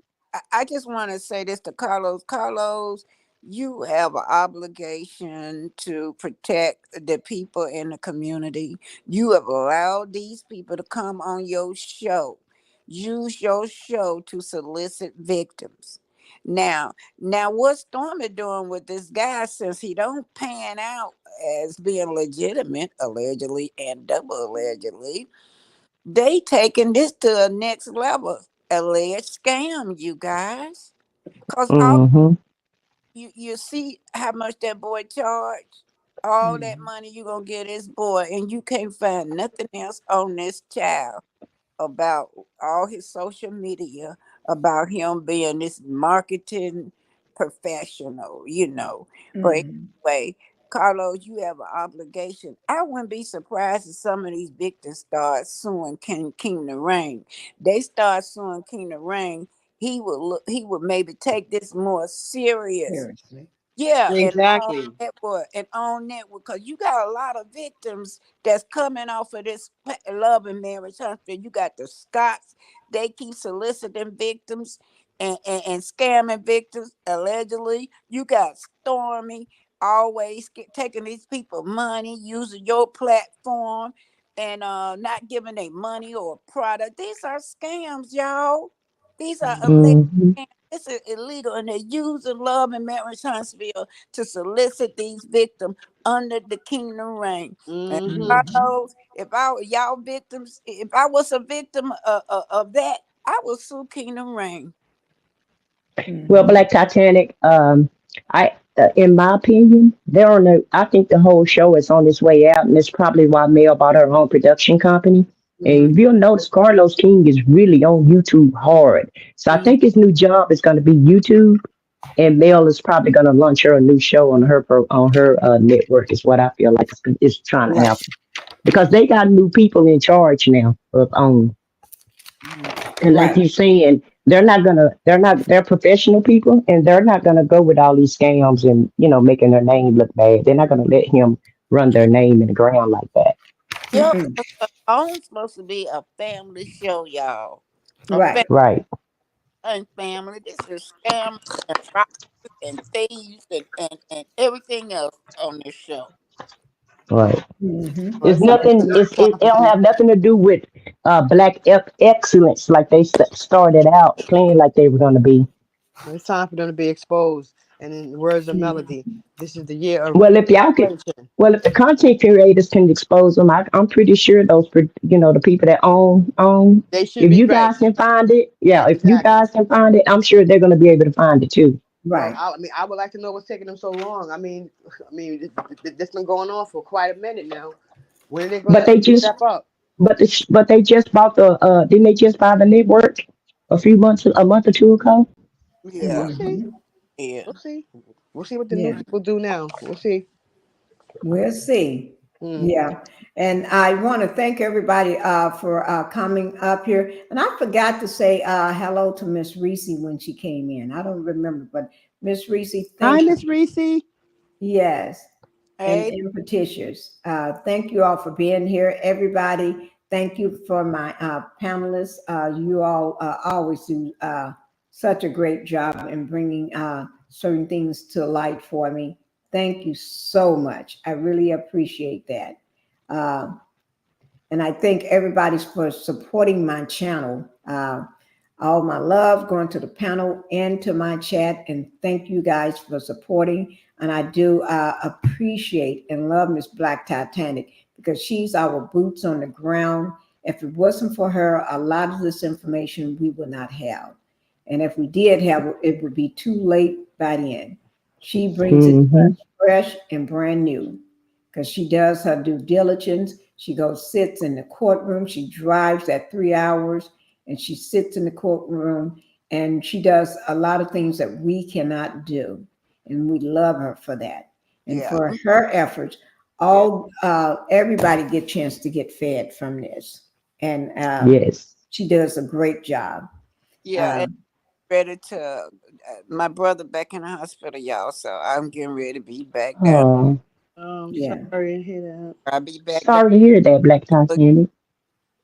Speaker 4: I just want to say this to Carlos. Carlos, you have an obligation to protect the people in the community. You have allowed these people to come on your show. Use your show to solicit victims. Now, what's Stormy doing with this guy since he don't pan out as being legitimate, allegedly and double allegedly? They taking this to a next level, alleged scam, you guys. Cause all
Speaker 5: Mm-hmm.
Speaker 4: you see how much that boy charged. All that
Speaker 2: Mhm.
Speaker 4: money you gonna get this boy, and you can't find nothing else on this child about all his social media, about him being this marketing professional, But
Speaker 2: Mhm.
Speaker 4: anyway, Carlos, you have an obligation. I wouldn't be surprised if some of these victims start suing King the Rain. They start suing King the Rain. He would maybe take this more serious.
Speaker 2: Seriously.
Speaker 4: Yeah,
Speaker 3: Exactly.
Speaker 4: and on network, because you got a lot of victims that's coming off of this love and marriage hospital. You got the Scots; they keep soliciting victims and scamming victims allegedly. You got Stormy always taking these people money, using your platform, and not giving them money or product. These are scams, y'all. These are alleged
Speaker 5: Mm-hmm.
Speaker 4: scams. This is illegal, and they're using love and marriage Huntsville to solicit these victims under the kingdom reign. And
Speaker 3: Mm-hmm.
Speaker 4: God
Speaker 2: Mhm.
Speaker 4: knows, if I y'all victims, if I was a victim of that, I would sue kingdom reign.
Speaker 5: Well,
Speaker 2: Mhm.
Speaker 5: Black Titanic, in my opinion, they're on the. I think the whole show is on its way out, and it's probably why Mel bought her own production company.
Speaker 3: Mm-hmm.
Speaker 5: And if you'll notice, Carlos King is really on YouTube hard. So I think his new job is going to be YouTube, and Mel is probably going to launch her a new show on her network. Is what I feel like is trying to
Speaker 2: Right.
Speaker 5: happen because they got new people in charge now of and like
Speaker 2: Right.
Speaker 5: you saying, they're professional people and they're not gonna go with all these scams and making their name look bad. They're not gonna let him run their name in the ground like that.
Speaker 4: Yeah,
Speaker 2: Mm-mm.
Speaker 4: because OWN's supposed to be a family show, y'all. A
Speaker 2: Right.
Speaker 5: Right,
Speaker 4: family. This is scammers and robbers and thieves and everything else on this show.
Speaker 5: right.
Speaker 2: Mhm.
Speaker 3: Well,
Speaker 5: It's
Speaker 3: it's a
Speaker 5: nothing.
Speaker 3: nice
Speaker 5: It don't
Speaker 3: property.
Speaker 5: have nothing to do with excellence like they started out playing like they were gonna be.
Speaker 3: It's time for them to be exposed. And in the words of Melody, this is the year of
Speaker 5: Well, if y'all could,
Speaker 3: revelation.
Speaker 5: well, if the content creators can expose them, I'm pretty sure the people that own.
Speaker 3: They should
Speaker 5: If
Speaker 3: be
Speaker 5: you
Speaker 3: ready.
Speaker 5: guys can find it, yeah, if you
Speaker 3: Exactly.
Speaker 5: guys can find it, I'm sure they're going to be able to find it too.
Speaker 3: Well,
Speaker 2: Right.
Speaker 3: I mean, I would like to know what's taking them so long. This been going on for quite a minute now. When are they
Speaker 5: But
Speaker 3: gonna
Speaker 5: they just,
Speaker 3: step up?
Speaker 5: but they just bought didn't they just buy the network a month or two ago?
Speaker 4: Yeah,
Speaker 3: We'll see.
Speaker 2: Mhm.
Speaker 4: yeah.
Speaker 3: We'll see. We'll see what the new
Speaker 2: Yeah.
Speaker 3: people do now. We'll see.
Speaker 2: We'll see.
Speaker 3: Mm.
Speaker 2: Yeah. And I want to thank everybody for coming up here. And I forgot to say hello to Miss Reese when she came in. I don't remember, but Miss Reese,
Speaker 3: Hi,
Speaker 2: thank you.
Speaker 3: Miss Reese.
Speaker 2: Yes.
Speaker 4: Hey,
Speaker 2: And Petitious. Thank you all for being here. Everybody, thank you for my panelists. You all always do such a great job in bringing certain things to light for me. Thank you so much. I really appreciate that. Uh, and I thank everybody for supporting my channel. All my love going to the panel and to my chat, and thank you guys for supporting. And I do appreciate and love Miss Black Titanic because she's our boots on the ground. If it wasn't for her, a lot of this information we would not have. And if we did have it, it would be too late by then. She brings it to
Speaker 5: Hmm.
Speaker 2: us fresh and brand new because she does her due diligence. She goes, sits in the courtroom. She drives that 3 hours and she sits in the courtroom and she does a lot of things that we cannot do. And we love her for that. And
Speaker 4: yeah,
Speaker 2: for her efforts,
Speaker 4: yeah,
Speaker 2: all everybody get a chance to get fed from this. And
Speaker 5: Yes.
Speaker 2: she does a great job.
Speaker 4: yeah. And
Speaker 2: Um,
Speaker 4: ready to my brother back in the hospital, y'all. So I'm getting ready to be back down.
Speaker 5: Oh,
Speaker 2: yeah.
Speaker 3: Sorry to hear that.
Speaker 4: I'll be back down.
Speaker 5: sorry to hear that, Black Titanic.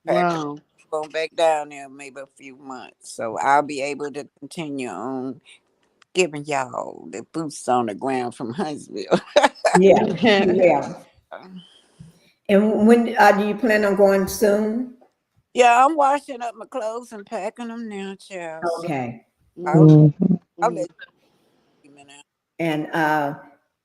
Speaker 4: Pack up,
Speaker 3: Wow.
Speaker 4: going back down there maybe a few months. So I'll be able to continue on giving y'all the boots on the ground from Huntsville.
Speaker 2: Yeah, you will. And when do you plan on going soon?
Speaker 4: Yeah, I'm washing up my clothes and packing them now, child. So
Speaker 2: Okay.
Speaker 4: I'll
Speaker 3: Mhm.
Speaker 5: Hmm.
Speaker 4: I'll let you know.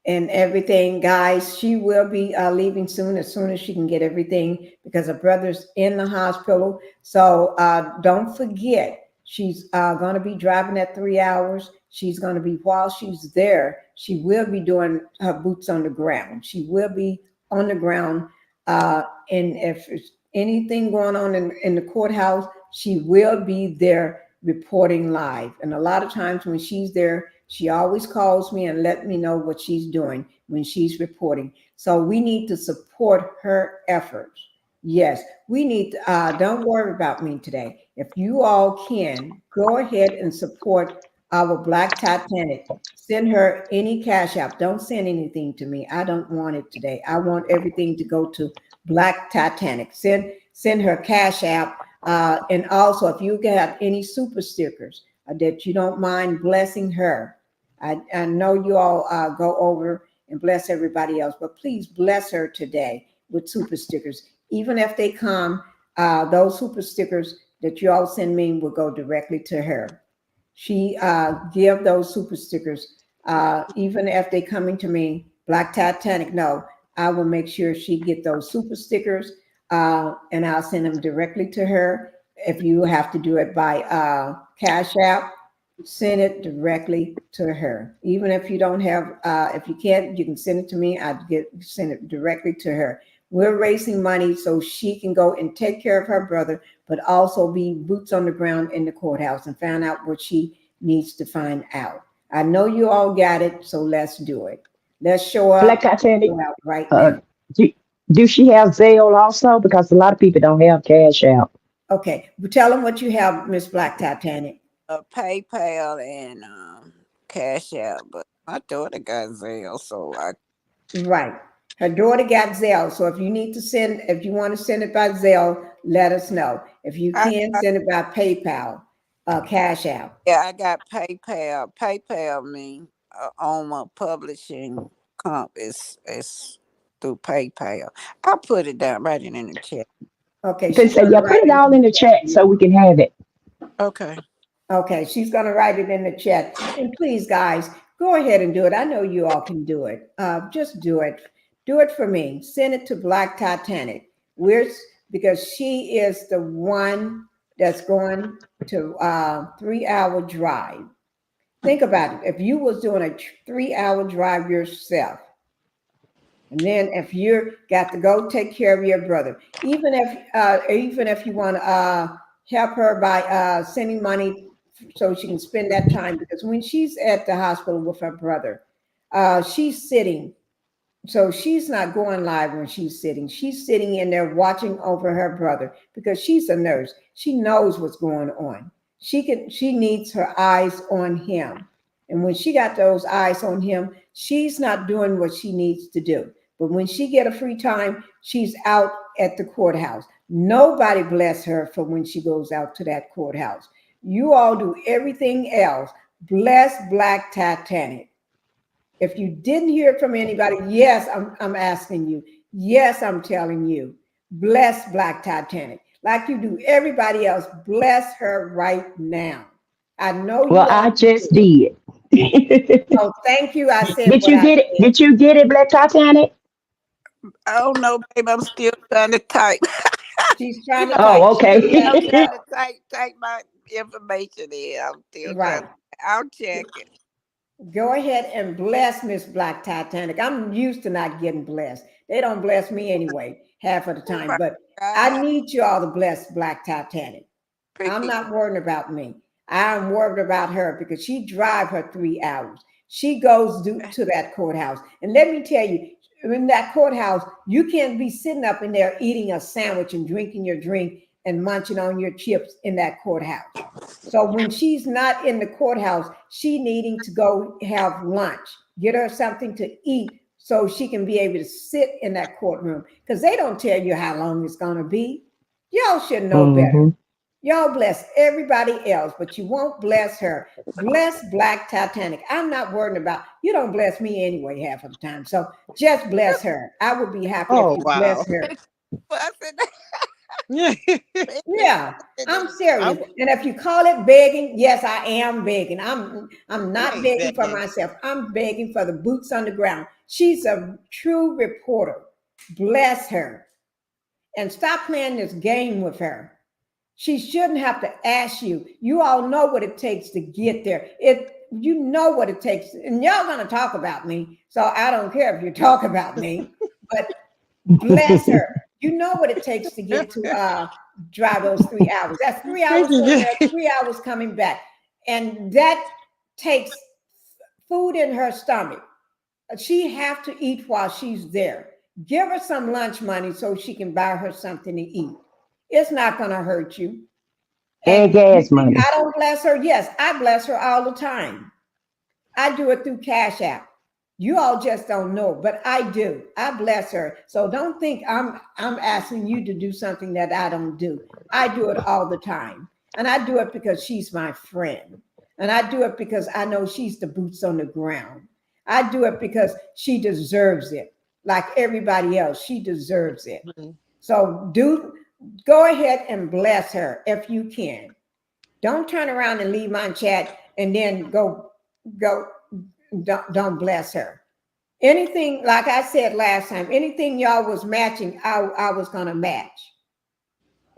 Speaker 2: And everything, guys. She will be leaving soon as she can get everything because her brother's in the hospital. So don't forget, she's going to be driving that 3 hours. She's going to be, while she's there, she will be doing her boots on the ground. She will be on the ground. And if there's anything going on in the courthouse, she will be there reporting live. And a lot of times when she's there, she always calls me and let me know what she's doing when she's reporting. So we need to support her efforts. Yes, we need, don't worry about me today. If you all can, go ahead and support our Black Titanic. Send her any cash app. Don't send anything to me. I don't want it today. I want everything to go to Black Titanic. Send her cash app. And also, if you got any super stickers that you don't mind blessing her, I know you all go over and bless everybody else, but please bless her today with super stickers. Even if they come, those super stickers that you all send me will go directly to her. She give those super stickers, even if they coming to me, Black Titanic. No, I will make sure she get those super stickers, and I'll send them directly to her. If you have to do it by Cash App, send it directly to her. Even if you don't have, if you can't, you can send it to me. Send it directly to her. We're raising money so she can go and take care of her brother, but also be boots on the ground in the courthouse and find out what she needs to find out. I know you all got it, so let's do it. Let's show
Speaker 5: Black
Speaker 2: up,
Speaker 5: Titanic.
Speaker 2: go out right
Speaker 5: Uh,
Speaker 2: now.
Speaker 5: do, do she have Zelle also? Because a lot of people don't have cash out.
Speaker 2: Okay, well, tell them what you have, Miss Black Titanic.
Speaker 4: PayPal and Cash App, but my daughter got Zelle, so I
Speaker 2: Right. Her daughter got Zelle. So if you need to send, if you want to send it by Zelle, let us know. If you
Speaker 4: I,
Speaker 2: can,
Speaker 4: I
Speaker 2: send it by PayPal, Cash App.
Speaker 4: yeah, I got PayPal. PayPal mean on my publishing comp is through PayPal. I'll put it down, write it in the chat.
Speaker 2: Okay,
Speaker 5: Then
Speaker 2: she's
Speaker 5: say,
Speaker 2: going to
Speaker 5: yeah, put
Speaker 2: write
Speaker 5: it
Speaker 2: it
Speaker 5: all
Speaker 2: in
Speaker 5: in
Speaker 2: the
Speaker 5: the
Speaker 2: chat.
Speaker 5: chat so we can have it.
Speaker 4: Okay.
Speaker 2: Okay, she's going to write it in the chat. And please, guys, go ahead and do it. I know you all can do it. Just do it. Do it for me. Send it to Black Titanic. Because she is the one that's going to 3 hour drive. Think about it. If you was doing a 3 hour drive yourself, and then if you're got to go take care of your brother, even if you want to help her by sending money so she can spend that time, because when she's at the hospital with her brother, she's sitting, so she's not going live when she's sitting. She's sitting in there watching over her brother because she's a nurse. She knows what's going on. She needs her eyes on him. And when she got those eyes on him, she's not doing what she needs to do. But when she get a free time, she's out at the courthouse. Nobody bless her for when she goes out to that courthouse. You all do everything else. Bless Black Titanic. If you didn't hear it from anybody, yes, I'm asking you. Yes, I'm telling you. Bless Black Titanic. Like you do everybody else, bless her right now. I know
Speaker 5: Well,
Speaker 2: you all
Speaker 5: I
Speaker 2: can do
Speaker 5: just
Speaker 2: it.
Speaker 5: did.
Speaker 2: So thank you. I said
Speaker 5: Did
Speaker 2: what
Speaker 5: you
Speaker 2: I
Speaker 5: get it?
Speaker 2: said.
Speaker 5: Did you get it, Black Titanic?
Speaker 4: I don't know, babe. I'm still trying to type.
Speaker 2: She's
Speaker 4: You
Speaker 2: trying to
Speaker 4: know,
Speaker 2: type.
Speaker 5: Oh,
Speaker 2: She's a
Speaker 4: I'm
Speaker 2: baby
Speaker 4: trying
Speaker 5: okay.
Speaker 4: to
Speaker 2: girl.
Speaker 4: type my information in. I'm still trying.
Speaker 2: Right.
Speaker 4: I'll check it.
Speaker 2: Go ahead and bless Miss Black Titanic. I'm used to not getting blessed. They don't bless me anyway, half of the
Speaker 4: Oh
Speaker 2: time.
Speaker 4: my
Speaker 2: But I
Speaker 4: God,
Speaker 2: need you all to bless Black Titanic. I'm
Speaker 4: Pinkie.
Speaker 2: not worried about me. I'm worried about her because she drive her 3 hours. She goes to that courthouse. And let me tell you, in that courthouse, you can't be sitting up in there eating a sandwich and drinking your drink and munching on your chips in that courthouse. So when she's not in the courthouse, she needing to go have lunch, get her something to eat so she can be able to sit in that courtroom because they don't tell you how long it's going to be. Y'all should know better.
Speaker 5: Hmm.
Speaker 2: Y'all bless everybody else, but you won't bless her. Bless Black Titanic. I'm not worried about you. Don't bless me anyway half of the time. So just bless her. I would be happy if
Speaker 3: Oh
Speaker 2: you bless
Speaker 3: wow.
Speaker 2: her.
Speaker 4: Fussing.
Speaker 3: Yeah.
Speaker 2: Yeah, I'm serious.
Speaker 3: I
Speaker 2: And if you call it begging, yes, I am begging. I'm
Speaker 3: you
Speaker 2: not
Speaker 3: ain't
Speaker 2: begging for
Speaker 3: begging.
Speaker 2: myself. I'm begging for the boots on the ground. She's a true reporter. Bless her. And stop playing this game with her. She shouldn't have to ask you. You all know what it takes to get there. you know what it takes, and y'all gonna talk about me, so I don't care if you talk about me, but bless her. You know what it takes to get to drive those 3 hours. That's 3 hours going there, 3 hours coming back. And that takes food in her stomach. She have to eat while she's there. Give her some lunch money so she can buy her something to eat. It's not going to hurt you.
Speaker 5: And gas money.
Speaker 2: I don't bless her. Yes, I bless her all the time. I do it through Cash App. You all just don't know, but I do. I bless her. So don't think I'm asking you to do something that I don't do. I do it all the time. And I do it because she's my friend. And I do it because I know she's the boots on the ground. I do it because she deserves it. Like everybody else, she deserves it. Mm-hmm. So go ahead and bless her if you can. Don't turn around and leave my chat and then go. Don't bless her. Anything, like I said last time, anything y'all was matching, I was going to match.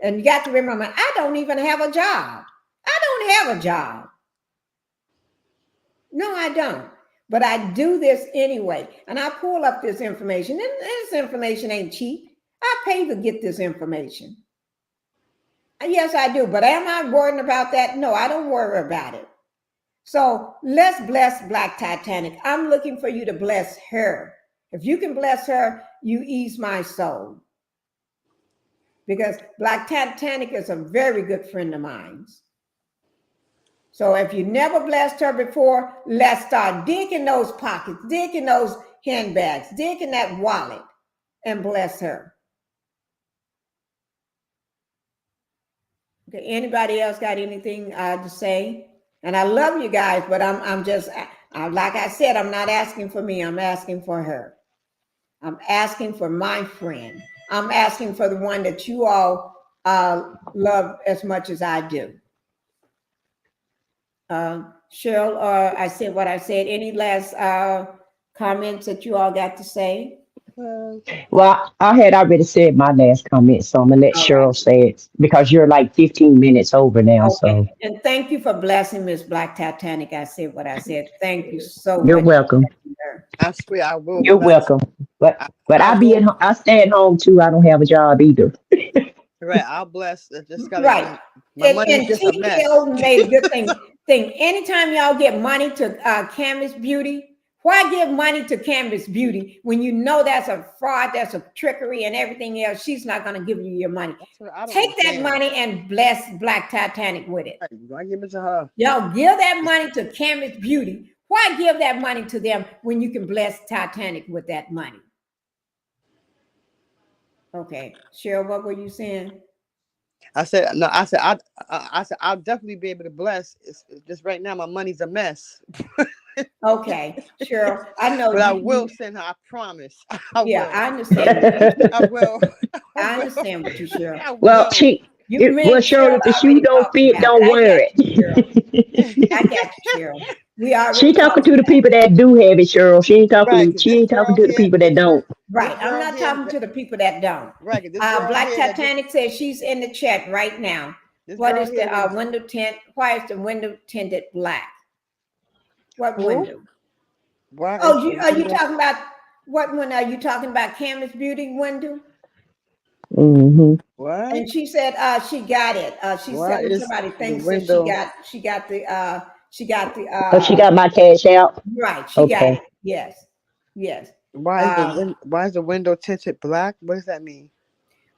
Speaker 2: And you got to remember, I don't even have a job. I don't have a job. No, I don't. But I do this anyway. And I pull up this information. And this information ain't cheap. I pay to get this information. Yes, I do. But am I worrying about that? No, I don't worry about it. So let's bless Black Titanic. I'm looking for you to bless her. If you can bless her, you ease my soul. Because Black Titanic is a very good friend of mine. So if you never blessed her before, let's start digging those pockets, digging those handbags, digging that wallet, and bless her. Okay, anybody else got anything to say? And I love you guys, but I'm just, like I said, I'm not asking for me. I'm asking for her. I'm asking for my friend. I'm asking for the one that you all love as much as I do. Cheryl, I said what I said. Any last comments that you all got to say?
Speaker 5: Well, I had already said my last comment, so I'm gonna let Cheryl say it because you're like 15 minutes over now.
Speaker 2: Okay.
Speaker 5: So,
Speaker 2: and thank you for blessing Miss Black Titanic. I said what I said. Thank you so much.
Speaker 5: You're welcome.
Speaker 3: I swear I will.
Speaker 5: You're welcome. But I stay at home too. I don't have a job either.
Speaker 3: Right, I'll bless. Just gotta,
Speaker 2: right.
Speaker 3: My money is just a mess.
Speaker 2: Made a good thing. Anytime y'all get money to Canvas Beauty, why give money to Canvas Beauty when you know that's a fraud, that's a trickery and everything else? She's not going to give you your money. Take that money and bless Black Titanic with it.
Speaker 3: Why give it to her?
Speaker 2: Y'all give that money to Canvas Beauty. Why give that money to them when you can bless Titanic with that money? Okay, Cheryl, what were you saying?
Speaker 3: I said I'll definitely be able to bless. It's just right now my money's a mess.
Speaker 2: Okay, Cheryl, I know.
Speaker 3: But I will send her. I promise.
Speaker 2: I understand.
Speaker 3: I will.
Speaker 2: I understand what you, Cheryl.
Speaker 5: Well, Cheryl, if the shoe don't fit, don't wear it.
Speaker 2: I got you, Cheryl.
Speaker 5: She talking to the people that do have it, Cheryl. She ain't talking to the people that don't.
Speaker 2: Right. I'm not talking to the people that don't.
Speaker 3: Right.
Speaker 2: Black Titanic says she's in the chat right now. What is the window tint? Why is the window tinted black? What window?
Speaker 3: Why?
Speaker 2: Oh, are you talking about what one? Are you talking about Canvas Beauty window?
Speaker 5: Mm-hmm.
Speaker 3: What?
Speaker 2: And she said she got it. She said somebody thinks that she got the she got my cash out. Right. She got it. Yes.
Speaker 3: Why is the window tinted black? What does that mean?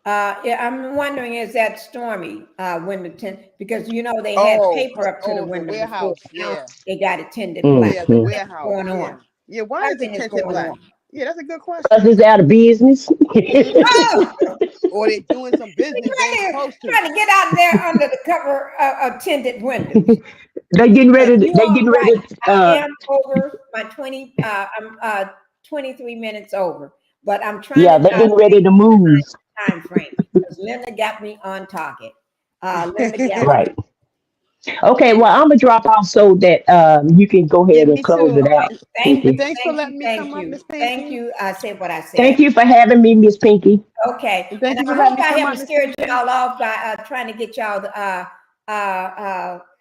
Speaker 2: I'm wondering, is that Stormy window tint? Because they had paper up to the window.
Speaker 3: The warehouse.
Speaker 2: Yeah. They got it tinted black.
Speaker 3: Yeah, the warehouse.
Speaker 2: Going on.
Speaker 3: Yeah, why is it tinted black? Yeah, that's a good question.
Speaker 5: Because it's out of business.
Speaker 3: Or they're doing some business they're supposed to.
Speaker 2: Trying to get out there under the cover of tinted windows.
Speaker 5: They're getting ready.
Speaker 2: I am over my 20. I'm 23 minutes over, but I'm trying.
Speaker 5: Yeah, they're getting ready to move.
Speaker 2: Time frame because Linda got me on target.
Speaker 5: Right. Okay, well, I'm gonna drop off so that you can go ahead and close it out.
Speaker 2: Thank you.
Speaker 3: Thanks for letting me come up, Miss Pinkie.
Speaker 2: Thank you. I said what I said.
Speaker 5: Thank you for having me, Miss Pinkie.
Speaker 2: Okay. And I hope I haven't scared y'all off by trying to get y'all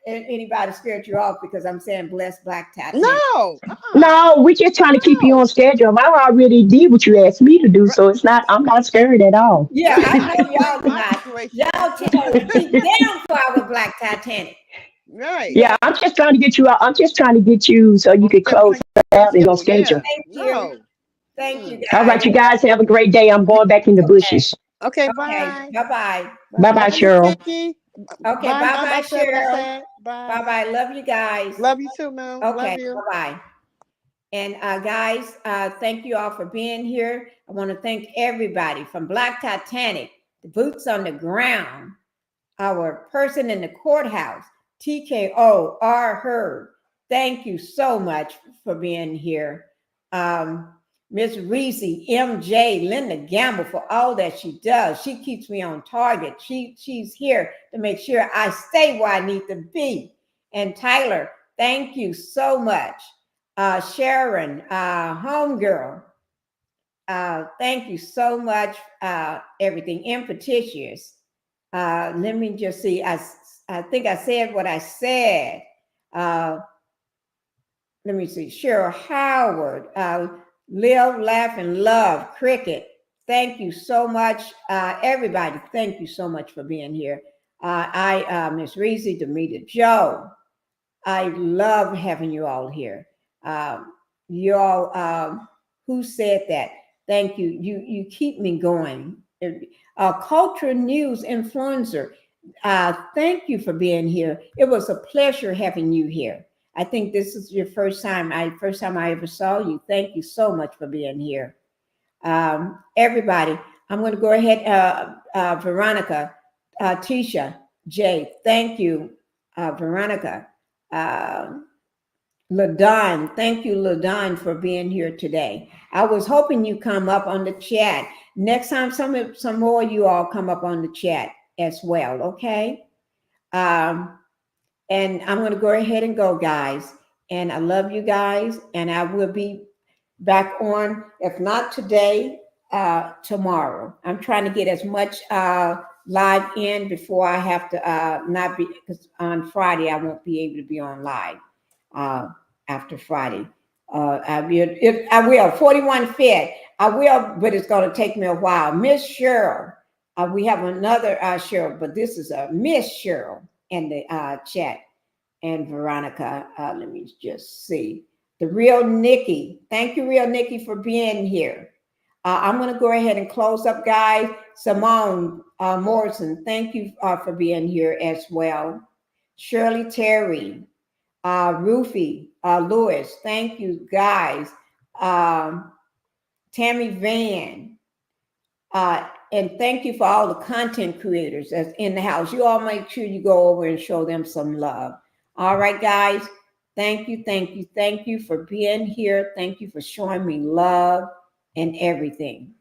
Speaker 2: anybody scared you off because I'm saying blessed black Titanic.
Speaker 3: No.
Speaker 5: No, we're just trying to keep you
Speaker 3: No.
Speaker 5: on schedule. I already did what you asked me to do,
Speaker 3: Right.
Speaker 5: so it's not. I'm not scared at all.
Speaker 2: Yeah,
Speaker 3: Right.
Speaker 2: I know
Speaker 3: Explain
Speaker 2: y'all
Speaker 3: my
Speaker 2: not.
Speaker 3: situation.
Speaker 2: Y'all keep down for our black Titanic.
Speaker 3: Right.
Speaker 2: Yeah,
Speaker 5: Yeah, I'm just trying to get you out. I'm just trying to get you so you could close
Speaker 3: On
Speaker 5: out and go
Speaker 3: schedule.
Speaker 5: schedule.
Speaker 3: Yeah.
Speaker 2: thank you.
Speaker 3: No.
Speaker 2: Thank you
Speaker 5: All
Speaker 2: guys.
Speaker 5: right, you guys have a great day. I'm going back in the
Speaker 2: Okay.
Speaker 5: bushes.
Speaker 3: Okay.
Speaker 2: Okay.
Speaker 3: Bye.
Speaker 2: Bye-bye.
Speaker 5: Bye bye,
Speaker 3: Love you,
Speaker 5: Cheryl.
Speaker 3: Pinkie.
Speaker 2: Okay,
Speaker 3: Bye, Mom. I
Speaker 2: bye-bye,
Speaker 3: said what I
Speaker 2: Cheryl.
Speaker 3: said. Bye.
Speaker 2: Bye-bye. Love you guys.
Speaker 3: Love you too, Mel.
Speaker 2: Okay,
Speaker 3: Love you.
Speaker 2: bye-bye. And guys, thank you all for being here. I want to thank everybody from Black Titanic, the boots on the ground, our person in the courthouse, TKO, R. Herb. Thank you so much for being here. Miss Reese, MJ, Linda Gamble, for all that she does. She keeps me on target. She's here to make sure I stay where I need to be. And Tyler, thank you so much. Sharon, homegirl, thank you so much. Everything. Impetitious. Let me just see. I think I said what I said. Let me see. Cheryl Howard, Live, Laugh, and Love, Cricket. Thank you so much. Everybody, thank you so much for being here. Miss Reese, Demeter Joe. I love having you all here. You all, who said that? Thank you. You keep me going. Culture News Influencer. Thank you for being here. It was a pleasure having you here. I think this is your first time I ever saw you. Thank you so much for being here. Everybody, I'm going to go ahead. Veronica, Tisha, Jay, thank you, Veronica. LaDon, thank you, LaDon, for being here today. I was hoping you come up on the chat. Next time, some more of you all come up on the chat as well, okay? And I'm going to go ahead and go, guys. And I love you guys. And I will be back on, if not today, tomorrow. I'm trying to get as much live in before I have to not be, because on Friday, I won't be able to be on live after Friday. I will, 41 Fed. I will, but it's going to take me a while. Miss Cheryl, we have another Cheryl, but this is a Miss Cheryl in the chat. And Veronica, let me just see. The Real Nikki. Thank you, Real Nikki, for being here. I'm going to go ahead and close up, guys. Simone Morrison, thank you for being here as well. Shirley Terry, Rufy Lewis, thank you, guys. Tammy Van, and thank you for all the content creators that's in the house. You all make sure you go over and show them some love. All right, guys. Thank you, thank you, thank you for being here. Thank you for showing me love and everything.